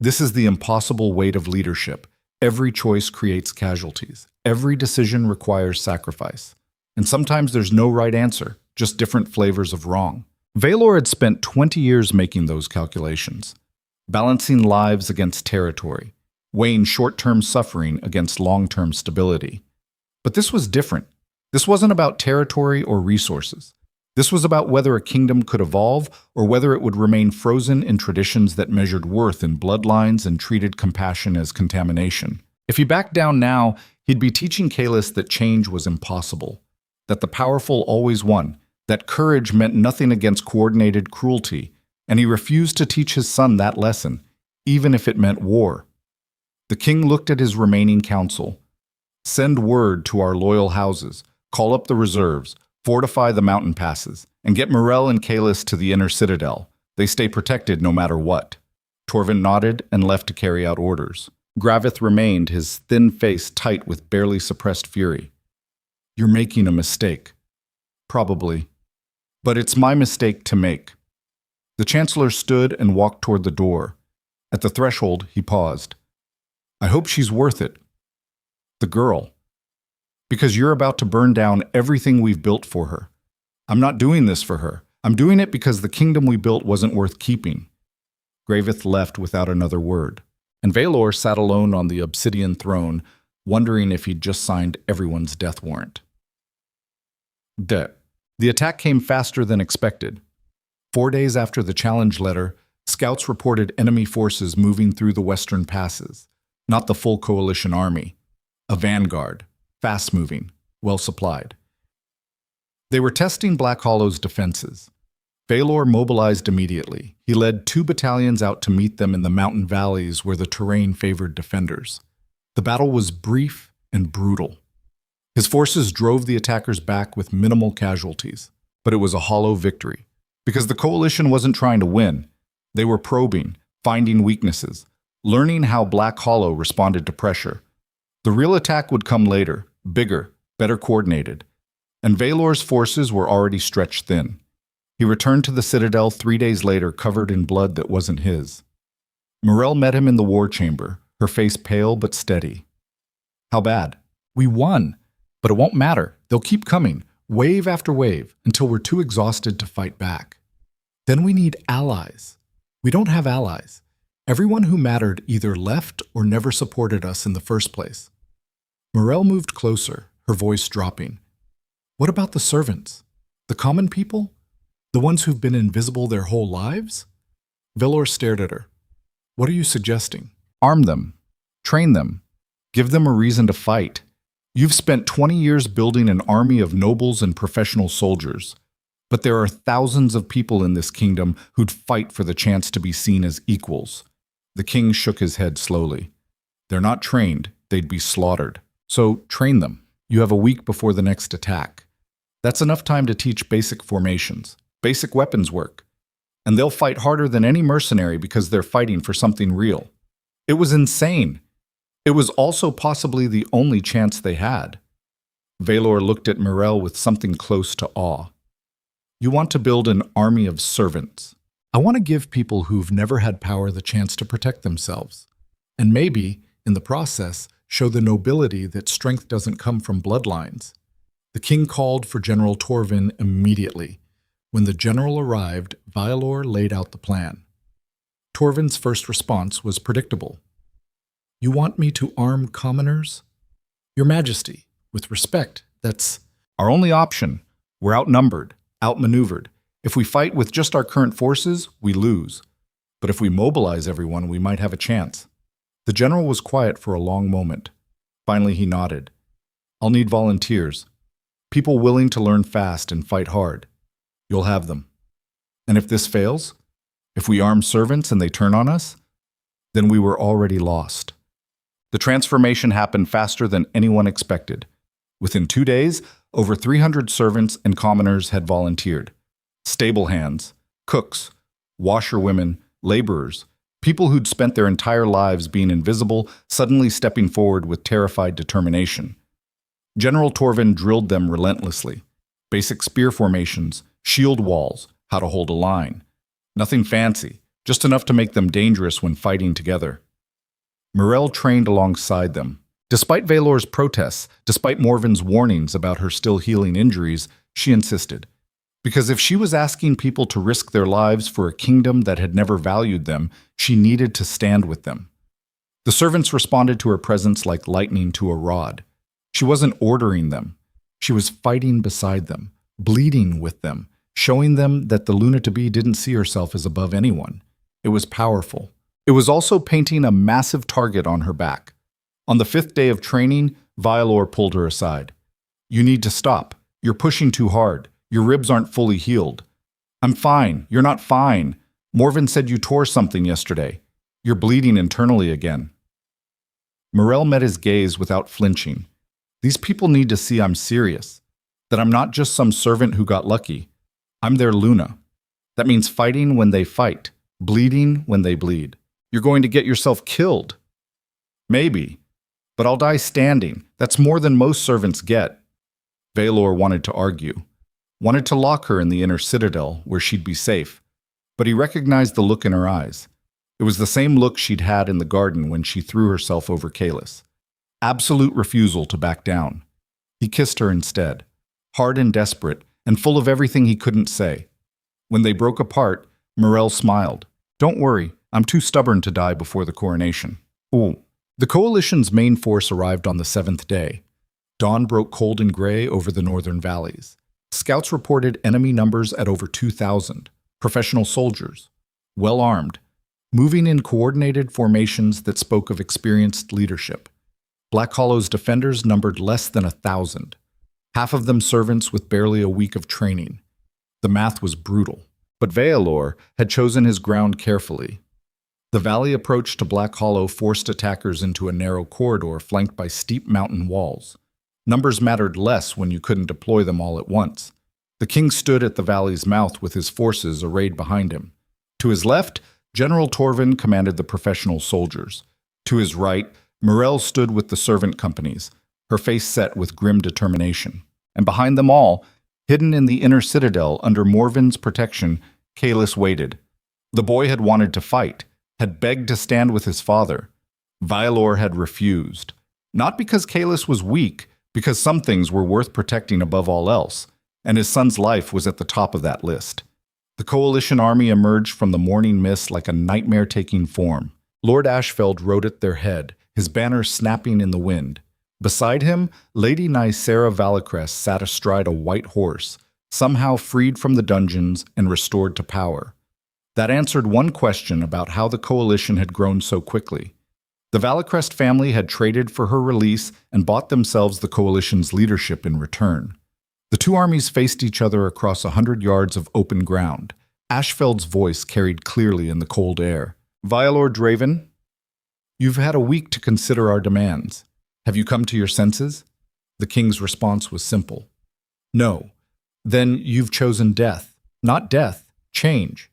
This is the impossible weight of leadership. Every choice creates casualties. Every decision requires sacrifice. And sometimes there's no right answer, just different flavors of wrong. Vaelor had spent 20 years making those calculations, balancing lives against territory, weighing short-term suffering against long-term stability. But this was different. This wasn't about territory or resources. This was about whether a kingdom could evolve or whether it would remain frozen in traditions that measured worth in bloodlines and treated compassion as contamination. If he backed down now, he'd be teaching Kalis that change was impossible, that the powerful always won, that courage meant nothing against coordinated cruelty, and he refused to teach his son that lesson, even if it meant war. The king looked at his remaining council. Send word to our loyal houses, call up the reserves, fortify the mountain passes, and get Morel and Kalis to the inner citadel. They stay protected no matter what. Torvin nodded and left to carry out orders. Gravith remained, his thin face tight with barely suppressed fury. You're making a mistake. Probably. But it's my mistake to make. The Chancellor stood and walked toward the door. At the threshold, he paused. I hope she's worth it. The girl. Because you're about to burn down everything we've built for her. I'm not doing this for her. I'm doing it because the kingdom we built wasn't worth keeping. Gravith left without another word, and Vaelor sat alone on the obsidian throne, wondering if he'd just signed everyone's death warrant. The attack came faster than expected. 4 days after the challenge letter, scouts reported enemy forces moving through the western passes, not the full coalition army, a vanguard. Fast-moving, well-supplied. They were testing Black Hollow's defenses. Vaelor mobilized immediately. He led 2 battalions out to meet them in the mountain valleys where the terrain favored defenders. The battle was brief and brutal. His forces drove the attackers back with minimal casualties, but it was a hollow victory. Because the coalition wasn't trying to win, they were probing, finding weaknesses, learning how Black Hollow responded to pressure. The real attack would come later, bigger, better coordinated, and Vaelor's forces were already stretched thin. He returned to the Citadel 3 days later, covered in blood that wasn't his. Morel met him in the war chamber, her face pale but steady. How bad? We won, but it won't matter. They'll keep coming, wave after wave, until we're too exhausted to fight back. Then we need allies. We don't have allies. Everyone who mattered either left or never supported us in the first place. Morel moved closer, her voice dropping. What about the servants? The common people? The ones who've been invisible their whole lives? Vaelor stared at her. What are you suggesting? Arm them. Train them. Give them a reason to fight. You've spent 20 years building an army of nobles and professional soldiers. But there are thousands of people in this kingdom who'd fight for the chance to be seen as equals. The king shook his head slowly. They're not trained, they'd be slaughtered. So train them. You have a week before the next attack. That's enough time to teach basic formations, basic weapons work. And they'll fight harder than any mercenary because they're fighting for something real. It was insane. It was also possibly the only chance they had. Vaelor looked at Morel with something close to awe. You want to build an army of servants. I want to give people who've never had power the chance to protect themselves. And maybe, in the process, show the nobility that strength doesn't come from bloodlines. The king called for General Torvin immediately. When the general arrived, Vaelor laid out the plan. Torvin's first response was predictable. You want me to arm commoners? Your Majesty, with respect, that's our only option. We're outnumbered, outmaneuvered. If we fight with just our current forces, we lose. But if we mobilize everyone, we might have a chance. The general was quiet for a long moment. Finally, he nodded. I'll need volunteers. People willing to learn fast and fight hard. You'll have them. And if this fails, if we arm servants and they turn on us, then we were already lost. The transformation happened faster than anyone expected. Within 2 days, over 300 servants and commoners had volunteered. Stable hands, cooks, washerwomen, laborers, people who'd spent their entire lives being invisible, suddenly stepping forward with terrified determination. General Torvin drilled them relentlessly. Basic spear formations, shield walls, how to hold a line. Nothing fancy, just enough to make them dangerous when fighting together. Morel trained alongside them. Despite Vaelor's protests, despite Morven's warnings about her still healing injuries, she insisted. Because if she was asking people to risk their lives for a kingdom that had never valued them, she needed to stand with them. The servants responded to her presence like lightning to a rod. She wasn't ordering them. She was fighting beside them, bleeding with them, showing them that the Luna-to-be didn't see herself as above anyone. It was powerful. It was also painting a massive target on her back. On the 5th day of training, Vaelor pulled her aside. You need to stop. You're pushing too hard. Your ribs aren't fully healed. I'm fine. You're not fine. Morven said you tore something yesterday. You're bleeding internally again. Morel met his gaze without flinching. These people need to see I'm serious, that I'm not just some servant who got lucky. I'm their Luna. That means fighting when they fight, bleeding when they bleed. You're going to get yourself killed. Maybe, but I'll die standing. That's more than most servants get. Vaelor wanted to argue, wanted to lock her in the inner citadel where she'd be safe, but he recognized the look in her eyes. It was the same look she'd had in the garden when she threw herself over Kalis. Absolute refusal to back down. He kissed her instead, hard and desperate, and full of everything he couldn't say. When they broke apart, Morel smiled. Don't worry, I'm too stubborn to die before the coronation. Ooh. The coalition's main force arrived on the 7th day. Dawn broke cold and gray over the northern valleys. Scouts reported enemy numbers at over 2,000, professional soldiers, well-armed, moving in coordinated formations that spoke of experienced leadership. Black Hollow's defenders numbered less than 1,000, half of them servants with barely a week of training. The math was brutal, but Vaelor had chosen his ground carefully. The valley approach to Black Hollow forced attackers into a narrow corridor flanked by steep mountain walls. Numbers mattered less when you couldn't deploy them all at once. The king stood at the valley's mouth with his forces arrayed behind him. To his left, General Torvin commanded the professional soldiers. To his right, Morel stood with the servant companies, her face set with grim determination. And behind them all, hidden in the inner citadel under Morven's protection, Kaelis waited. The boy had wanted to fight, had begged to stand with his father. Vaelor had refused. Not because Kaelis was weak, because some things were worth protecting above all else, and his son's life was at the top of that list. The coalition army emerged from the morning mist like a nightmare-taking form. Lord Ashfeld rode at their head, his banner snapping in the wind. Beside him, Lady Nycera Valicrest sat astride a white horse, somehow freed from the dungeons and restored to power. That answered one question about how the coalition had grown so quickly. The Valicrest family had traded for her release and bought themselves the coalition's leadership in return. The two armies faced each other across 100 yards of open ground. Ashfeld's voice carried clearly in the cold air. Vaelor Draven, you've had a week to consider our demands. Have you come to your senses? The king's response was simple. No. Then you've chosen death. Not death, change.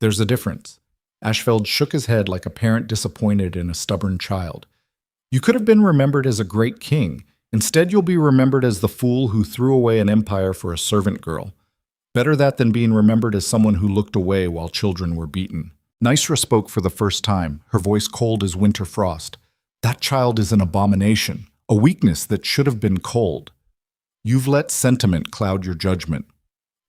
There's a difference. Ashfeld shook his head like a parent disappointed in a stubborn child. You could have been remembered as a great king. Instead, you'll be remembered as the fool who threw away an empire for a servant girl. Better that than being remembered as someone who looked away while children were beaten. Nycera spoke for the first time, her voice cold as winter frost. That child is an abomination, a weakness that should have been cold. You've let sentiment cloud your judgment.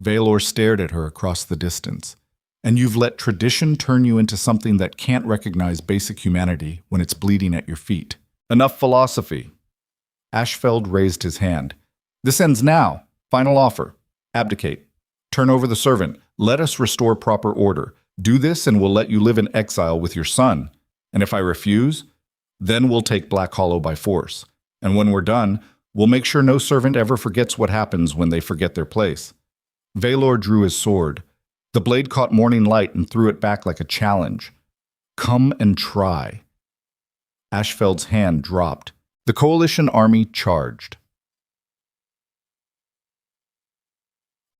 Vaelor stared at her across the distance. And you've let tradition turn you into something that can't recognize basic humanity when it's bleeding at your feet. Enough philosophy. Ashfeld raised his hand. This ends now. Final offer. Abdicate. Turn over the servant. Let us restore proper order. Do this and we'll let you live in exile with your son. And if I refuse, then we'll take Black Hollow by force. And when we're done, we'll make sure no servant ever forgets what happens when they forget their place. Vaelor drew his sword. The blade caught morning light and threw it back like a challenge. Come and try. Ashfeld's hand dropped. The coalition army charged.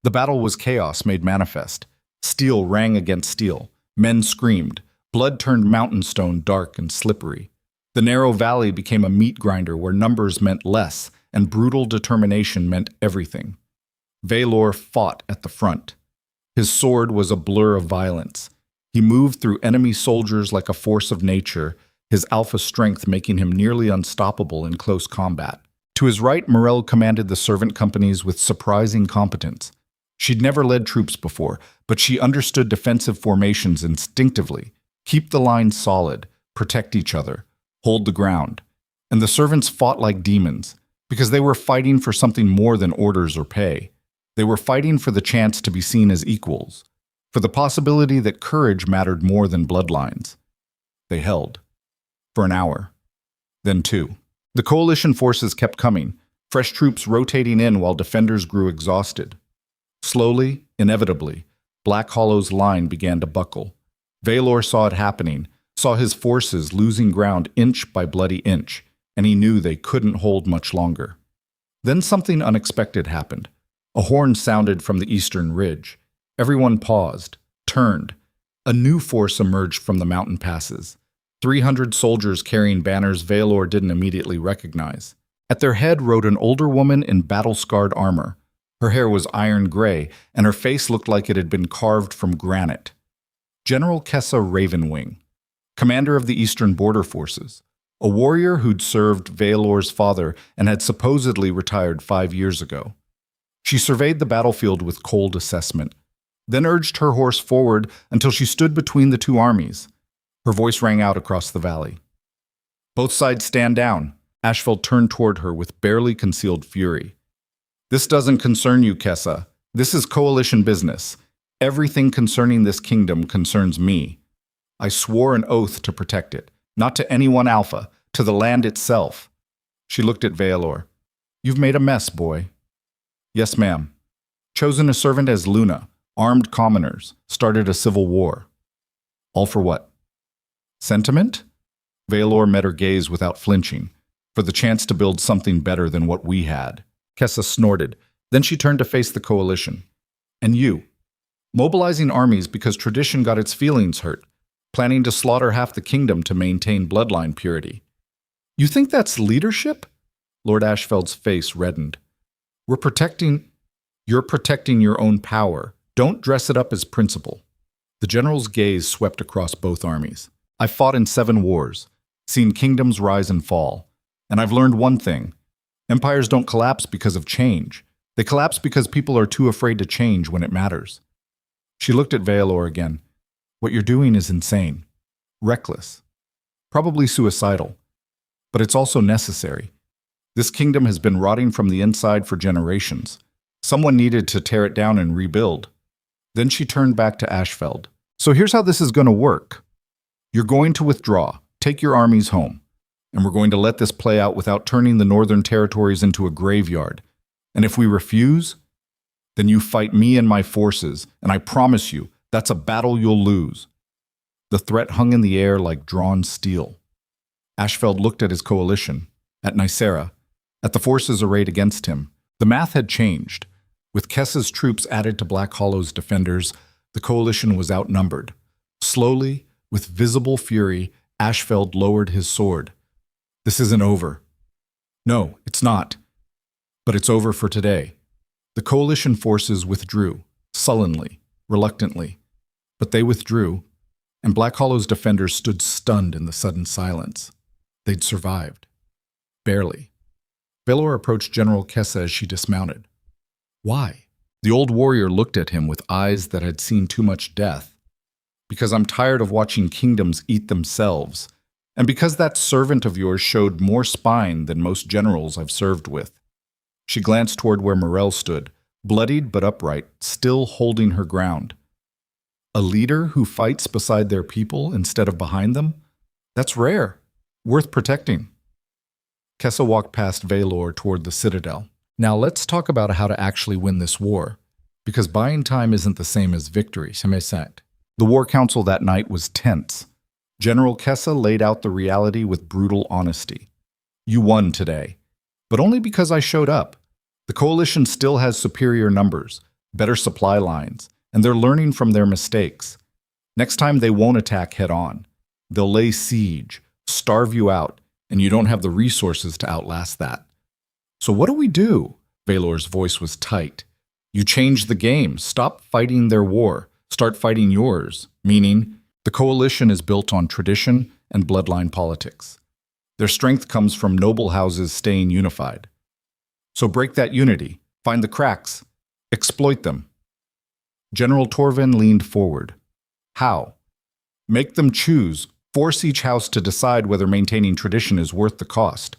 The battle was chaos made manifest. Steel rang against steel. Men screamed. Blood turned mountain stone dark and slippery. The narrow valley became a meat grinder where numbers meant less and brutal determination meant everything. Vaelor fought at the front. His sword was a blur of violence. He moved through enemy soldiers like a force of nature, his alpha strength making him nearly unstoppable in close combat. To his right, Morel commanded the servant companies with surprising competence. She'd never led troops before, but she understood defensive formations instinctively. Keep the line solid, protect each other, hold the ground. And the servants fought like demons, because they were fighting for something more than orders or pay. They were fighting for the chance to be seen as equals, for the possibility that courage mattered more than bloodlines. They held. For an hour. Then 2. The coalition forces kept coming, fresh troops rotating in while defenders grew exhausted. Slowly, inevitably, Black Hollow's line began to buckle. Vaelor saw it happening, saw his forces losing ground inch by bloody inch, and he knew they couldn't hold much longer. Then something unexpected happened. A horn sounded from the eastern ridge. Everyone paused, turned. A new force emerged from the mountain passes. 300 soldiers carrying banners Vaelor didn't immediately recognize. At their head rode an older woman in battle-scarred armor. Her hair was iron gray, and her face looked like it had been carved from granite. General Kessa Ravenwing, commander of the Eastern Border Forces, a warrior who'd served Vaelor's father and had supposedly retired 5 years ago. She surveyed the battlefield with cold assessment, then urged her horse forward until she stood between the two armies. Her voice rang out across the valley. Both sides stand down. Ashfeld turned toward her with barely concealed fury. This doesn't concern you, Kessa. This is coalition business. Everything concerning this kingdom concerns me. I swore an oath to protect it, not to anyone Alpha, to the land itself. She looked at Vaelor. You've made a mess, boy. Yes, ma'am. Chosen a servant as Luna, armed commoners, started a civil war. All for what? Sentiment? Vaelor met her gaze without flinching. for the chance to build something better than what we had. Kessa snorted. Then she turned to face the coalition. And you, mobilizing armies because tradition got its feelings hurt, planning to slaughter half the kingdom to maintain bloodline purity. You think that's leadership? Lord Ashfeld's face reddened. You're protecting your own power. Don't dress it up as principle. The general's gaze swept across both armies. I've fought in 7 wars, seen kingdoms rise and fall, and I've learned one thing. Empires don't collapse because of change. They collapse because people are too afraid to change when it matters. She looked at Vaelor again. What you're doing is insane. Reckless. Probably suicidal. But it's also necessary. This kingdom has been rotting from the inside for generations. Someone needed to tear it down and rebuild. Then she turned back to Ashfeld. So here's how this is going to work. You're going to withdraw, take your armies home, and we're going to let this play out without turning the northern territories into a graveyard. And if we refuse, then you fight me and my forces, and I promise you, that's a battle you'll lose. The threat hung in the air like drawn steel. Ashfeld looked at his coalition, at Nicera, at the forces arrayed against him. The math had changed. With Kessa's troops added to Black Hollow's defenders, the coalition was outnumbered. Slowly, with visible fury, Ashfeld lowered his sword. This isn't over. No, it's not. But it's over for today. The coalition forces withdrew, sullenly, reluctantly. But they withdrew, and Black Hollow's defenders stood stunned in the sudden silence. They'd survived. Barely. Vaelor approached General Kessa as she dismounted. Why? The old warrior looked at him with eyes that had seen too much death. Because I'm tired of watching kingdoms eat themselves, and because that servant of yours showed more spine than most generals I've served with. She glanced toward where Morel stood, bloodied but upright, still holding her ground. A leader who fights beside their people instead of behind them? That's rare. Worth protecting. Kessa walked past Vaelor toward the citadel. Now let's talk about how to actually win this war, because buying time isn't the same as victory. The war council that night was tense. General Kessa laid out the reality with brutal honesty. You won today, but only because I showed up. The coalition still has superior numbers, better supply lines, and they're learning from their mistakes. Next time they won't attack head-on. They'll lay siege, starve you out, and you don't have the resources to outlast that. So what do we do? Vaelor's voice was tight. You change the game. Stop fighting their war. Start fighting yours. Meaning, the coalition is built on tradition and bloodline politics. Their strength comes from noble houses staying unified. So break that unity. Find the cracks. Exploit them. General Torvin leaned forward. How? Make them choose. Force each house to decide whether maintaining tradition is worth the cost.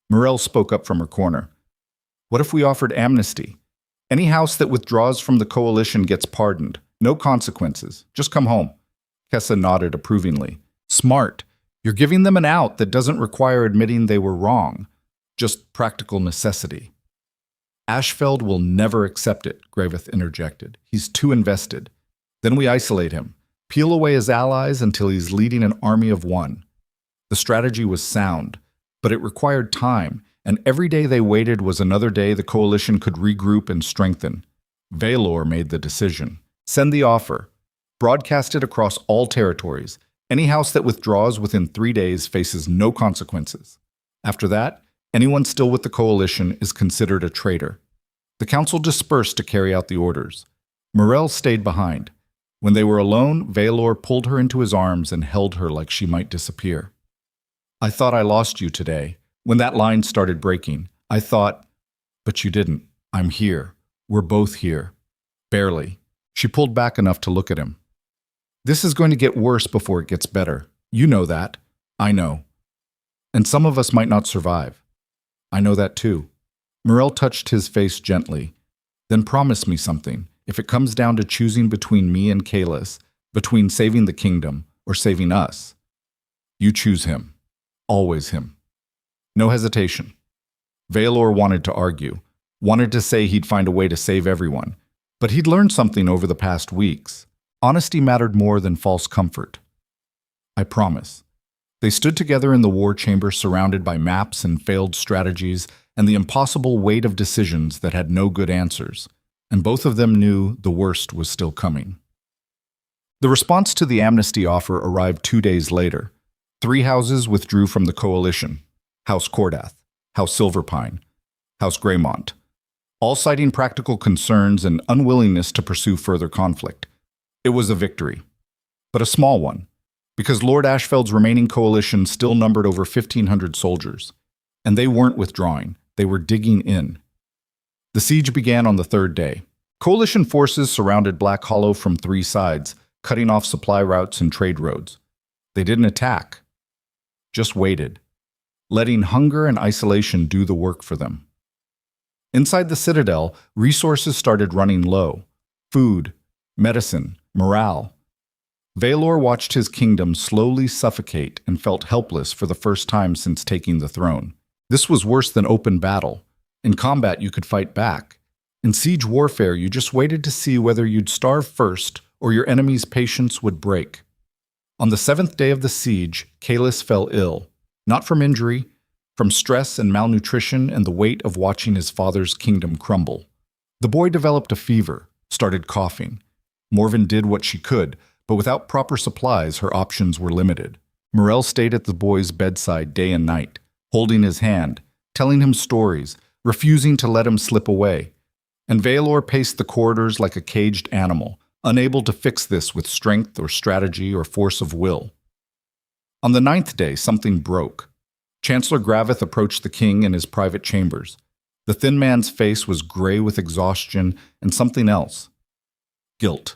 Morel spoke up from her corner. What if we offered amnesty? Any house that withdraws from the coalition gets pardoned. No consequences. Just come home. Kessa nodded approvingly. Smart. You're giving them an out that doesn't require admitting they were wrong. Just practical necessity. Ashfeld will never accept it, Graveth interjected. He's too invested. Then we isolate him. Peel away his allies until he's leading an army of one. The strategy was sound, but it required time, and every day they waited was another day the coalition could regroup and strengthen. Vaelor made the decision. Send the offer. Broadcast it across all territories. Any house that withdraws within 3 days faces no consequences. After that, anyone still with the coalition is considered a traitor. The council dispersed to carry out the orders. Morel stayed behind. When they were alone, Vaelor pulled her into his arms and held her like she might disappear. I thought I lost you today. When that line started breaking, I thought, but you didn't. I'm here. We're both here. Barely. She pulled back enough to look at him. This is going to get worse before it gets better. You know that. I know. And some of us might not survive. I know that too. Morel touched his face gently. Then promise me something. If it comes down to choosing between me and Kalis, between saving the kingdom or saving us, you choose him. Always him. No hesitation. Vaelor wanted to argue, wanted to say he'd find a way to save everyone, but he'd learned something over the past weeks. Honesty mattered more than false comfort. I promise. They stood together in the war chamber surrounded by maps and failed strategies and the impossible weight of decisions that had no good answers, and both of them knew the worst was still coming. The response to the amnesty offer arrived 2 days later. 3 houses withdrew from the coalition: House Cordath, House Silverpine, House Greymont, all citing practical concerns and unwillingness to pursue further conflict. It was a victory, but a small one, because Lord Ashfeld's remaining coalition still numbered over 1,500 soldiers, and they weren't withdrawing, they were digging in. The siege began on the 3rd day. Coalition forces surrounded Black Hollow from 3 sides, cutting off supply routes and trade roads. They didn't attack, just waited, letting hunger and isolation do the work for them. Inside the citadel, resources started running low: food, medicine, morale. Vaelor watched his kingdom slowly suffocate and felt helpless for the first time since taking the throne. This was worse than open battle. In combat, you could fight back. In siege warfare, you just waited to see whether you'd starve first or your enemy's patience would break. On the 7th day of the siege, Kalis fell ill, not from injury, from stress and malnutrition and the weight of watching his father's kingdom crumble. The boy developed a fever, started coughing. Morven did what she could, but without proper supplies, her options were limited. Morel stayed at the boy's bedside day and night, holding his hand, telling him stories, refusing to let him slip away. And Vaelor paced the corridors like a caged animal, unable to fix this with strength or strategy or force of will. On the 9th day, something broke. Chancellor Graveth approached the king in his private chambers. The thin man's face was gray with exhaustion and something else: guilt.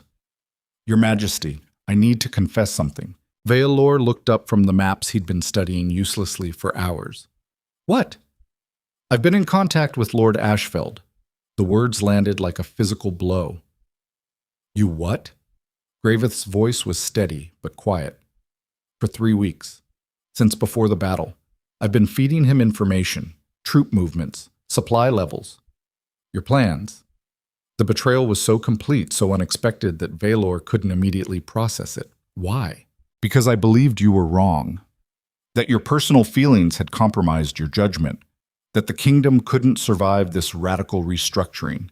"Your Majesty, I need to confess something." Vaelor looked up from the maps he'd been studying uselessly for hours. "What?" "I've been in contact with Lord Ashfeld." The words landed like a physical blow. "You what?" Graveth's voice was steady but quiet. "For 3 weeks, since before the battle, I've been feeding him information, troop movements, supply levels, your plans." The betrayal was so complete, so unexpected that Vaelor couldn't immediately process it. "Why?" "Because I believed you were wrong. That your personal feelings had compromised your judgment. That the kingdom couldn't survive this radical restructuring."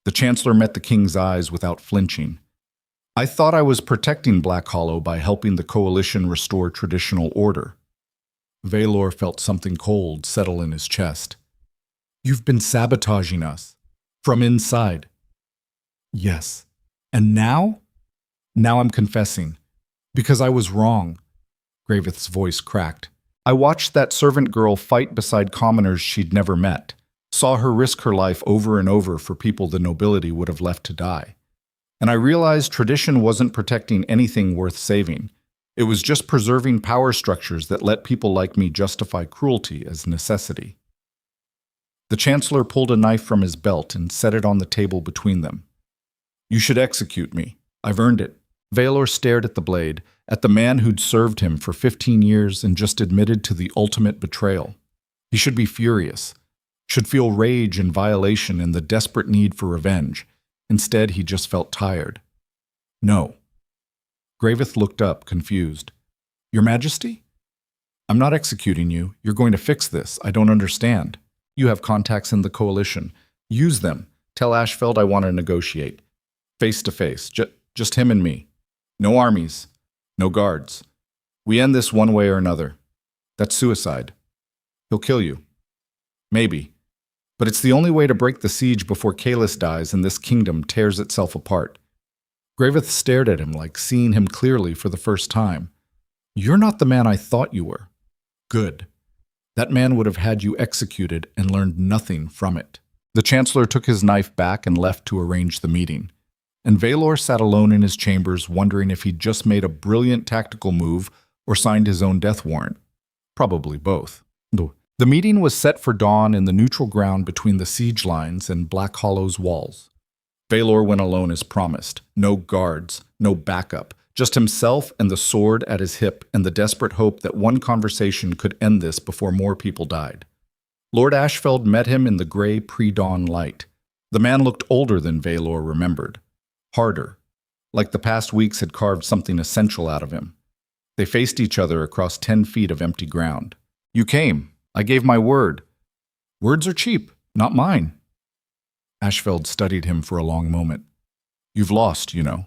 The Chancellor met the king's eyes without flinching. "I thought I was protecting Black Hollow by helping the coalition restore traditional order." Vaelor felt something cold settle in his chest. "You've been sabotaging us. From inside." "Yes. And now?" "Now I'm confessing. Because I was wrong." Graveth's voice cracked. "I watched that servant girl fight beside commoners she'd never met. Saw her risk her life over and over for people the nobility would have left to die. And I realized tradition wasn't protecting anything worth saving. It was just preserving power structures that let people like me justify cruelty as necessity." The Chancellor pulled a knife from his belt and set it on the table between them. "You should execute me. I've earned it." Vaelor stared at the blade, at the man who'd served him for 15 years and just admitted to the ultimate betrayal. He should be furious, should feel rage and violation and the desperate need for revenge. Instead, he just felt tired. "No." Graveth looked up, confused. "Your Majesty?" "I'm not executing you. You're going to fix this. I don't understand. You have contacts in the coalition. Use them. Tell Ashfeld I want to negotiate. Face to face. Just him and me. No armies. No guards. We end this one way or another. That's suicide. He'll kill you. Maybe. But it's the only way to break the siege before Kalis dies and this kingdom tears itself apart." Graveth stared at him like seeing him clearly for the first time. "You're not the man I thought you were." "Good. That man would have had you executed and learned nothing from it." The Chancellor took his knife back and left to arrange the meeting. And Vaelor sat alone in his chambers wondering if he'd just made a brilliant tactical move or signed his own death warrant. Probably both. The meeting was set for dawn in the neutral ground between the siege lines and Black Hollow's walls. Vaelor went alone as promised. No guards, no backup, just himself and the sword at his hip and the desperate hope that one conversation could end this before more people died. Lord Ashfeld met him in the gray pre-dawn light. The man looked older than Vaelor remembered. Harder, like the past weeks had carved something essential out of him. They faced each other across 10 feet of empty ground. You came. I gave my word. Words are cheap, not mine. Ashfeld studied him for a long moment. You've lost, you know.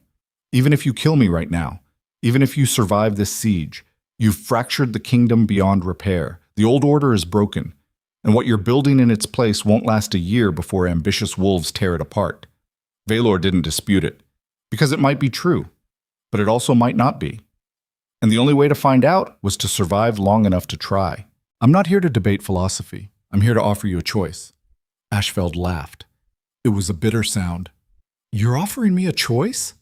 Even if you kill me right now, even if you survive this siege, you've fractured the kingdom beyond repair. The old order is broken, and what you're building in its place won't last a year before ambitious wolves tear it apart. Vaelor didn't dispute it, because it might be true, but it also might not be. And the only way to find out was to survive long enough to try. I'm not here to debate philosophy. I'm here to offer you a choice. Ashfeld laughed. It was a bitter sound. You're offering me a choice?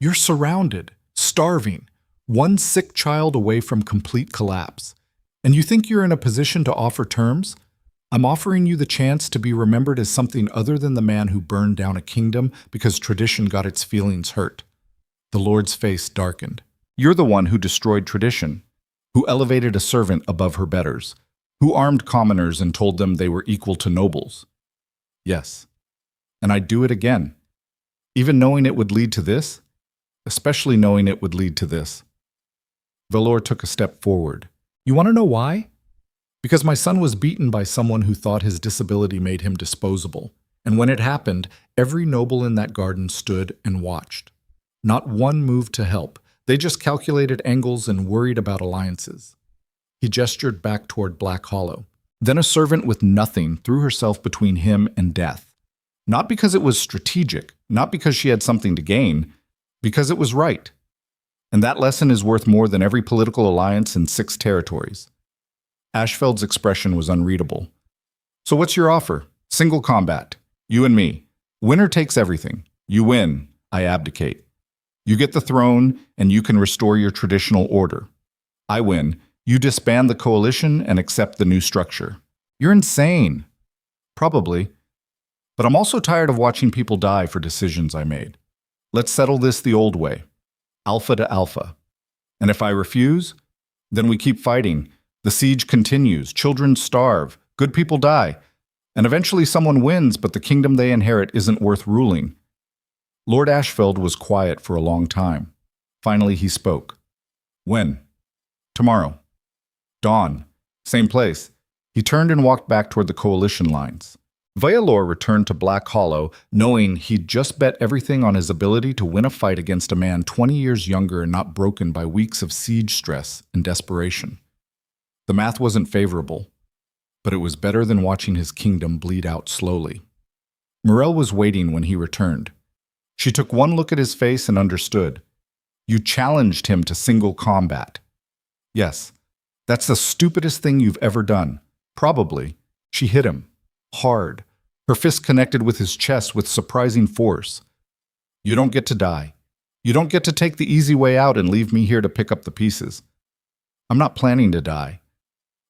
You're surrounded, starving, one sick child away from complete collapse. And you think you're in a position to offer terms? I'm offering you the chance to be remembered as something other than the man who burned down a kingdom because tradition got its feelings hurt. The Lord's face darkened. You're the one who destroyed tradition, who elevated a servant above her betters, who armed commoners and told them they were equal to nobles. Yes, and I'd do it again, even knowing it would lead to this, especially knowing it would lead to this. Vaelor took a step forward. You want to know why? Because my son was beaten by someone who thought his disability made him disposable, and when it happened, every noble in that garden stood and watched. Not one moved to help. They just calculated angles and worried about alliances. He gestured back toward Black Hollow. Then a servant with nothing threw herself between him and death. Not because it was strategic, not because she had something to gain, because it was right. And that lesson is worth more than every political alliance in 6 territories. Ashfeld's expression was unreadable. So what's your offer? Single combat. You and me. Winner takes everything. You win. I abdicate. You get the throne, and you can restore your traditional order. I win. You disband the coalition and accept the new structure. You're insane. Probably. But I'm also tired of watching people die for decisions I made. Let's settle this the old way. Alpha to alpha. And if I refuse, then we keep fighting. The siege continues. Children starve. Good people die. And eventually someone wins, but the kingdom they inherit isn't worth ruling. Lord Ashfeld was quiet for a long time. Finally, he spoke. When? Tomorrow. Dawn. Same place. He turned and walked back toward the coalition lines. Vaelor returned to Black Hollow, knowing he'd just bet everything on his ability to win a fight against a man 20 years younger and not broken by weeks of siege stress and desperation. The math wasn't favorable, but it was better than watching his kingdom bleed out slowly. Morel was waiting when he returned. She took one look at his face and understood. You challenged him to single combat. Yes, that's the stupidest thing you've ever done. Probably. She hit him. Hard. Her fist connected with his chest with surprising force. You don't get to die. You don't get to take the easy way out and leave me here to pick up the pieces. I'm not planning to die.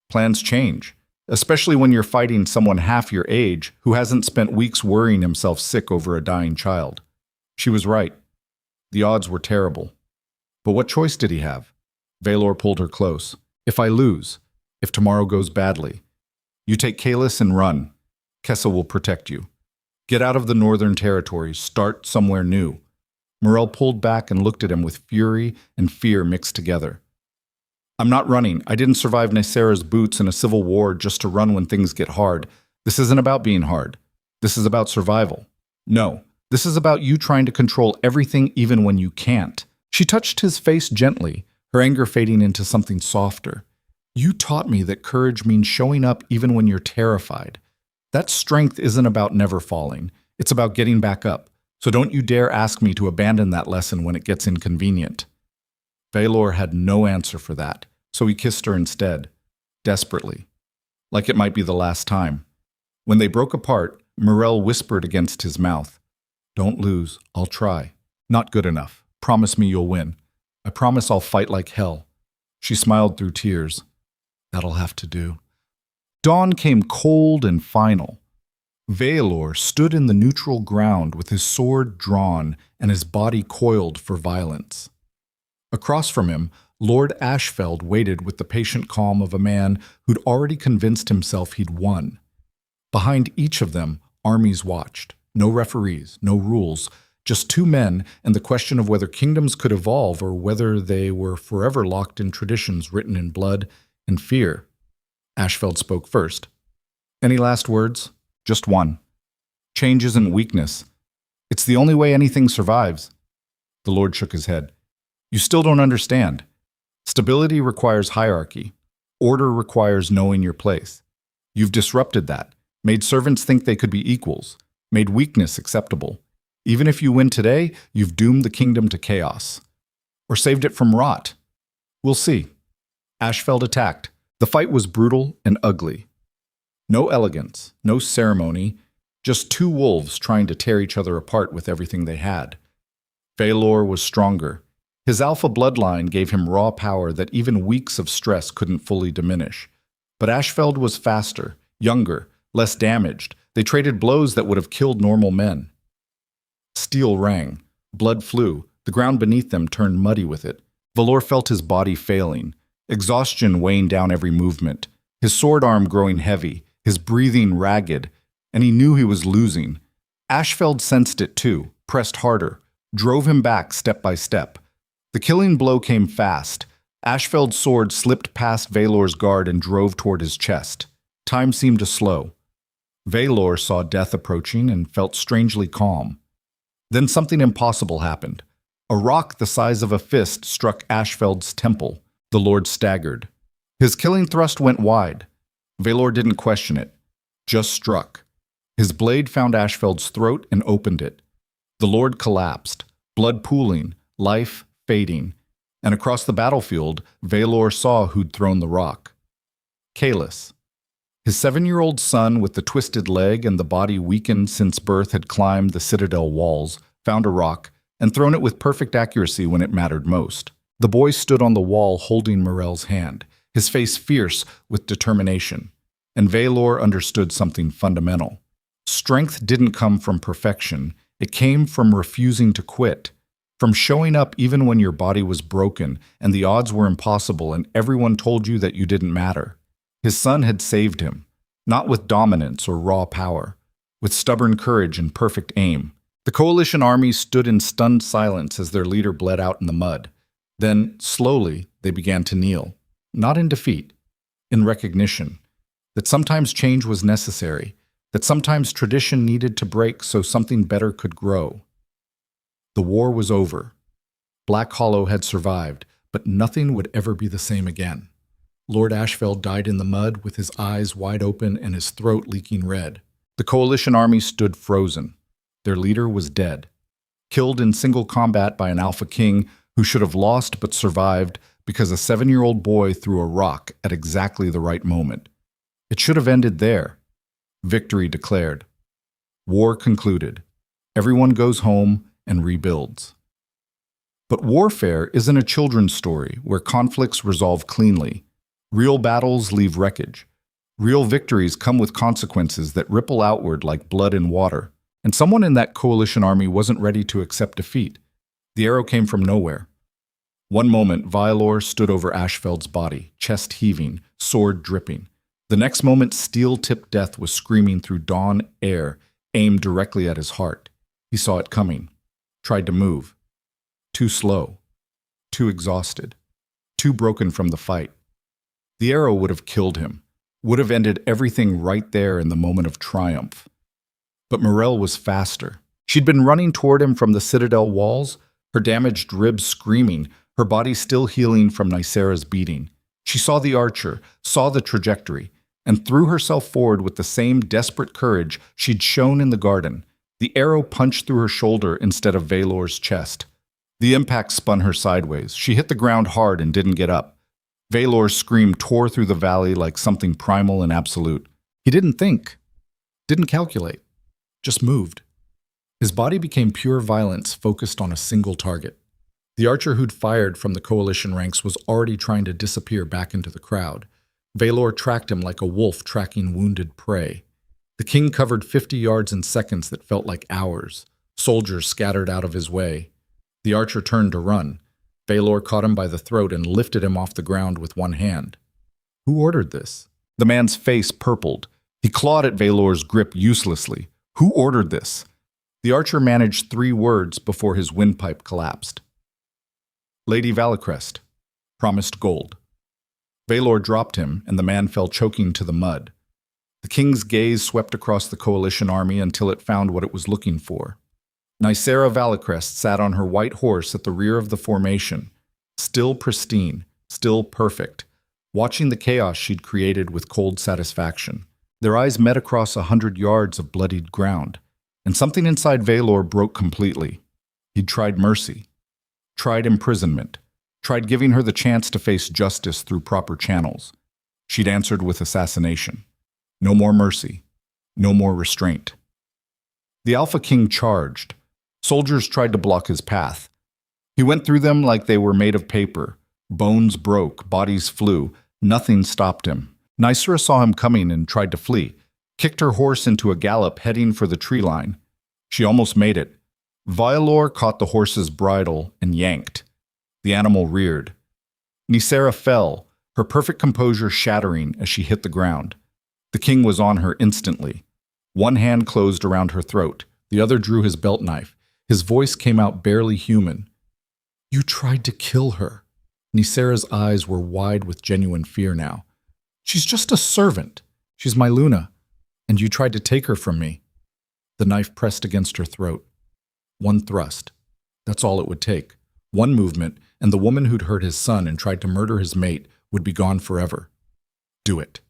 Plans change, especially when you're fighting someone half your age who hasn't spent weeks worrying himself sick over a dying child. She was right. The odds were terrible. But what choice did he have? Vaelor pulled her close. If I lose, if tomorrow goes badly, you take Kalis and run. Kessa will protect you. Get out of the northern territories. Start somewhere new. Morel pulled back and looked at him with fury and fear mixed together. I'm not running. I didn't survive Nysera's boots in a civil war just to run when things get hard. This isn't about being hard. This is about survival. No, this is about you trying to control everything even when you can't. She touched his face gently, her anger fading into something softer. You taught me that courage means showing up even when you're terrified. That strength isn't about never falling. It's about getting back up. So don't you dare ask me to abandon that lesson when it gets inconvenient. Vaelor had no answer for that, so he kissed her instead, desperately, like it might be the last time. When they broke apart, Morel whispered against his mouth, Don't lose, I'll try. Not good enough. Promise me you'll win. I promise I'll fight like hell. She smiled through tears. That'll have to do. Dawn came cold and final. Vaelor stood in the neutral ground with his sword drawn and his body coiled for violence. Across from him, Lord Ashfeld waited with the patient calm of a man who'd already convinced himself he'd won. Behind each of them, armies watched. No referees, no rules, Just two men and the question of whether kingdoms could evolve or whether they were forever locked in traditions written in blood and fear. Ashfeld spoke first. Any last words? Just one. Change isn't weakness. It's the only way anything survives. The Lord shook his head. You still don't understand. Stability requires hierarchy. Order requires knowing your place. You've disrupted that, made servants think they could be equals, made weakness acceptable. Even if you win today, you've doomed the kingdom to chaos. Or saved it from rot. We'll see. Ashfeld attacked. The fight was brutal and ugly. No elegance, no ceremony, just two wolves trying to tear each other apart with everything they had. Vaelor was stronger. His alpha bloodline gave him raw power that even weeks of stress couldn't fully diminish. But Ashfeld was faster, younger, less damaged. They traded blows that would have killed normal men. Steel rang. Blood flew. The ground beneath them turned muddy with it. Vaelor felt his body failing, exhaustion weighing down every movement, his sword arm growing heavy, his breathing ragged, and he knew he was losing. Ashfeld sensed it too, pressed harder, drove him back step by step. The killing blow came fast. Ashfeld's sword slipped past Vaelor's guard and drove toward his chest. Time seemed to slow. Vaelor saw death approaching and felt strangely calm. Then something impossible happened. A rock the size of a fist struck Ashfeld's temple. The Lord staggered. His killing thrust went wide. Vaelor didn't question it, just struck. His blade found Ashfeld's throat and opened it. The Lord collapsed, blood pooling, life fading, and across the battlefield, Vaelor saw who'd thrown the rock. Kalis. His 7-year-old son with the twisted leg and the body weakened since birth had climbed the citadel walls, found a rock, and thrown it with perfect accuracy when it mattered most. The boy stood on the wall holding Morel's hand, his face fierce with determination. And Vaelor understood something fundamental. Strength didn't come from perfection. It came from refusing to quit, from showing up even when your body was broken and the odds were impossible and everyone told you that you didn't matter. His son had saved him, not with dominance or raw power, with stubborn courage and perfect aim. The coalition army stood in stunned silence as their leader bled out in the mud. Then, slowly, they began to kneel, not in defeat, in recognition, that sometimes change was necessary, that sometimes tradition needed to break so something better could grow. The war was over. Black Hollow had survived, but nothing would ever be the same again. Lord Ashfeld died in the mud with his eyes wide open and his throat leaking red. The coalition army stood frozen. Their leader was dead, killed in single combat by an Alpha King who should have lost but survived because a 7-year-old boy threw a rock at exactly the right moment. It should have ended there. Victory declared. War concluded. Everyone goes home and rebuilds. But warfare isn't a children's story where conflicts resolve cleanly. Real battles leave wreckage. Real victories come with consequences that ripple outward like blood in water. And someone in that coalition army wasn't ready to accept defeat. The arrow came from nowhere. One moment, Vaelor stood over Ashfeld's body, chest heaving, sword dripping. The next moment, steel-tipped death was screaming through dawn air, aimed directly at his heart. He saw it coming, tried to move. Too slow, too exhausted, too broken from the fight. The arrow would have killed him, would have ended everything right there in the moment of triumph. But Morel was faster. She'd been running toward him from the citadel walls, her damaged ribs screaming, her body still healing from Nicera's beating. She saw the archer, saw the trajectory, and threw herself forward with the same desperate courage she'd shown in the garden. The arrow punched through her shoulder instead of Vaelor's chest. The impact spun her sideways. She hit the ground hard and didn't get up. Vaelor's scream tore through the valley like something primal and absolute. He didn't think, didn't calculate, just moved. His body became pure violence focused on a single target. The archer who'd fired from the coalition ranks was already trying to disappear back into the crowd. Vaelor tracked him like a wolf tracking wounded prey. The king covered 50 yards in seconds that felt like hours. Soldiers scattered out of his way. The archer turned to run. Vaelor caught him by the throat and lifted him off the ground with one hand. Who ordered this? The man's face purpled. He clawed at Vaelor's grip uselessly. Who ordered this? The archer managed 3 words before his windpipe collapsed. Lady Valacrest, promised gold. Vaelor dropped him, and the man fell choking to the mud. The king's gaze swept across the coalition army until it found what it was looking for. Nicera Valacrest sat on her white horse at the rear of the formation, still pristine, still perfect, watching the chaos she'd created with cold satisfaction. Their eyes met across 100 yards of bloodied ground, and something inside Vaelor broke completely. He'd tried mercy, tried imprisonment, tried giving her the chance to face justice through proper channels. She'd answered with assassination. No more mercy, no more restraint. The Alpha King charged. Soldiers tried to block his path. He went through them like they were made of paper. Bones broke, bodies flew. Nothing stopped him. Nicera saw him coming and tried to flee, kicked her horse into a gallop heading for the tree line. She almost made it. Vaelor caught the horse's bridle and yanked. The animal reared. Nicera fell, her perfect composure shattering as she hit the ground. The king was on her instantly. One hand closed around her throat. The other drew his belt knife. His voice came out barely human. "You tried to kill her." Nicera's eyes were wide with genuine fear now. "She's just a servant. She's my Luna. And you tried to take her from me." The knife pressed against her throat. One thrust. That's all it would take. One movement, and the woman who'd hurt his son and tried to murder his mate would be gone forever. Do it.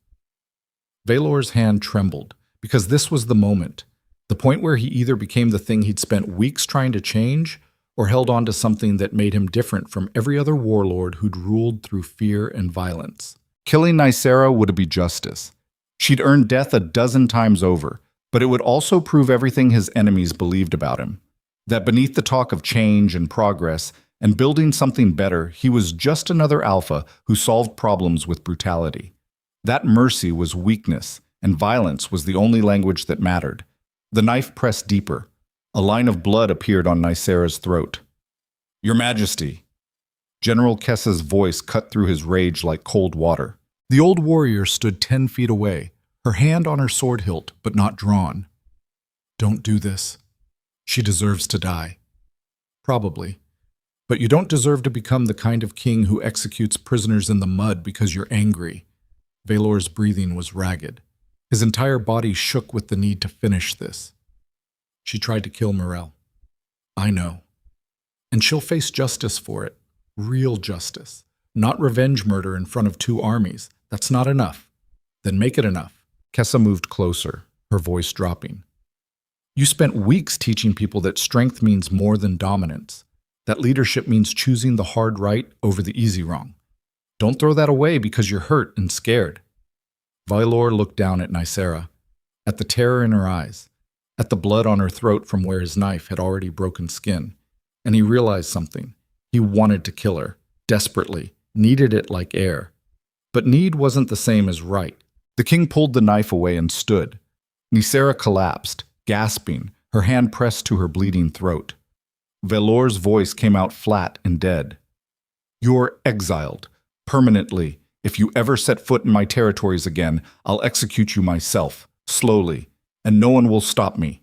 Vaelor's hand trembled, because this was the moment. The point where he either became the thing he'd spent weeks trying to change, or held on to something that made him different from every other warlord who'd ruled through fear and violence. Killing Nicera would be justice. She'd earned death a dozen times over, but it would also prove everything his enemies believed about him. That beneath the talk of change and progress and building something better, he was just another alpha who solved problems with brutality. That mercy was weakness, and violence was the only language that mattered. The knife pressed deeper. A line of blood appeared on Nicera's throat. "Your Majesty." General Kessa's voice cut through his rage like cold water. The old warrior stood 10 feet away, her hand on her sword hilt, but not drawn. "Don't do this. She deserves to die." "Probably. But you don't deserve to become the kind of king who executes prisoners in the mud because you're angry." Vaelor's breathing was ragged. His entire body shook with the need to finish this. "She tried to kill Morel. I know. And she'll face justice for it. Real justice. Not revenge murder in front of 2 armies. That's not enough. Then make it enough." Kessa moved closer, her voice dropping. "You spent weeks teaching people that strength means more than dominance. That leadership means choosing the hard right over the easy wrong. Don't throw that away because you're hurt and scared." Vaelor looked down at Nicera, at the terror in her eyes, at the blood on her throat from where his knife had already broken skin, and he realized something. He wanted to kill her, desperately, needed it like air. But need wasn't the same as right. The king pulled the knife away and stood. Nicera collapsed, gasping, her hand pressed to her bleeding throat. Vaelor's voice came out flat and dead. "You're exiled, permanently. If you ever set foot in my territories again, I'll execute you myself, slowly, and no one will stop me."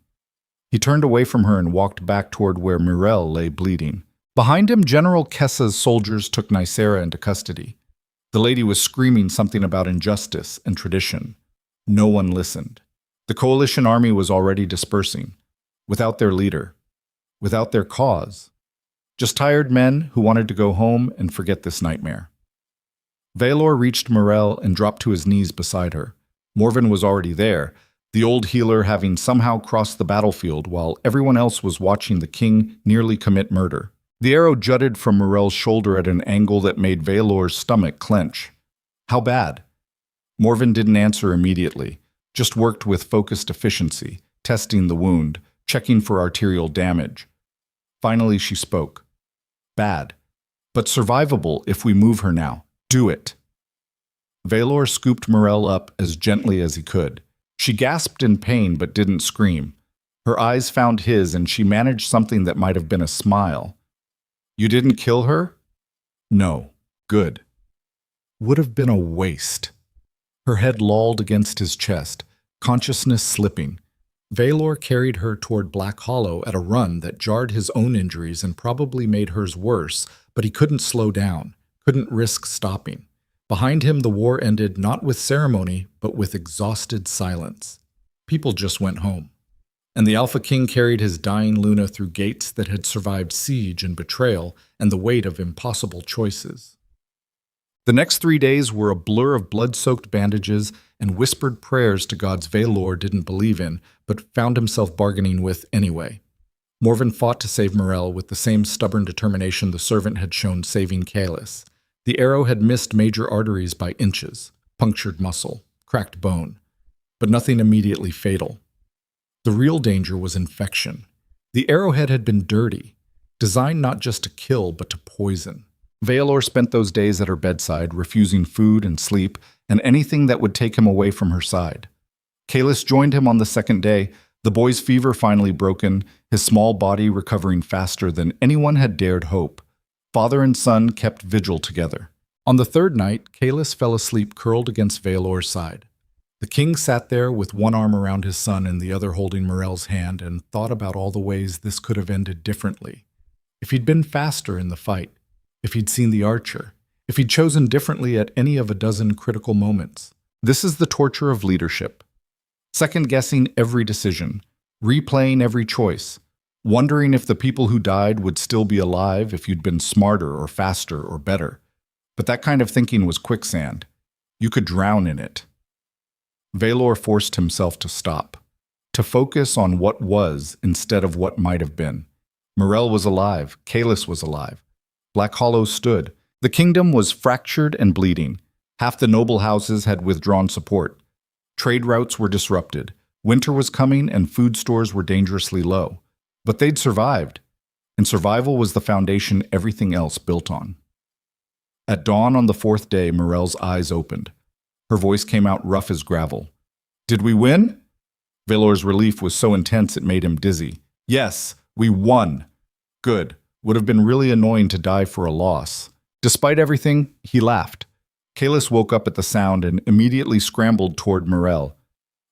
He turned away from her and walked back toward where Morel lay bleeding. Behind him, General Kessa's soldiers took Nicera into custody. The lady was screaming something about injustice and tradition. No one listened. The coalition army was already dispersing, without their leader, without their cause. Just tired men who wanted to go home and forget this nightmare. Vaelor reached Morel and dropped to his knees beside her. Morven was already there, the old healer having somehow crossed the battlefield while everyone else was watching the king nearly commit murder. The arrow jutted from Morel's shoulder at an angle that made Vaelor's stomach clench. How bad? Morven didn't answer immediately, just worked with focused efficiency, testing the wound, checking for arterial damage. Finally she spoke. "Bad, but survivable if we move her now. Do it." Vaelor scooped Morel up as gently as he could. She gasped in pain but didn't scream. Her eyes found his and she managed something that might have been a smile. "You didn't kill her?" "No. Good." "Would have been a waste." Her head lolled against his chest, consciousness slipping. Vaelor carried her toward Black Hollow at a run that jarred his own injuries and probably made hers worse, but he couldn't slow down, couldn't risk stopping. Behind him, the war ended not with ceremony, but with exhausted silence. People just went home. And the Alpha King carried his dying Luna through gates that had survived siege and betrayal and the weight of impossible choices. The next 3 days were a blur of blood-soaked bandages and whispered prayers to gods Vaelor didn't believe in, but found himself bargaining with anyway. Morven fought to save Morel with the same stubborn determination the servant had shown saving Kaelis. The arrow had missed major arteries by inches, punctured muscle, cracked bone, but nothing immediately fatal. The real danger was infection. The arrowhead had been dirty, designed not just to kill, but to poison. Vaelor spent those days at her bedside, refusing food and sleep, and anything that would take him away from her side. Kaelis joined him on the second day, the boy's fever finally broken, his small body recovering faster than anyone had dared hope. Father and son kept vigil together. On the third night, Kaelis fell asleep curled against Vaelor's side. The king sat there with one arm around his son and the other holding Morel's hand and thought about all the ways this could have ended differently. If he'd been faster in the fight, if he'd seen the archer, if he'd chosen differently at any of a dozen critical moments. This is the torture of leadership. Second-guessing every decision, replaying every choice, wondering if the people who died would still be alive if you'd been smarter or faster or better. But that kind of thinking was quicksand. You could drown in it. Vaelor forced himself to stop, to focus on what was instead of what might have been. Morel was alive, Kaelis was alive. Black Hollow stood. The kingdom was fractured and bleeding. Half the noble houses had withdrawn support. Trade routes were disrupted. Winter was coming and food stores were dangerously low. But they'd survived, and survival was the foundation everything else built on. At dawn on the fourth day, Morel's eyes opened. Her voice came out rough as gravel. "Did we win?" Vaelor's relief was so intense it made him dizzy. "Yes, we won." Good. Would have been really annoying to die for a loss. Despite everything, he laughed. Kaelis woke up at the sound and immediately scrambled toward Morel.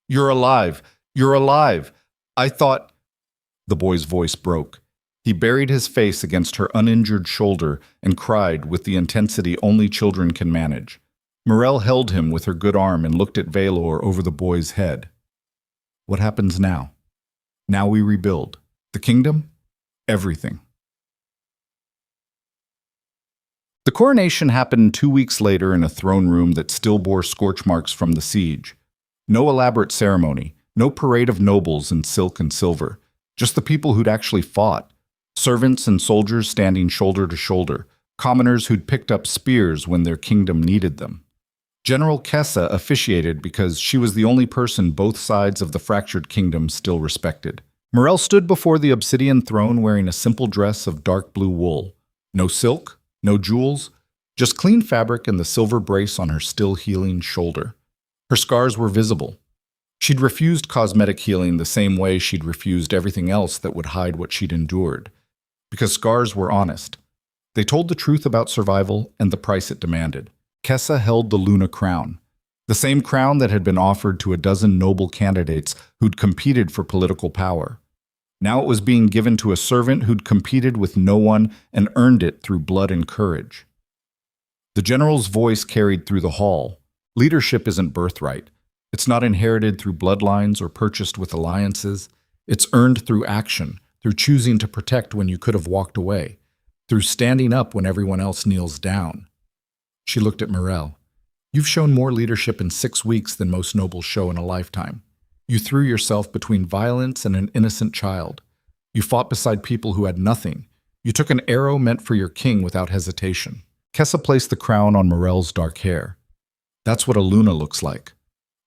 "You're alive! You're alive! I thought—" The boy's voice broke. He buried his face against her uninjured shoulder and cried with the intensity only children can manage. Morel held him with her good arm and looked at Vaelor over the boy's head. "What happens now? Now we rebuild. The kingdom? Everything." The coronation happened 2 weeks later in a throne room that still bore scorch marks from the siege. No elaborate ceremony, no parade of nobles in silk and silver, just the people who'd actually fought. Servants and soldiers standing shoulder to shoulder, commoners who'd picked up spears when their kingdom needed them. General Kessa officiated because she was the only person both sides of the fractured kingdom still respected. Morel stood before the obsidian throne wearing a simple dress of dark blue wool. No silk, no jewels, just clean fabric and the silver brace on her still healing shoulder. Her scars were visible. She'd refused cosmetic healing the same way she'd refused everything else that would hide what she'd endured. Because scars were honest. They told the truth about survival and the price it demanded. Kessa held the Luna crown, the same crown that had been offered to a dozen noble candidates who'd competed for political power. Now it was being given to a servant who'd competed with no one and earned it through blood and courage. The general's voice carried through the hall. Leadership isn't birthright. It's not inherited through bloodlines or purchased with alliances. It's earned through action, through choosing to protect when you could have walked away, through standing up when everyone else kneels down. She looked at Morel. "You've shown more leadership in 6 weeks than most nobles show in a lifetime. You threw yourself between violence and an innocent child. You fought beside people who had nothing. You took an arrow meant for your king without hesitation." Kessa placed the crown on Morel's dark hair. "That's what a Luna looks like."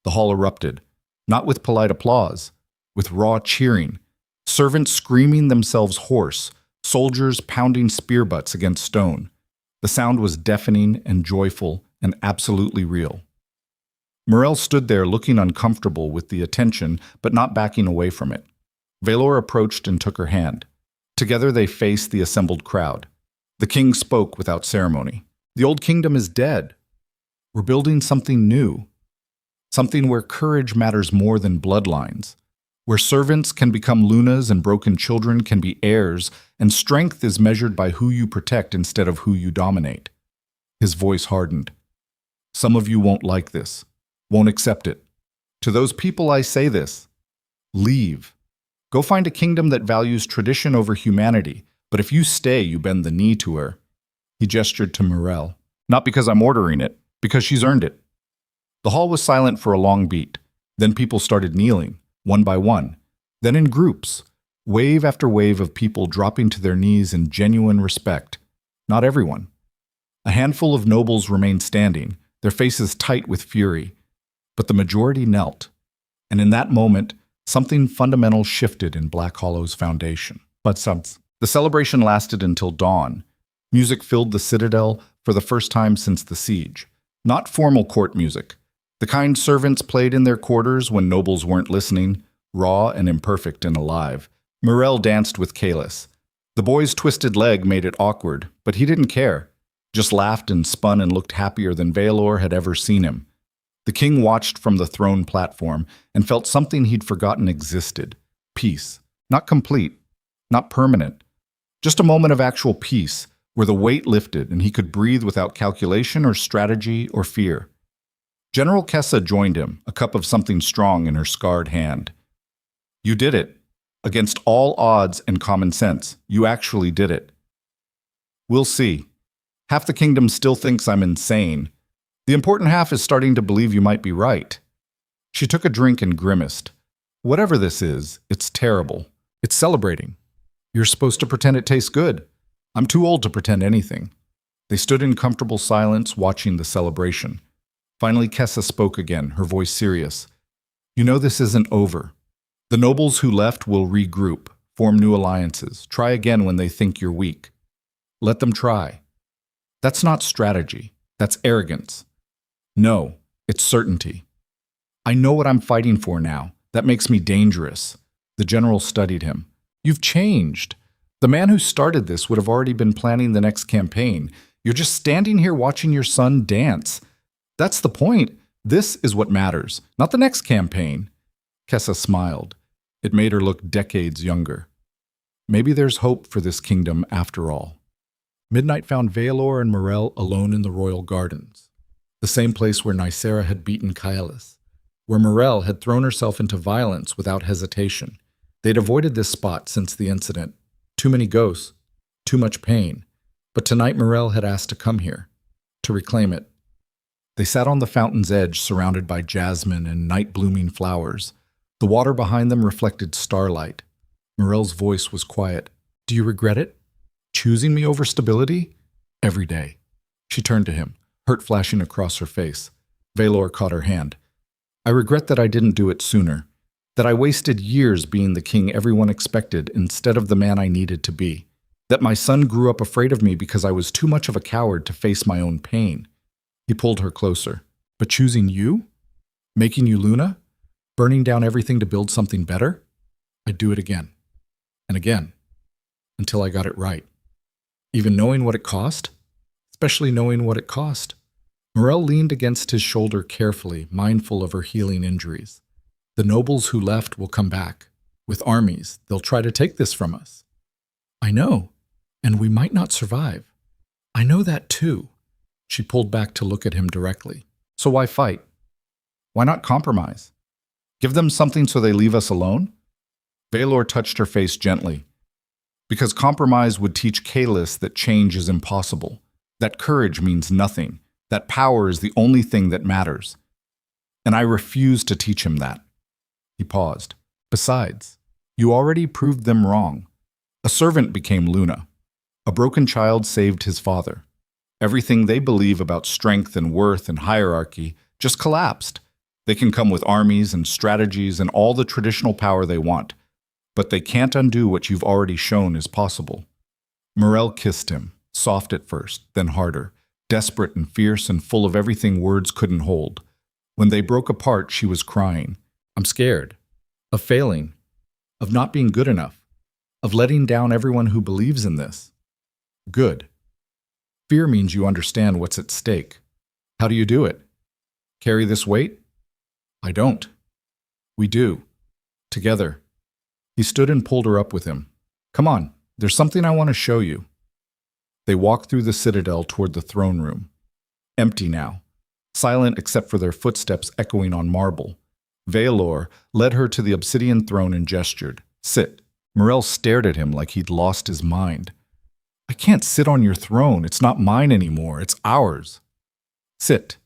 The hall erupted, not with polite applause, with raw cheering, servants screaming themselves hoarse, soldiers pounding spear butts against stone. The sound was deafening and joyful and absolutely real. Morel stood there looking uncomfortable with the attention, but not backing away from it. Vaelor approached and took her hand. Together they faced the assembled crowd. The king spoke without ceremony. "The old kingdom is dead. We're building something new. Something where courage matters more than bloodlines. where servants can become lunas and broken children can be heirs, and strength is measured by who you protect instead of who you dominate. His voice hardened. Some of you won't like this, won't accept it. To those people I say this: leave. Go find a kingdom that values tradition over humanity, but if you stay, you bend the knee to her. He gestured to Morel. Not because I'm ordering it, because she's earned it. The hall was silent for a long beat. Then people started kneeling, one by one, then in groups, wave after wave of people dropping to their knees in genuine respect. Not everyone. A handful of nobles remained standing, their faces tight with fury, but the majority knelt. And in that moment, something fundamental shifted in Black Hollow's foundation. The celebration lasted until dawn. Music filled the citadel for the first time since the siege. Not formal court music. The kind servants played in their quarters when nobles weren't listening, raw and imperfect and alive. Morel danced with Kalis. The boy's twisted leg made it awkward, but he didn't care. Just laughed and spun and looked happier than Vaelor had ever seen him. The king watched from the throne platform and felt something he'd forgotten existed. Peace. Not complete. Not permanent. Just a moment of actual peace, where the weight lifted and he could breathe without calculation or strategy or fear. General Kessa joined him, a cup of something strong in her scarred hand. You did it. Against all odds and common sense, you actually did it. We'll see. Half the kingdom still thinks I'm insane. The important half is starting to believe you might be right. She took a drink and grimaced. Whatever this is, it's terrible. It's celebrating. You're supposed to pretend it tastes good. I'm too old to pretend anything. They stood in comfortable silence, watching the celebration. Finally, Kessa spoke again, her voice serious. You know this isn't over. The nobles who left will regroup, form new alliances, try again when they think you're weak. Let them try. That's not strategy. That's arrogance. No, it's certainty. I know what I'm fighting for now. That makes me dangerous. The general studied him. You've changed. The man who started this would have already been planning the next campaign. You're just standing here watching your son dance. That's the point. This is what matters, not the next campaign. Kessa smiled. It made her look decades younger. Maybe there's hope for this kingdom after all. Midnight found Vaelor and Morel alone in the royal gardens, the same place where Nicera had beaten Kaelis, where Morel had thrown herself into violence without hesitation. They'd avoided this spot since the incident. Too many ghosts, too much pain. But tonight Morel had asked to come here, to reclaim it. They sat on the fountain's edge, surrounded by jasmine and night-blooming flowers. The water behind them reflected starlight. Morel's voice was quiet. Do you regret it? Choosing me over stability? Every day. She turned to him, hurt flashing across her face. Vaelor caught her hand. I regret that I didn't do it sooner. That I wasted years being the king everyone expected instead of the man I needed to be. That my son grew up afraid of me because I was too much of a coward to face my own pain. He pulled her closer. But choosing you? Making you Luna? Burning down everything to build something better? I'd do it again. And again. Until I got it right. Even knowing what it cost? Especially knowing what it cost. Morel leaned against his shoulder carefully, mindful of her healing injuries. The nobles who left will come back. With armies, they'll try to take this from us. I know. And we might not survive. I know that too. She pulled back to look at him directly. So why fight? Why not compromise? Give them something so they leave us alone? Vaelor touched her face gently. Because compromise would teach Kaelis that change is impossible, that courage means nothing, that power is the only thing that matters. And I refuse to teach him that. He paused. Besides, you already proved them wrong. A servant became Luna. A broken child saved his father. Everything they believe about strength and worth and hierarchy just collapsed. They can come with armies and strategies and all the traditional power they want, but they can't undo what you've already shown is possible. Morel kissed him, soft at first, then harder, desperate and fierce and full of everything words couldn't hold. When they broke apart, she was crying. I'm scared. Of failing. Of not being good enough. Of letting down everyone who believes in this. Good. Fear means you understand what's at stake. How do you do it? Carry this weight? I don't. We do. Together. He stood and pulled her up with him. Come on, there's something I want to show you. They walked through the citadel toward the throne room. Empty now, silent except for their footsteps echoing on marble. Vaelor led her to the obsidian throne and gestured. Sit. Morel stared at him like he'd lost his mind. I can't sit on your throne. It's not mine anymore. It's ours. Sit.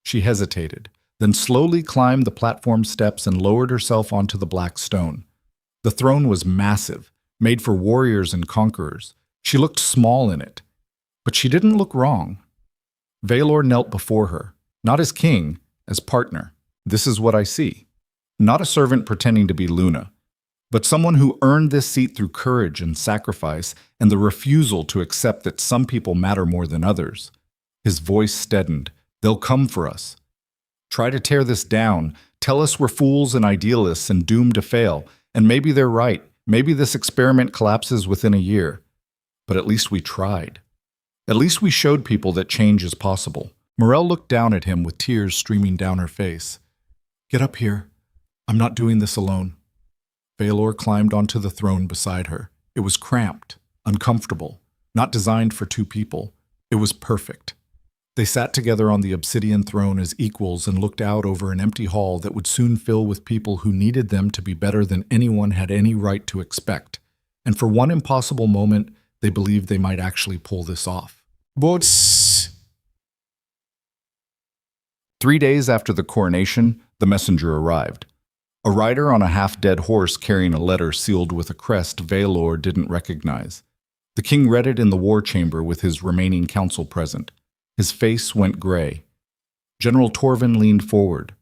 She hesitated, then slowly climbed the platform steps and lowered herself onto the black stone. The throne was massive, made for warriors and conquerors. She looked small in it, but she didn't look wrong. Vaelor knelt before her, not as king, as partner. This is what I see. Not a servant pretending to be Luna, but someone who earned this seat through courage and sacrifice and the refusal to accept that some people matter more than others. His voice steadied. They'll come for us. Try to tear this down. Tell us we're fools and idealists and doomed to fail. And maybe they're right. Maybe this experiment collapses within a year. But at least we tried. At least we showed people that change is possible. Morel looked down at him with tears streaming down her face. Get up here. I'm not doing this alone. Vaelor climbed onto the throne beside her. It was cramped, uncomfortable, not designed for two people. It was perfect. They sat together on the obsidian throne as equals and looked out over an empty hall that would soon fill with people who needed them to be better than anyone had any right to expect. And for one impossible moment, they believed they might actually pull this off. But 3 days after the coronation, the messenger arrived. A rider on a half-dead horse carrying a letter sealed with a crest Vaelor didn't recognize. The king read it in the war chamber with his remaining council present. His face went gray. General Torvin leaned forward.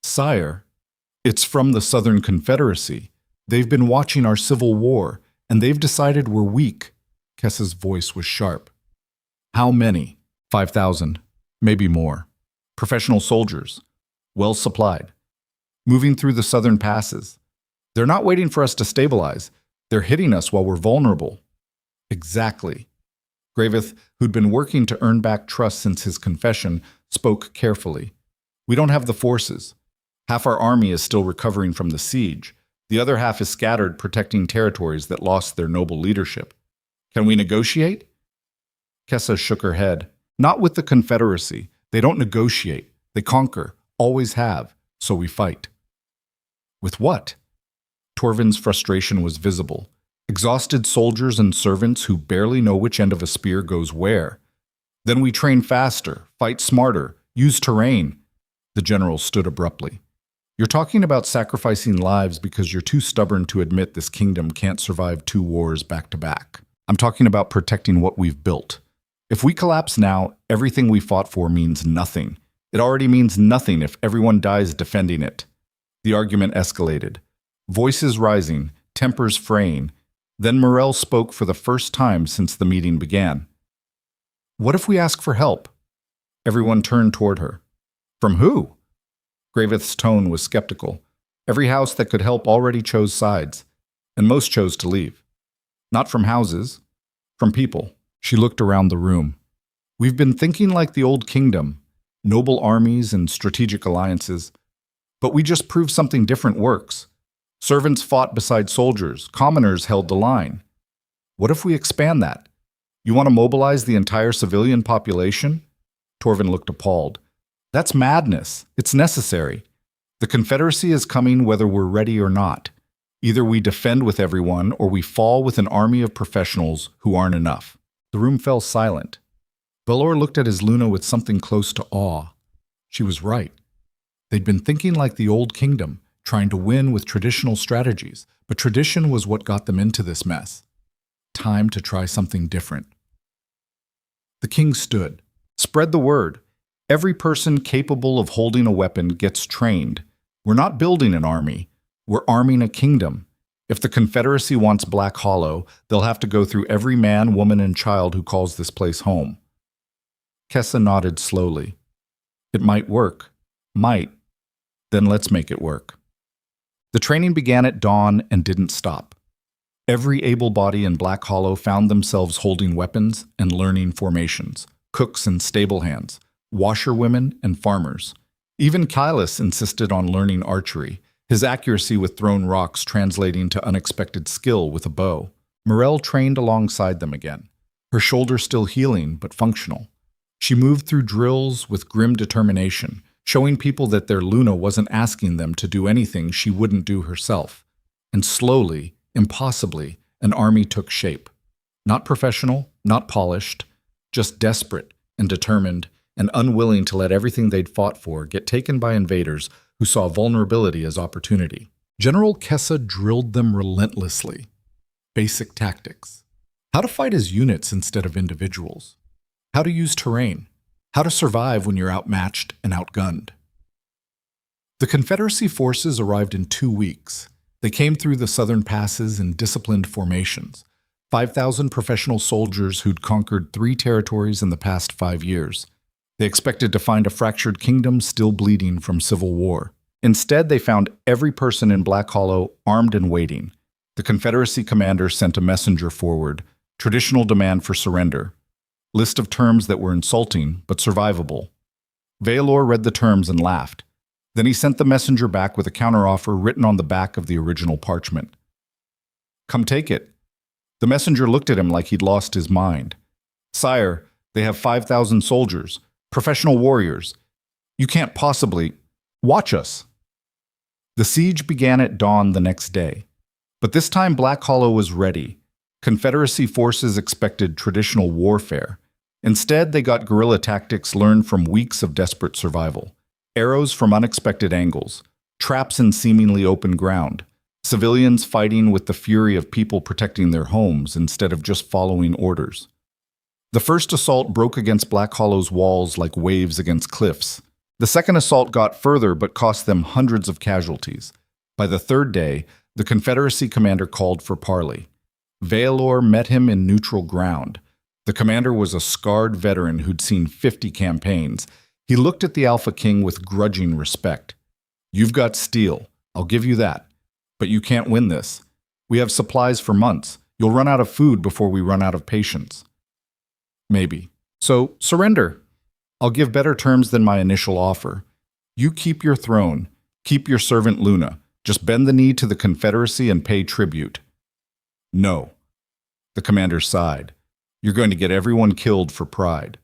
Sire, it's from the Southern Confederacy. They've been watching our civil war, and they've decided we're weak. Kessa's voice was sharp. How many? 5,000. Maybe more. Professional soldiers. Well supplied. Moving through the southern passes. They're not waiting for us to stabilize. They're hitting us while we're vulnerable. Exactly. Graveth, who'd been working to earn back trust since his confession, spoke carefully. We don't have the forces. Half our army is still recovering from the siege. The other half is scattered protecting territories that lost their noble leadership. Can we negotiate? Kessa shook her head. Not with the Confederacy. They don't negotiate. They conquer. Always have. So we fight. With what? Torvin's frustration was visible. Exhausted soldiers and servants who barely know which end of a spear goes where. Then we train faster, fight smarter, use terrain. The general stood abruptly. You're talking about sacrificing lives because you're too stubborn to admit this kingdom can't survive 2 wars back to back. I'm talking about protecting what we've built. If we collapse now, everything we fought for means nothing. It already means nothing if everyone dies defending it. The argument escalated. Voices rising, tempers fraying. Then Morel spoke for the first time since the meeting began. What if we ask for help? Everyone turned toward her. From who? Graveth's tone was skeptical. Every house that could help already chose sides, and most chose to leave. Not from houses, from people. She looked around the room. We've been thinking like the old kingdom, noble armies and strategic alliances, but we just proved something different works. Servants fought beside soldiers, commoners held the line. What if we expand that? You want to mobilize the entire civilian population? Torvin looked appalled. That's madness. It's necessary. The Confederacy is coming whether we're ready or not. Either we defend with everyone or we fall with an army of professionals who aren't enough. The room fell silent. Vaelor looked at his Luna with something close to awe. She was right. They'd been thinking like the old kingdom, trying to win with traditional strategies, but tradition was what got them into this mess. Time to try something different. The king stood. Spread the word. Every person capable of holding a weapon gets trained. We're not building an army. We're arming a kingdom. If the Confederacy wants Black Hollow, they'll have to go through every man, woman, and child who calls this place home. Kessa nodded slowly. It might work. Might. Then let's make it work. The training began at dawn and didn't stop. Every able body in Black Hollow found themselves holding weapons and learning formations, cooks and stable hands, washerwomen and farmers. Even Kylus insisted on learning archery. his accuracy with thrown rocks translating to unexpected skill with a bow. Morel trained alongside them again, her shoulder still healing but functional. She moved through drills with grim determination, showing people that their Luna wasn't asking them to do anything she wouldn't do herself. And slowly, impossibly, an army took shape. Not professional, not polished, just desperate and determined and unwilling to let everything they'd fought for get taken by invaders who saw vulnerability as opportunity. General Kessa drilled them relentlessly. Basic tactics. How to fight as units instead of individuals. How to use terrain. How to survive when you're outmatched and outgunned. The Confederacy forces arrived in 2 weeks. They came through the southern passes in disciplined formations. 5,000 professional soldiers who'd conquered 3 territories in the past 5 years. They expected to find a fractured kingdom still bleeding from civil war. Instead, they found every person in Black Hollow armed and waiting. The Confederacy commander sent a messenger forward, traditional demand for surrender. List of terms that were insulting but survivable. Vaelor read the terms and laughed. Then he sent the messenger back with a counteroffer written on the back of the original parchment. Come take it. The messenger looked at him like he'd lost his mind. Sire, they have 5,000 soldiers, professional warriors. You can't possibly... Watch us. The siege began at dawn the next day. But this time Black Hollow was ready. Confederacy forces expected traditional warfare. Instead, they got guerrilla tactics learned from weeks of desperate survival. Arrows from unexpected angles, traps in seemingly open ground, civilians fighting with the fury of people protecting their homes instead of just following orders. The first assault broke against Black Hollow's walls like waves against cliffs. The second assault got further but cost them hundreds of casualties. By the third day, the Confederacy commander called for parley. Vaelor met him in neutral ground. The commander was a scarred veteran who'd seen 50 campaigns. He looked at the Alpha King with grudging respect. You've got steel, I'll give you that. But you can't win this. We have supplies for months. You'll run out of food before we run out of patience. Maybe. So, surrender. I'll give better terms than my initial offer. You keep your throne. Keep your servant Luna. Just bend the knee to the Confederacy and pay tribute. No. The commander sighed. You're going to get everyone killed for pride.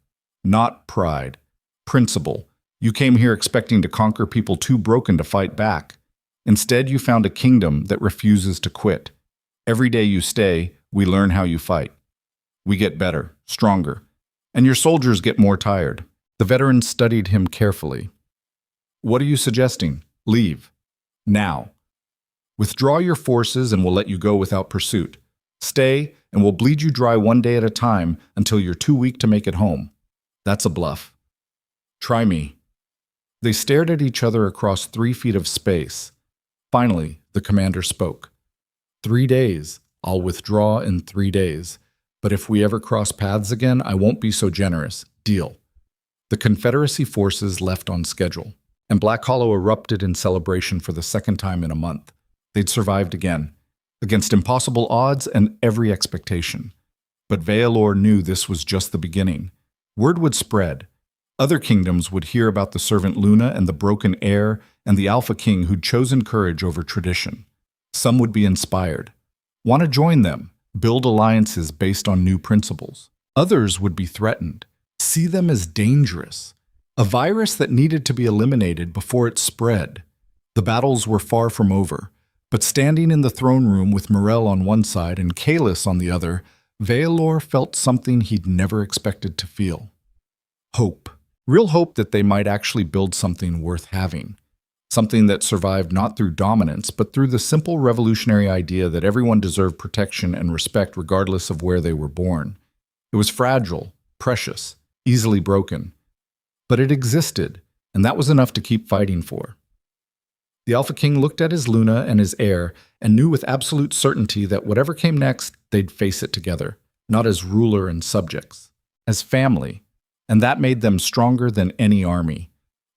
Not pride. Principle. You came here expecting to conquer people too broken to fight back. Instead, you found a kingdom that refuses to quit. Every day you stay, we learn how you fight. We get better, stronger, and your soldiers get more tired. The veteran studied him carefully. What are you suggesting? Leave. Now. Withdraw your forces and we'll let you go without pursuit. Stay, and we'll bleed you dry one day at a time until you're too weak to make it home. That's a bluff. Try me. They stared at each other across 3 feet of space. Finally, the commander spoke. 3 days. I'll withdraw in 3 days. But if we ever cross paths again, I won't be so generous. Deal. The Confederacy forces left on schedule, and Black Hollow erupted in celebration for the second time in a month. They'd survived again, against impossible odds and every expectation. But Vaelor knew this was just the beginning. Word would spread. Other kingdoms would hear about the servant Luna and the broken heir and the Alpha King who'd chosen courage over tradition. Some would be inspired, want to join them, build alliances based on new principles. Others would be threatened, see them as dangerous, a virus that needed to be eliminated before it spread. The battles were far from over, but standing in the throne room with Morel on one side and Kalis on the other, Vaelor felt something he'd never expected to feel. Hope. Real hope that they might actually build something worth having. Something that survived not through dominance, but through the simple revolutionary idea that everyone deserved protection and respect regardless of where they were born. It was fragile, precious, easily broken. But it existed, and that was enough to keep fighting for. The Alpha King looked at his Luna and his heir and knew with absolute certainty that whatever came next, they'd face it together, not as ruler and subjects, as family. And that made them stronger than any army.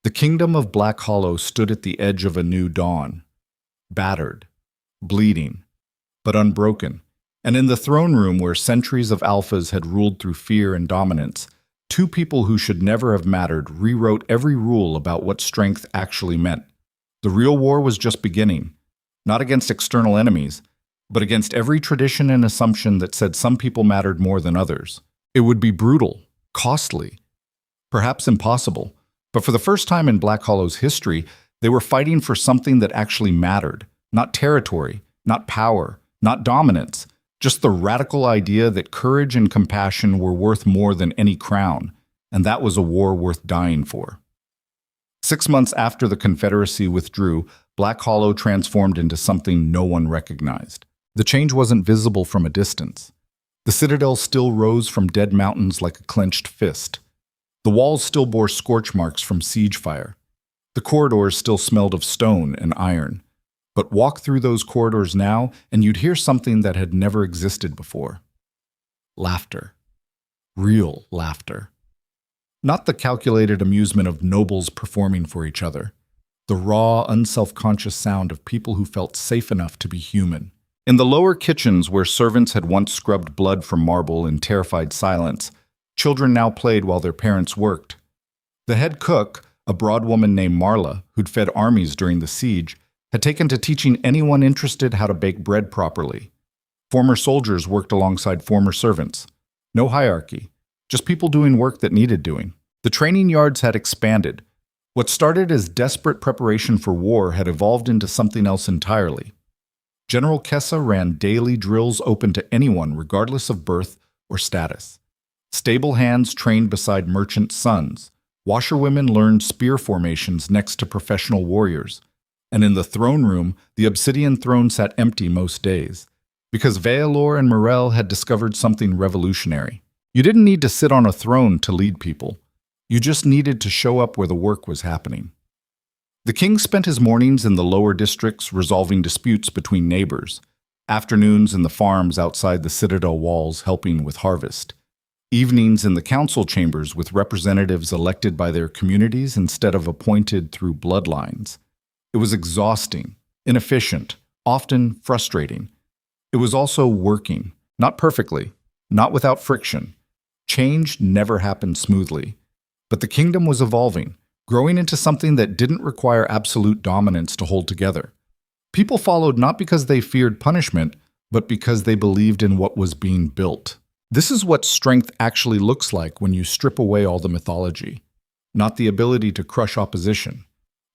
The kingdom of Black Hollow stood at the edge of a new dawn, battered, bleeding, but unbroken. And in the throne room where centuries of alphas had ruled through fear and dominance, 2 people who should never have mattered rewrote every rule about what strength actually meant. The real war was just beginning, not against external enemies, but against every tradition and assumption that said some people mattered more than others. It would be brutal, costly, perhaps impossible, but for the first time in Black Hollow's history, they were fighting for something that actually mattered, not territory, not power, not dominance, just the radical idea that courage and compassion were worth more than any crown, and that was a war worth dying for. 6 months after the Confederacy withdrew, Black Hollow transformed into something no one recognized. The change wasn't visible from a distance. The citadel still rose from dead mountains like a clenched fist. The walls still bore scorch marks from siege fire. The corridors still smelled of stone and iron. But walk through those corridors now, and you'd hear something that had never existed before. Laughter. Real laughter. Not the calculated amusement of nobles performing for each other. The raw, unself-conscious sound of people who felt safe enough to be human. In the lower kitchens where servants had once scrubbed blood from marble in terrified silence, children now played while their parents worked. The head cook, a broad woman named Marla, who'd fed armies during the siege, had taken to teaching anyone interested how to bake bread properly. Former soldiers worked alongside former servants. No hierarchy, just people doing work that needed doing. The training yards had expanded. What started as desperate preparation for war had evolved into something else entirely. General Kessa ran daily drills open to anyone regardless of birth or status. Stable hands trained beside merchant sons. Washerwomen learned spear formations next to professional warriors. And in the throne room, the obsidian throne sat empty most days, because Vaelor and Morel had discovered something revolutionary. You didn't need to sit on a throne to lead people. You just needed to show up where the work was happening. The king spent his mornings in the lower districts resolving disputes between neighbors, afternoons in the farms outside the citadel walls helping with harvest, evenings in the council chambers with representatives elected by their communities instead of appointed through bloodlines. It was exhausting, inefficient, often frustrating. It was also working, not perfectly, not without friction. Change never happened smoothly. But the kingdom was evolving, growing into something that didn't require absolute dominance to hold together. People followed not because they feared punishment, but because they believed in what was being built. This is what strength actually looks like when you strip away all the mythology. Not the ability to crush opposition,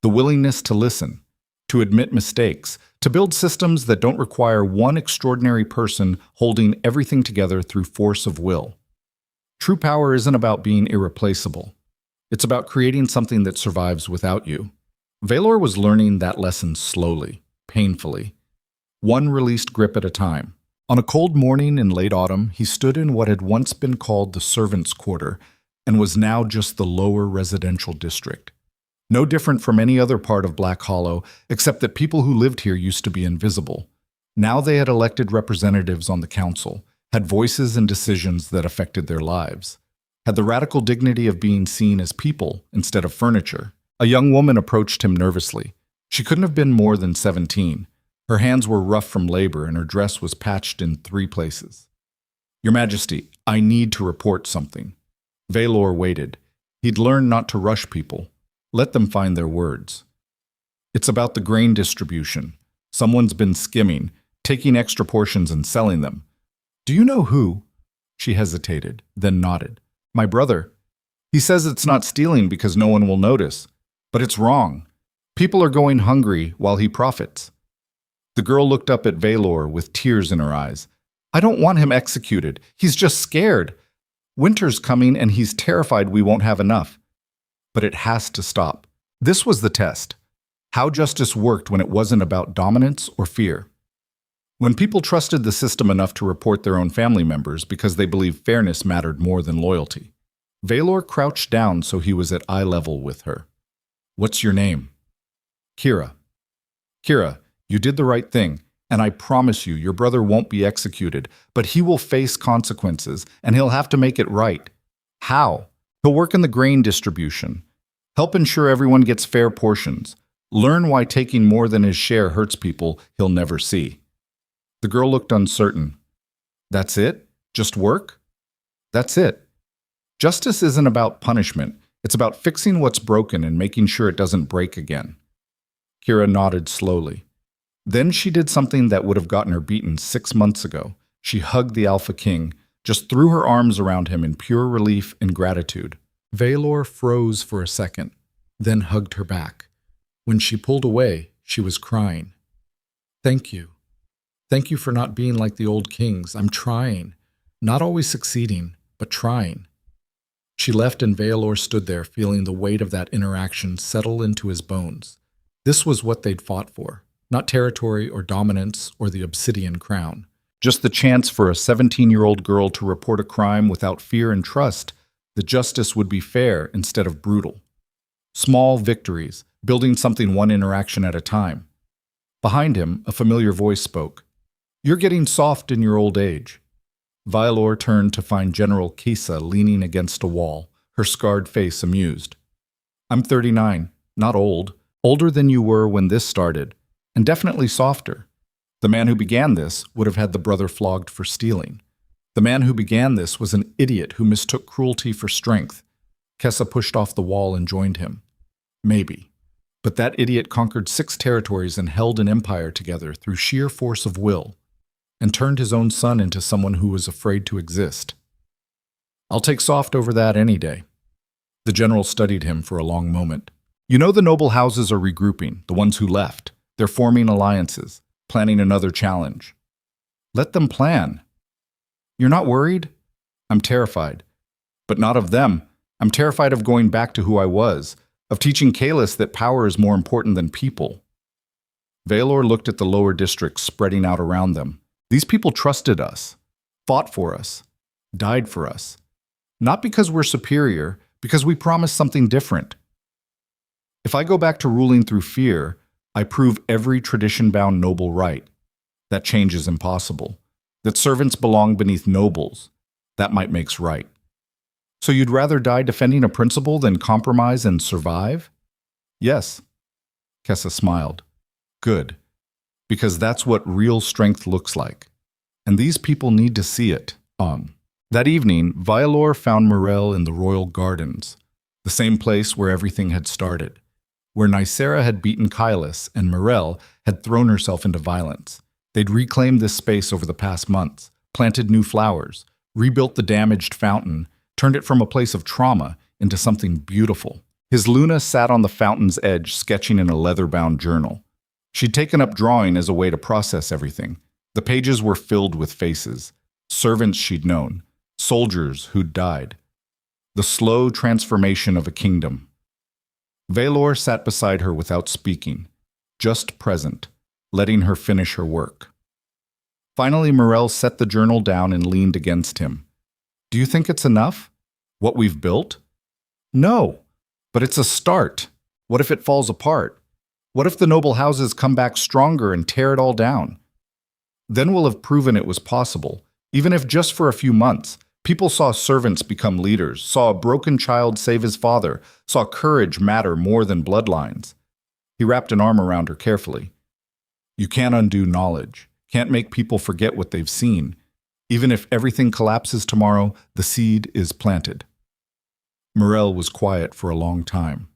the willingness to listen, to admit mistakes, to build systems that don't require one extraordinary person holding everything together through force of will. True power isn't about being irreplaceable. It's about creating something that survives without you. Vaelor was learning that lesson slowly, painfully, one released grip at a time. On a cold morning in late autumn, he stood in what had once been called the servants' quarter and was now just the lower residential district. No different from any other part of Black Hollow, except that people who lived here used to be invisible. Now they had elected representatives on the council, had voices and decisions that affected their lives, had the radical dignity of being seen as people instead of furniture. A young woman approached him nervously. She couldn't have been more than 17. Her hands were rough from labor and her dress was patched in 3 places. "Your Majesty, I need to report something." Vaelor waited. He'd learned not to rush people. Let them find their words. "It's about the grain distribution. Someone's been skimming, taking extra portions and selling them." "Do you know who?" She hesitated, then nodded. "My brother. He says it's not stealing because no one will notice. But it's wrong. People are going hungry while he profits." The girl looked up at Vaelor with tears in her eyes. "I don't want him executed. He's just scared. Winter's coming and he's terrified we won't have enough. But it has to stop." This was the test. How justice worked when it wasn't about dominance or fear. When people trusted the system enough to report their own family members because they believed fairness mattered more than loyalty. Vaelor crouched down so he was at eye level with her. "What's your name?" "Kira." "Kira, you did the right thing, and I promise you your brother won't be executed, but he will face consequences, and he'll have to make it right." "How?" "He'll work in the grain distribution. Help ensure everyone gets fair portions. Learn why taking more than his share hurts people he'll never see." The girl looked uncertain. "That's it? Just work?" "That's it. Justice isn't about punishment. It's about fixing what's broken and making sure it doesn't break again." Kira nodded slowly. Then she did something that would have gotten her beaten 6 months ago. She hugged the Alpha King, just threw her arms around him in pure relief and gratitude. Vaelor froze for a second, then hugged her back. When she pulled away, she was crying. Thank you. Thank you for not being like the old kings. I'm trying. Not always succeeding, but trying. She left and Vaelor stood there feeling the weight of that interaction settle into his bones. This was what they'd fought for. Not territory or dominance or the obsidian crown. Just the chance for a 17-year-old girl to report a crime without fear and trust that justice would be fair instead of brutal. Small victories, building something one interaction at a time. Behind him, a familiar voice spoke. You're getting soft in your old age. Vaelor turned to find General Kisa leaning against a wall, her scarred face amused. I'm 39, not old. Older than you were when this started. And definitely softer. The man who began this would have had the brother flogged for stealing. The man who began this was an idiot who mistook cruelty for strength. Kessa pushed off the wall and joined him. Maybe. But that idiot conquered 6 territories and held an empire together through sheer force of will, and turned his own son into someone who was afraid to exist. I'll take soft over that any day. The general studied him for a long moment. You know the noble houses are regrouping, the ones who left. They're forming alliances, planning another challenge. Let them plan. You're not worried? I'm terrified. But not of them. I'm terrified of going back to who I was, of teaching Kalis that power is more important than people. Vaelor looked at the lower districts spreading out around them. These people trusted us, fought for us, died for us. Not because we're superior, because we promised something different. If I go back to ruling through fear, I prove every tradition-bound noble right. That change is impossible. That servants belong beneath nobles. That might makes right. So you'd rather die defending a principle than compromise and survive? Yes. Kessa smiled. Good. Because that's what real strength looks like. And these people need to see it. That evening, Vaelor found Morel in the royal gardens, the same place where everything had started. Where Nicera had beaten Kylus and Morel had thrown herself into violence. They'd reclaimed this space over the past months, planted new flowers, rebuilt the damaged fountain, turned it from a place of trauma into something beautiful. His Luna sat on the fountain's edge sketching in a leather-bound journal. She'd taken up drawing as a way to process everything. The pages were filled with faces, servants she'd known, soldiers who'd died. The slow transformation of a kingdom. Vaelor sat beside her without speaking, just present, letting her finish her work. Finally, Morel set the journal down and leaned against him. Do you think it's enough? What we've built? No, but it's a start. What if it falls apart? What if the noble houses come back stronger and tear it all down? Then we'll have proven it was possible, even if just for a few months. People saw servants become leaders, saw a broken child save his father, saw courage matter more than bloodlines. He wrapped an arm around her carefully. You can't undo knowledge, can't make people forget what they've seen. Even if everything collapses tomorrow, the seed is planted. Morel was quiet for a long time.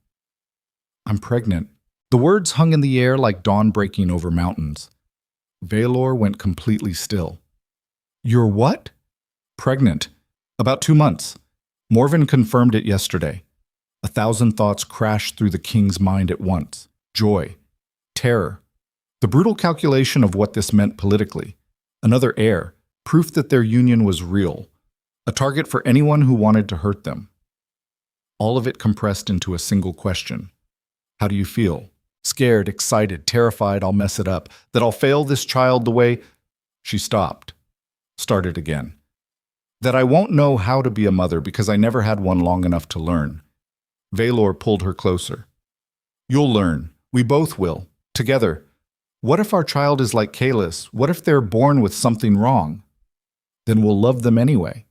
I'm pregnant. The words hung in the air like dawn breaking over mountains. Vaelor went completely still. You're what? Pregnant. About 2 months. Morven confirmed it yesterday. 1,000 thoughts crashed through the king's mind at once. Joy. Terror. The brutal calculation of what this meant politically. Another heir. Proof that their union was real. A target for anyone who wanted to hurt them. All of it compressed into a single question. How do you feel? Scared, excited, terrified I'll mess it up. That I'll fail this child the way... She stopped. Started again. That I won't know how to be a mother because I never had one long enough to learn. Vaelor pulled her closer. You'll learn. We both will. Together. What if our child is like Kalis? What if they're born with something wrong? Then we'll love them anyway.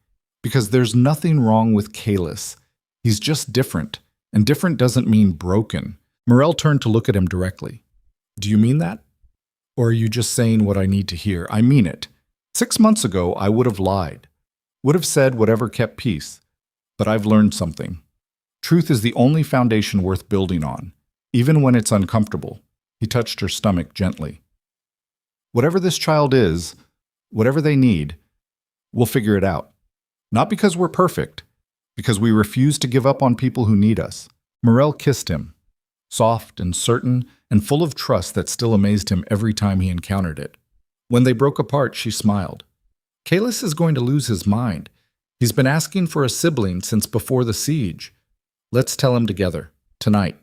Because there's nothing wrong with Kalis. He's just different. And different doesn't mean broken. Morel turned to look at him directly. Do you mean that? Or are you just saying what I need to hear? I mean it. 6 months ago, I would have lied. Would have said whatever kept peace. But I've learned something. Truth is the only foundation worth building on, even when it's uncomfortable. He touched her stomach gently. Whatever this child is, whatever they need, we'll figure it out. Not because we're perfect, because we refuse to give up on people who need us. Morel kissed him, soft and certain and full of trust that still amazed him every time he encountered it. When they broke apart, she smiled. Kalis is going to lose his mind. He's been asking for a sibling since before the siege. Let's tell him together, tonight.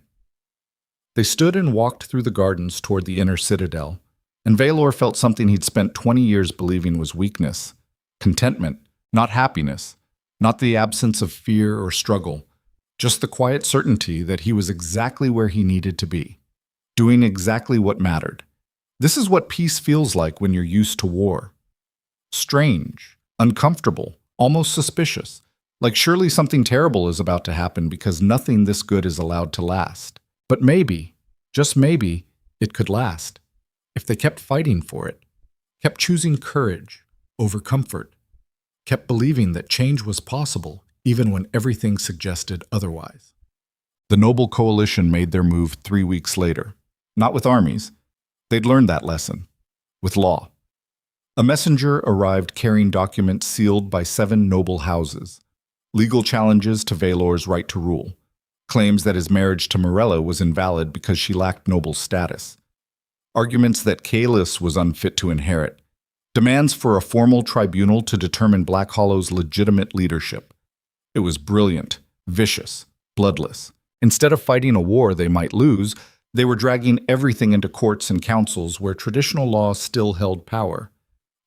They stood and walked through the gardens toward the inner citadel, and Vaelor felt something he'd spent 20 years believing was weakness. Contentment, not happiness, not the absence of fear or struggle, just the quiet certainty that he was exactly where he needed to be, doing exactly what mattered. This is what peace feels like when you're used to war. Strange, uncomfortable, almost suspicious, like surely something terrible is about to happen because nothing this good is allowed to last. But maybe, just maybe, it could last, if they kept fighting for it, kept choosing courage over comfort, kept believing that change was possible even when everything suggested otherwise. The noble coalition made their move 3 weeks later, not with armies. They'd learned that lesson, with law. A messenger arrived carrying documents sealed by 7 noble houses, legal challenges to Vaelor's right to rule, claims that his marriage to Morella was invalid because she lacked noble status, arguments that Kalis was unfit to inherit, demands for a formal tribunal to determine Black Hollow's legitimate leadership. It was brilliant, vicious, bloodless. Instead of fighting a war they might lose, they were dragging everything into courts and councils where traditional law still held power.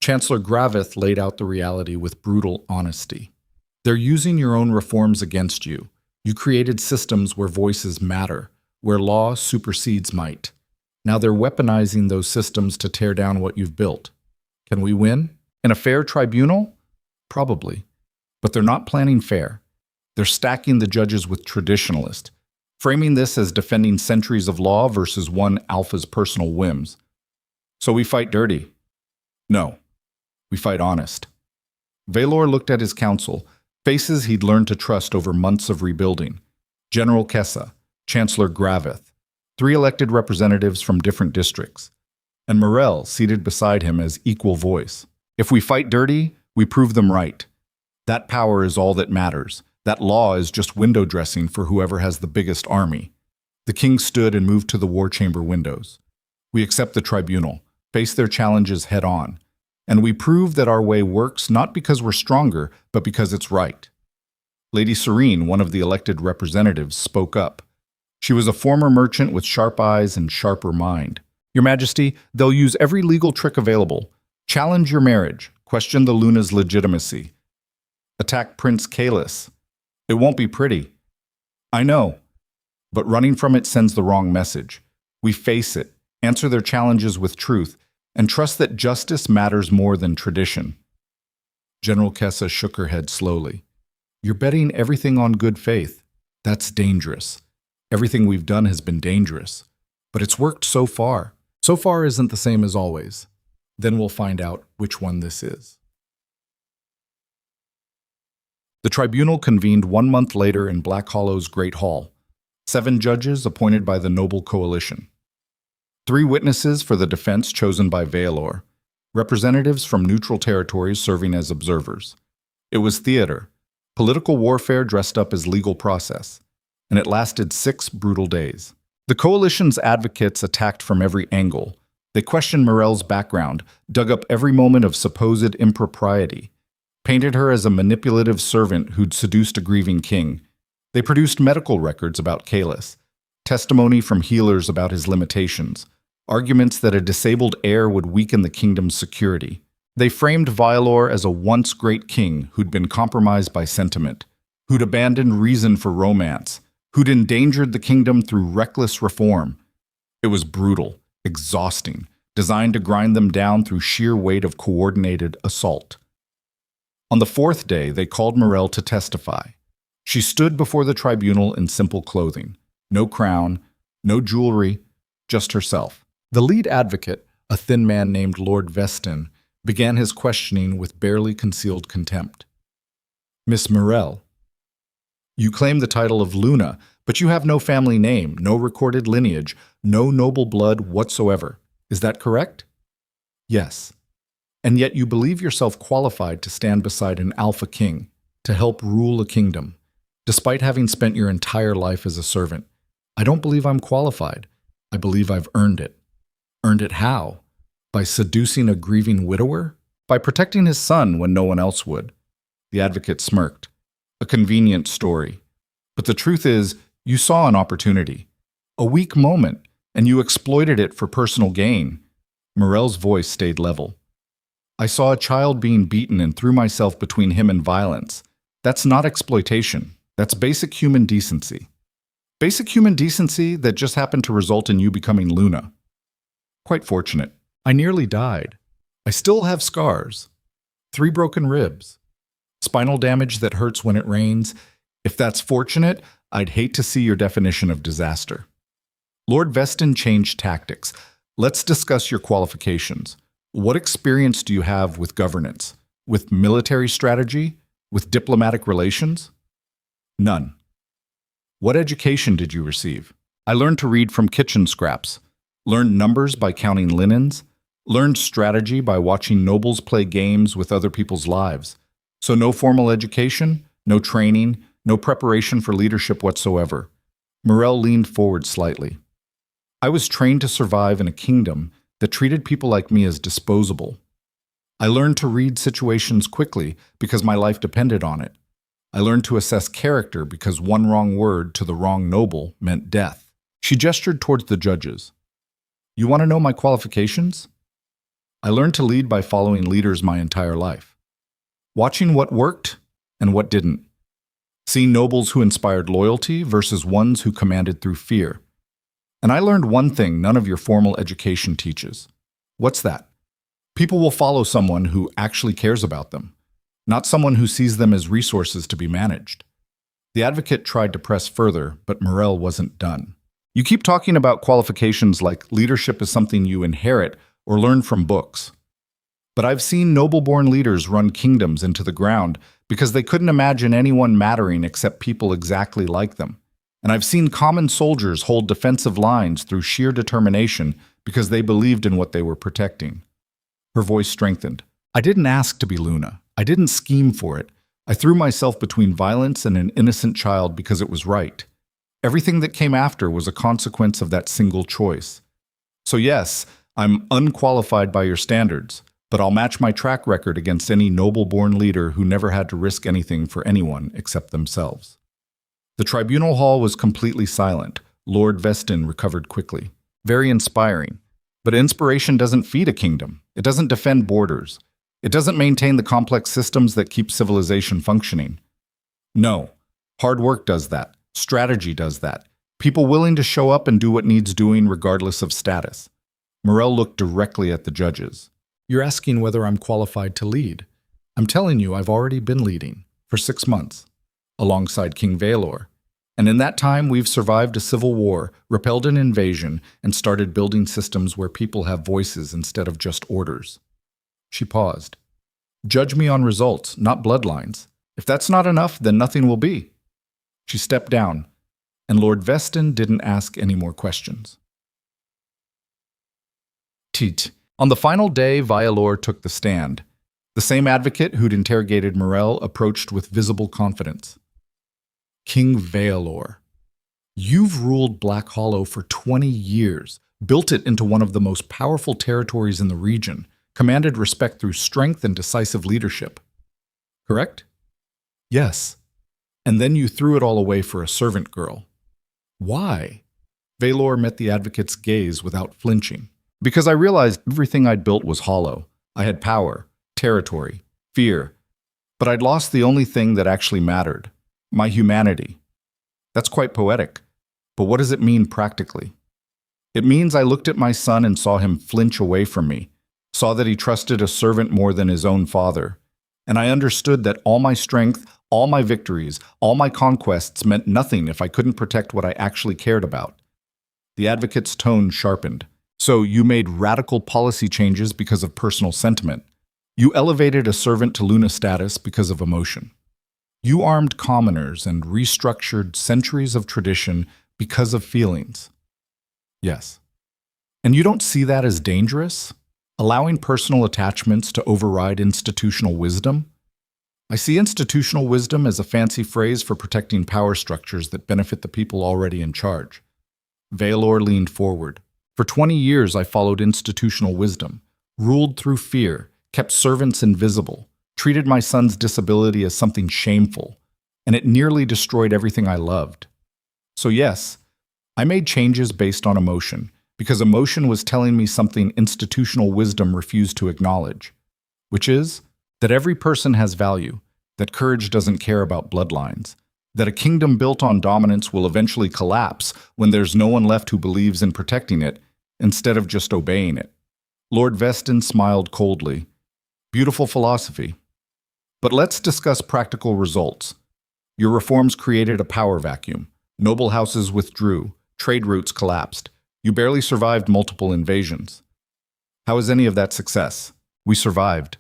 Chancellor Graveth laid out the reality with brutal honesty. They're using your own reforms against you. You created systems where voices matter, where law supersedes might. Now they're weaponizing those systems to tear down what you've built. Can we win? In a fair tribunal? Probably. But they're not planning fair. They're stacking the judges with traditionalists, framing this as defending centuries of law versus one alpha's personal whims. So we fight dirty? No. We fight honest. Vaelor looked at his council, faces he'd learned to trust over months of rebuilding. General Kessa, Chancellor Graveth, 3 elected representatives from different districts, and Morel seated beside him as equal voice. If we fight dirty, we prove them right. That power is all that matters. That law is just window dressing for whoever has the biggest army. The king stood and moved to the war chamber windows. We accept the tribunal, face their challenges head on, and we prove that our way works not because we're stronger, but because it's right. Lady Serene, one of the elected representatives, spoke up. She was a former merchant with sharp eyes and sharper mind. Your Majesty, they'll use every legal trick available. Challenge your marriage, question the Luna's legitimacy. Attack Prince Kalis. It won't be pretty. I know, but running from it sends the wrong message. We face it, answer their challenges with truth, and trust that justice matters more than tradition. General Kessa shook her head slowly. You're betting everything on good faith. That's dangerous. Everything we've done has been dangerous. But it's worked so far. So far isn't the same as always. Then we'll find out which one this is. The tribunal convened 1 month later in Black Hollow's Great Hall. 7 judges appointed by the Noble Coalition. 3 witnesses for the defense chosen by Vaelor. Representatives from neutral territories serving as observers. It was theater, political warfare dressed up as legal process, and it lasted 6 brutal days. The coalition's advocates attacked from every angle. They questioned Morel's background, dug up every moment of supposed impropriety, painted her as a manipulative servant who'd seduced a grieving king. They produced medical records about Kalis, testimony from healers about his limitations, arguments that a disabled heir would weaken the kingdom's security. They framed Vaelor as a once great king who'd been compromised by sentiment, who'd abandoned reason for romance, who'd endangered the kingdom through reckless reform. It was brutal, exhausting, designed to grind them down through sheer weight of coordinated assault. On the 4th day, they called Morel to testify. She stood before the tribunal in simple clothing. No crown, no jewelry, just herself. The lead advocate, a thin man named Lord Vestin, began his questioning with barely concealed contempt. Miss Morel, You claim the title of Luna, but you have no family name, no recorded lineage, no noble blood whatsoever. Is that correct? Yes. And yet you believe yourself qualified to stand beside an Alpha King, to help rule a kingdom, despite having spent your entire life as a servant. I don't believe I'm qualified. I believe I've earned it. Earned it how? By seducing a grieving widower? By protecting his son when no one else would? The advocate smirked. A convenient story. But the truth is, you saw an opportunity. A weak moment, and you exploited it for personal gain. Morel's voice stayed level. I saw a child being beaten and threw myself between him and violence. That's not exploitation. That's basic human decency. Basic human decency that just happened to result in you becoming Luna. Quite fortunate. I nearly died. I still have scars. 3 broken ribs. Spinal damage that hurts when it rains. If that's fortunate, I'd hate to see your definition of disaster. Lord Vestin changed tactics. Let's discuss your qualifications. What experience do you have with governance? With military strategy? With diplomatic relations? None. What education did you receive? I learned to read from kitchen scraps, learned numbers by counting linens, learned strategy by watching nobles play games with other people's lives. So no formal education, no training, no preparation for leadership whatsoever. Morel leaned forward slightly. I was trained to survive in a kingdom that treated people like me as disposable. I learned to read situations quickly because my life depended on it. I learned to assess character because one wrong word to the wrong noble meant death. She gestured towards the judges. You want to know my qualifications? I learned to lead by following leaders my entire life. Watching what worked and what didn't. Seeing nobles who inspired loyalty versus ones who commanded through fear. And I learned one thing none of your formal education teaches. What's that? People will follow someone who actually cares about them, not someone who sees them as resources to be managed. The advocate tried to press further, but Morel wasn't done. You keep talking about qualifications like leadership is something you inherit or learn from books. But I've seen noble-born leaders run kingdoms into the ground because they couldn't imagine anyone mattering except people exactly like them. And I've seen common soldiers hold defensive lines through sheer determination because they believed in what they were protecting. Her voice strengthened. I didn't ask to be Luna. I didn't scheme for it. I threw myself between violence and an innocent child because it was right. Everything that came after was a consequence of that single choice. So yes, I'm unqualified by your standards, but I'll match my track record against any noble-born leader who never had to risk anything for anyone except themselves. The tribunal hall was completely silent. Lord Vestin recovered quickly. Very inspiring. But inspiration doesn't feed a kingdom. It doesn't defend borders. It doesn't maintain the complex systems that keep civilization functioning. No. Hard work does that. Strategy does that. People willing to show up and do what needs doing regardless of status. Morel looked directly at the judges. You're asking whether I'm qualified to lead. I'm telling you I've already been leading for 6 months, alongside King Vaelor. And in that time, we've survived a civil war, repelled an invasion, and started building systems where people have voices instead of just orders. She paused. Judge me on results, not bloodlines. If that's not enough, then nothing will be. She stepped down, and Lord Vestin didn't ask any more questions. Teat. On the final day, Vaelor took the stand. The same advocate who'd interrogated Morel approached with visible confidence. King Vaelor, you've ruled Black Hollow for 20 years, built it into one of the most powerful territories in the region, commanded respect through strength and decisive leadership. Correct? Yes. And then you threw it all away for a servant girl. Why? Vaelor met the advocate's gaze without flinching. Because I realized everything I'd built was hollow. I had power, territory, fear. But I'd lost the only thing that actually mattered. My humanity. That's quite poetic. But what does it mean practically? It means I looked at my son and saw him flinch away from me, saw that he trusted a servant more than his own father. And I understood that all my strength, all my victories, all my conquests meant nothing if I couldn't protect what I actually cared about. The advocate's tone sharpened. So you made radical policy changes because of personal sentiment. You elevated a servant to Luna status because of emotion. You armed commoners and restructured centuries of tradition because of feelings. Yes. And you don't see that as dangerous? Allowing personal attachments to override institutional wisdom? I see institutional wisdom as a fancy phrase for protecting power structures that benefit the people already in charge. Vaelor leaned forward. For 20 years I followed institutional wisdom, ruled through fear, kept servants invisible, treated my son's disability as something shameful, and it nearly destroyed everything I loved. So yes, I made changes based on emotion, because emotion was telling me something institutional wisdom refused to acknowledge, which is that every person has value, that courage doesn't care about bloodlines, that a kingdom built on dominance will eventually collapse when there's no one left who believes in protecting it, instead of just obeying it. Lord Veston smiled coldly. Beautiful philosophy. But let's discuss practical results. Your reforms created a power vacuum. Noble houses withdrew. Trade routes collapsed. You barely survived multiple invasions. How is any of that success? We survived.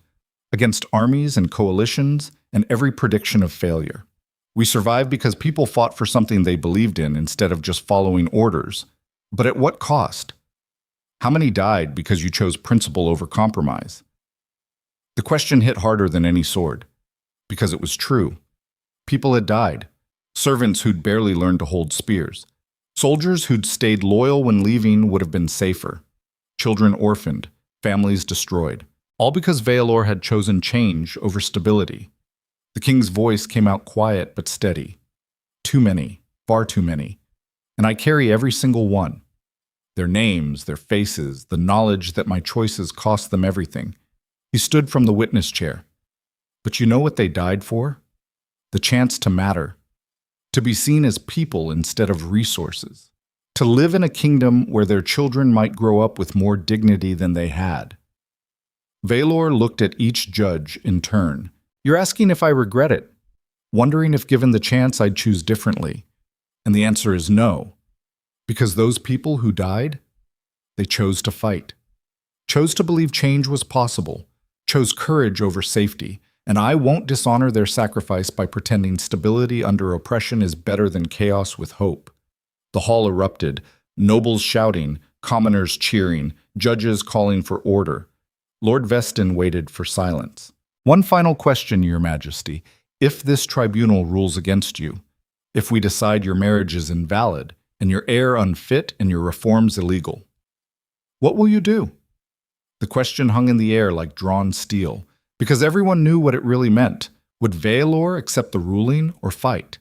Against armies and coalitions and every prediction of failure. We survived because people fought for something they believed in instead of just following orders. But at what cost? How many died because you chose principle over compromise? The question hit harder than any sword. Because it was true. People had died. Servants who'd barely learned to hold spears. Soldiers who'd stayed loyal when leaving would have been safer. Children orphaned. Families destroyed. All because Vaelor had chosen change over stability. The king's voice came out quiet but steady. Too many. Far too many. And I carry every single one. Their names, their faces, the knowledge that my choices cost them everything. He stood from the witness chair. But you know what they died for? The chance to matter. To be seen as people instead of resources. To live in a kingdom where their children might grow up with more dignity than they had. Vaelor looked at each judge in turn. You're asking if I regret it, wondering if given the chance I'd choose differently. And the answer is no. Because those people who died, they chose to fight. Chose to believe change was possible. Chose courage over safety. And I won't dishonor their sacrifice by pretending stability under oppression is better than chaos with hope. The hall erupted, nobles shouting, commoners cheering, judges calling for order. Lord Veston waited for silence. One final question, Your Majesty. If this tribunal rules against you, if we decide your marriage is invalid, and your heir unfit and your reforms illegal, what will you do? The question hung in the air like drawn steel, because everyone knew what it really meant. Would Vaelor accept the ruling or fight?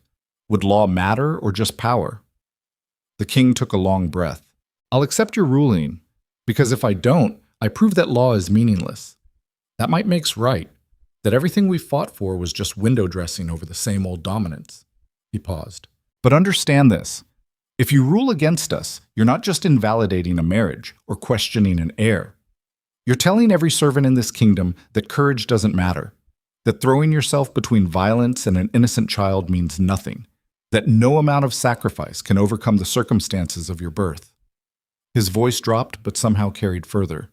Would law matter or just power? The king took a long breath. I'll accept your ruling, because if I don't, I prove that law is meaningless. That might make's right, that everything we fought for was just window dressing over the same old dominance. He paused. But understand this. If you rule against us, you're not just invalidating a marriage or questioning an heir. You're telling every servant in this kingdom that courage doesn't matter, that throwing yourself between violence and an innocent child means nothing, that no amount of sacrifice can overcome the circumstances of your birth. His voice dropped but somehow carried further.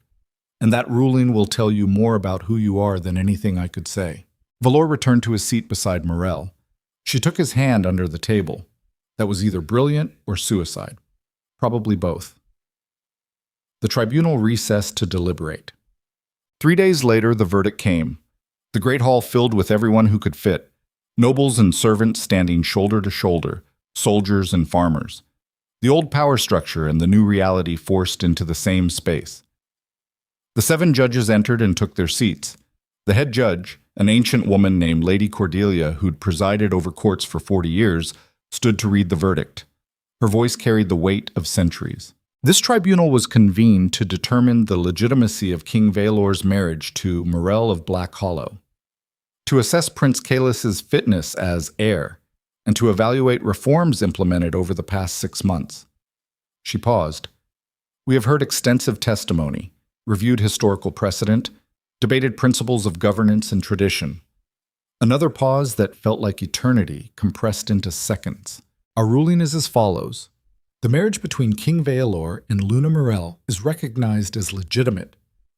And that ruling will tell you more about who you are than anything I could say. Vaelor returned to his seat beside Morel. She took his hand under the table. That was either brilliant or suicide. Probably both. The tribunal recessed to deliberate. 3 days later, the verdict came. The great hall filled with everyone who could fit. Nobles and servants standing shoulder to shoulder, soldiers and farmers. The old power structure and the new reality forced into the same space. The 7 judges entered and took their seats. The head judge, an ancient woman named Lady Cordelia who'd presided over courts for 40 years, stood to read the verdict. Her voice carried the weight of centuries. This tribunal was convened to determine the legitimacy of King Vaelor's marriage to Morel of Black Hollow, to assess Prince Kaelus's fitness as heir, and to evaluate reforms implemented over the past 6 months. She paused. We have heard extensive testimony, reviewed historical precedent, debated principles of governance and tradition. Another pause that felt like eternity compressed into seconds. Our ruling is as follows. The marriage between King Vaelor and Luna Morel is recognized as legitimate.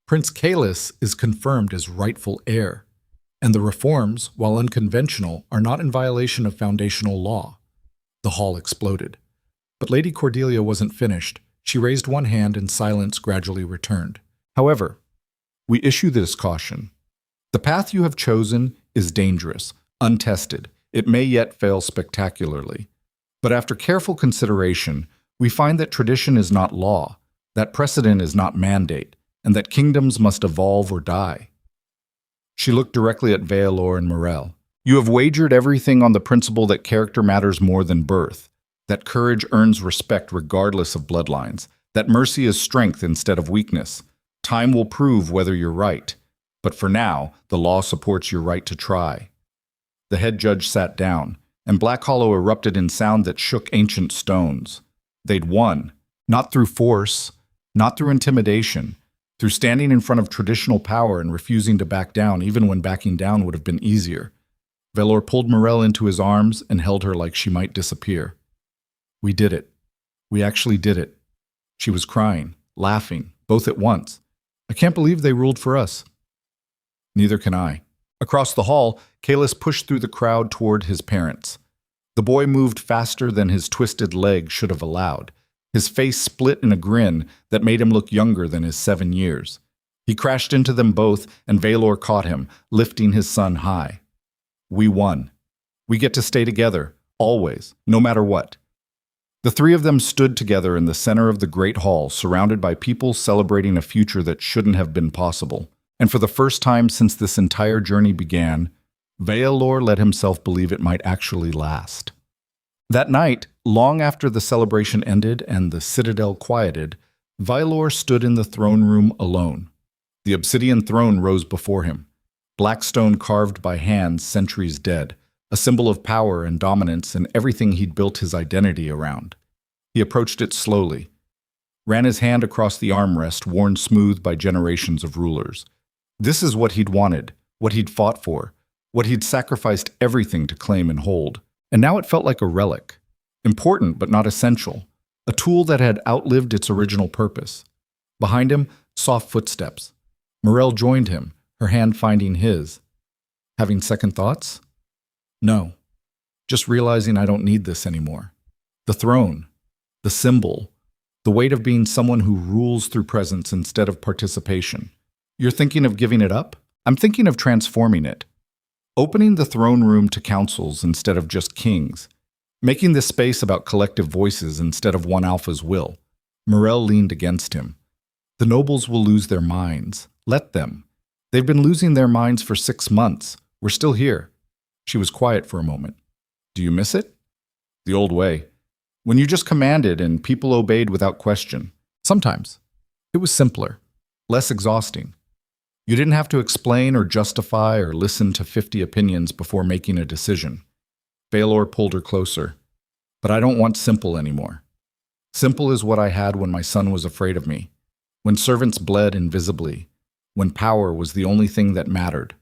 Prince Kaelus is confirmed as rightful heir. And the reforms, while unconventional, are not in violation of foundational law. The hall exploded. But Lady Cordelia wasn't finished. She raised one hand and silence gradually returned. However, we issue this caution. The path you have chosen is dangerous, untested. It may yet fail spectacularly. But after careful consideration, we find that tradition is not law, that precedent is not mandate, and that kingdoms must evolve or die. She looked directly at Vaelor and Morel. You have wagered everything on the principle that character matters more than birth, that courage earns respect regardless of bloodlines, that mercy is strength instead of weakness. Time will prove whether you're right, but for now, the law supports your right to try. The head judge sat down, and Black Hollow erupted in sound that shook ancient stones. They'd won, not through force, not through intimidation, through standing in front of traditional power and refusing to back down even when backing down would have been easier. Vaelor pulled Morel into his arms and held her like she might disappear. We did it. We actually did it. She was crying, laughing, both at once. I can't believe they ruled for us. Neither can I. Across the hall, Kalis pushed through the crowd toward his parents. The boy moved faster than his twisted leg should have allowed. His face split in a grin that made him look younger than his 7 years. He crashed into them both, and Vaelor caught him, lifting his son high. We won. We get to stay together, always, no matter what. The three of them stood together in the center of the great hall, surrounded by people celebrating a future that shouldn't have been possible. And for the first time since this entire journey began, Vaelor let himself believe it might actually last. That night, long after the celebration ended and the citadel quieted, Vaelor stood in the throne room alone. The obsidian throne rose before him, black stone carved by hands centuries dead, a symbol of power and dominance and everything he'd built his identity around. He approached it slowly, ran his hand across the armrest worn smooth by generations of rulers. This is what he'd wanted, what he'd fought for, what he'd sacrificed everything to claim and hold. And now it felt like a relic, important but not essential, a tool that had outlived its original purpose. Behind him, soft footsteps. Morel joined him, her hand finding his. Having second thoughts? No. Just realizing I don't need this anymore. The throne, the symbol, the weight of being someone who rules through presence instead of participation. You're thinking of giving it up? I'm thinking of transforming it. Opening the throne room to councils instead of just kings. Making this space about collective voices instead of one alpha's will. Morel leaned against him. The nobles will lose their minds. Let them. They've been losing their minds for 6 months. We're still here. She was quiet for a moment. Do you miss it? The old way. When you just commanded and people obeyed without question. Sometimes. It was simpler. Less exhausting. You didn't have to explain or justify or listen to 50 opinions before making a decision. Vaelor pulled her closer. But I don't want simple anymore. Simple is what I had when my son was afraid of me, when servants bled invisibly, when power was the only thing that mattered.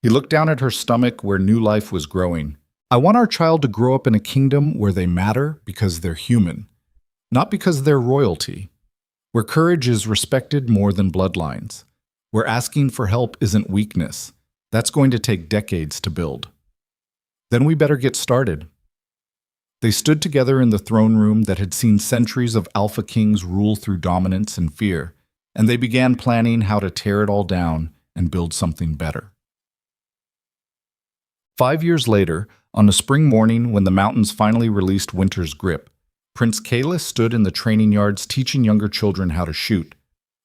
He looked down at her stomach where new life was growing. I want our child to grow up in a kingdom where they matter because they're human, not because they're royalty, where courage is respected more than bloodlines, where asking for help isn't weakness. That's going to take decades to build. Then we better get started. They stood together in the throne room that had seen centuries of Alpha Kings rule through dominance and fear, and they began planning how to tear it all down and build something better. 5 years later, on a spring morning when the mountains finally released winter's grip, Prince Kalis stood in the training yards teaching younger children how to shoot.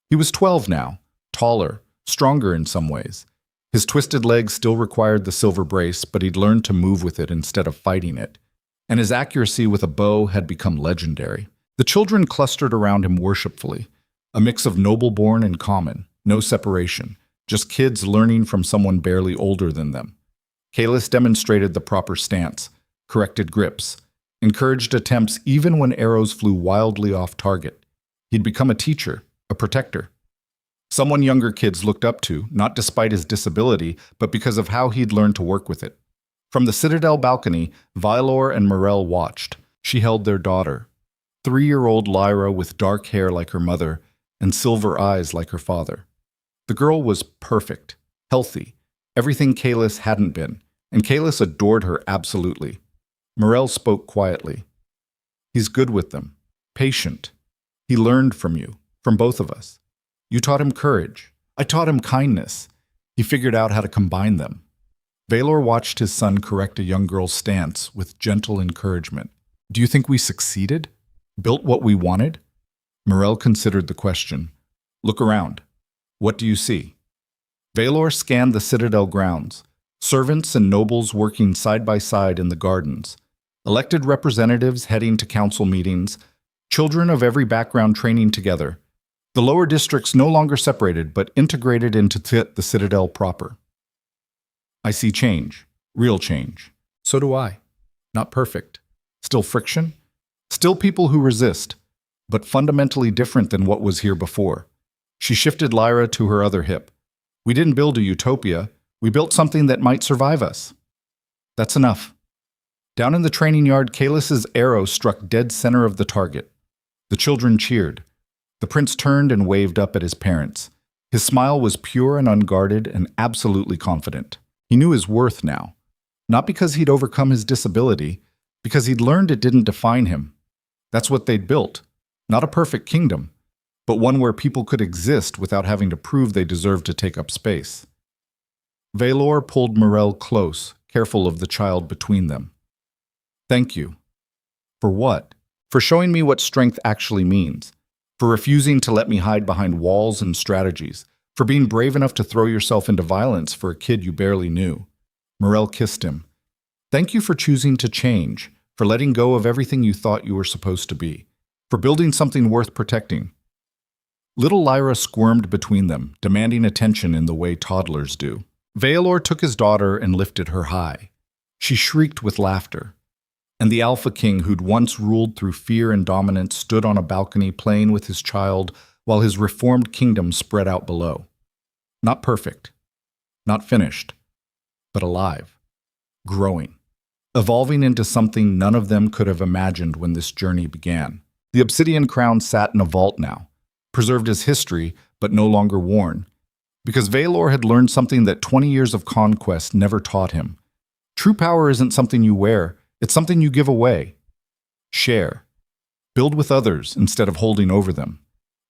He was 12 now, taller, stronger in some ways. His twisted legs still required the silver brace, but he'd learned to move with it instead of fighting it. And his accuracy with a bow had become legendary. The children clustered around him worshipfully, a mix of noble-born and common, no separation, just kids learning from someone barely older than them. Kalis demonstrated the proper stance, corrected grips, encouraged attempts even when arrows flew wildly off target. He'd become a teacher, a protector. Someone younger kids looked up to, not despite his disability, but because of how he'd learned to work with it. From the citadel balcony, Vaelor and Morel watched. She held their daughter, 3-year-old Lyra with dark hair like her mother and silver eyes like her father. The girl was perfect, healthy, Everything Kalis hadn't been, and Kalis adored her absolutely. Morel spoke quietly. He's good with them, patient. He learned from you, from both of us. You taught him courage. I taught him kindness. He figured out how to combine them. Vaelor watched his son correct a young girl's stance with gentle encouragement. Do you think we succeeded? Built what we wanted? Morel considered the question. Look around. What do you see? Vaelor scanned the citadel grounds, servants and nobles working side by side in the gardens, elected representatives heading to council meetings, children of every background training together. The lower districts no longer separated, but integrated into the citadel proper. I see change, real change. So do I. Not perfect. Still friction. Still people who resist, but fundamentally different than what was here before. She shifted Lyra to her other hip. We didn't build a utopia. We built something that might survive us. That's enough. Down in the training yard, Kalis's arrow struck dead center of the target. The children cheered. The prince turned and waved up at his parents. His smile was pure and unguarded and absolutely confident. He knew his worth now. Not because he'd overcome his disability, because he'd learned it didn't define him. That's what they'd built. Not a perfect kingdom, but one where people could exist without having to prove they deserved to take up space. Vaelor pulled Morel close, careful of the child between them. Thank you. For what? For showing me what strength actually means. For refusing to let me hide behind walls and strategies. For being brave enough to throw yourself into violence for a kid you barely knew. Morel kissed him. Thank you for choosing to change, for letting go of everything you thought you were supposed to be, for building something worth protecting. Little Lyra squirmed between them, demanding attention in the way toddlers do. Vaelor took his daughter and lifted her high. She shrieked with laughter. And the Alpha King, who'd once ruled through fear and dominance, stood on a balcony playing with his child while his reformed kingdom spread out below. Not perfect, not finished, but alive, growing, evolving into something none of them could have imagined when this journey began. The obsidian crown sat in a vault now, preserved as history, but no longer worn, because Vaelor had learned something that 20 years of conquest never taught him. True power isn't something you wear, it's something you give away. Share. Build with others instead of holding over them.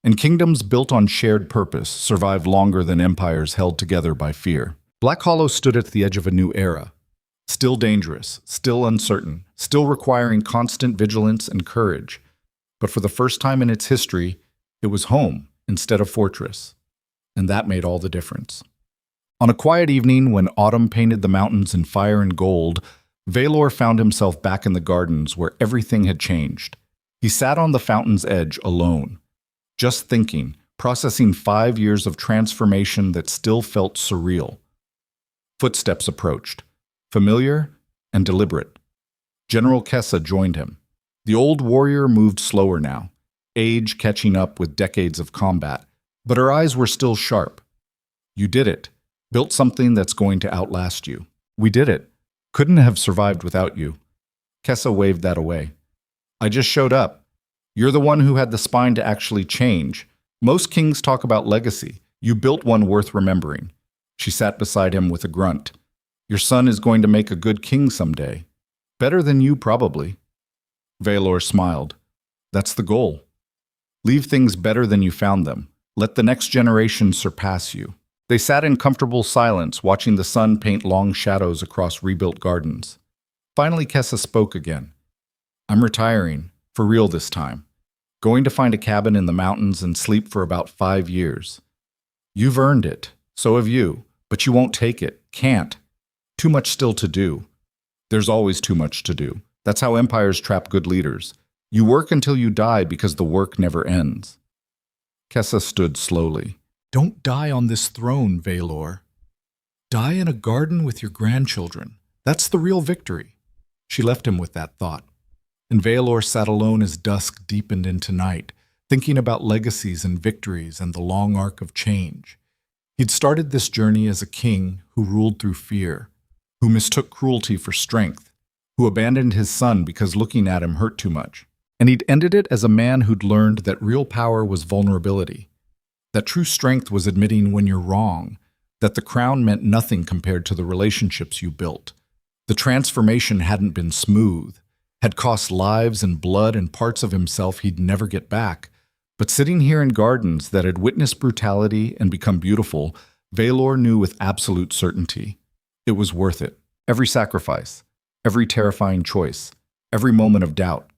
And kingdoms built on shared purpose survive longer than empires held together by fear. Black Hollow stood at the edge of a new era. Still dangerous, still uncertain, still requiring constant vigilance and courage. But for the first time in its history, it was home instead of fortress. And that made all the difference. On a quiet evening when autumn painted the mountains in fire and gold, Vaelor found himself back in the gardens where everything had changed. He sat on the fountain's edge alone, just thinking, processing 5 years of transformation that still felt surreal. Footsteps approached, familiar and deliberate. General Kessa joined him. The old warrior moved slower now, age catching up with decades of combat, but her eyes were still sharp. You did it. Built something that's going to outlast you. We did it. Couldn't have survived without you. Kessa waved that away. I just showed up. You're the one who had the spine to actually change. Most kings talk about legacy. You built one worth remembering. She sat beside him with a grunt. Your son is going to make a good king someday. Better than you, probably. Vaelor smiled. That's the goal. Leave things better than you found them. Let the next generation surpass you. They sat in comfortable silence, watching the sun paint long shadows across rebuilt gardens. Finally, Kessa spoke again. I'm retiring, for real this time. Going to find a cabin in the mountains and sleep for about 5 years. You've earned it, so have you, but you won't take it, can't. Too much still to do. There's always too much to do. That's how empires trap good leaders. You work until you die because the work never ends. Kessa stood slowly. Don't die on this throne, Vaelor. Die in a garden with your grandchildren. That's the real victory. She left him with that thought. And Vaelor sat alone as dusk deepened into night, thinking about legacies and victories and the long arc of change. He'd started this journey as a king who ruled through fear, who mistook cruelty for strength, who abandoned his son because looking at him hurt too much. And he'd ended it as a man who'd learned that real power was vulnerability, that true strength was admitting when you're wrong, that the crown meant nothing compared to the relationships you built. The transformation hadn't been smooth, had cost lives and blood and parts of himself he'd never get back. But sitting here in gardens that had witnessed brutality and become beautiful, Vaelor knew with absolute certainty. It was worth it. Every sacrifice, every terrifying choice, every moment of doubt.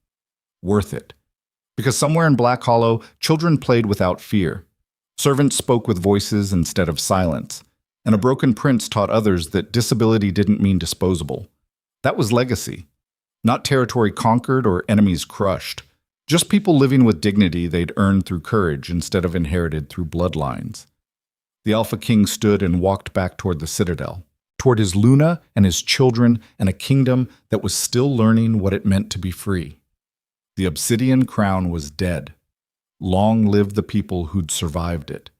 Worth it. Because somewhere in Black Hollow, children played without fear. Servants spoke with voices instead of silence. And a broken prince taught others that disability didn't mean disposable. That was legacy. Not territory conquered or enemies crushed. Just people living with dignity they'd earned through courage instead of inherited through bloodlines. The Alpha King stood and walked back toward the citadel, toward his Luna and his children and a kingdom that was still learning what it meant to be free. The obsidian crown was dead. Long live the people who'd survived it.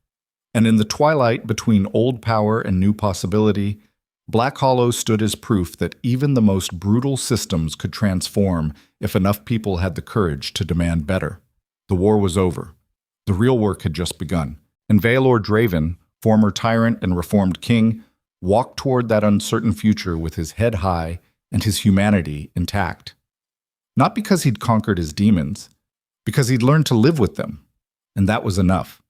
And in the twilight between old power and new possibility, Black Hollow stood as proof that even the most brutal systems could transform if enough people had the courage to demand better. The war was over. The real work had just begun. And Vaelor Draven, former tyrant and reformed king, walked toward that uncertain future with his head high and his humanity intact. Not because he'd conquered his demons, because he'd learned to live with them. And that was enough.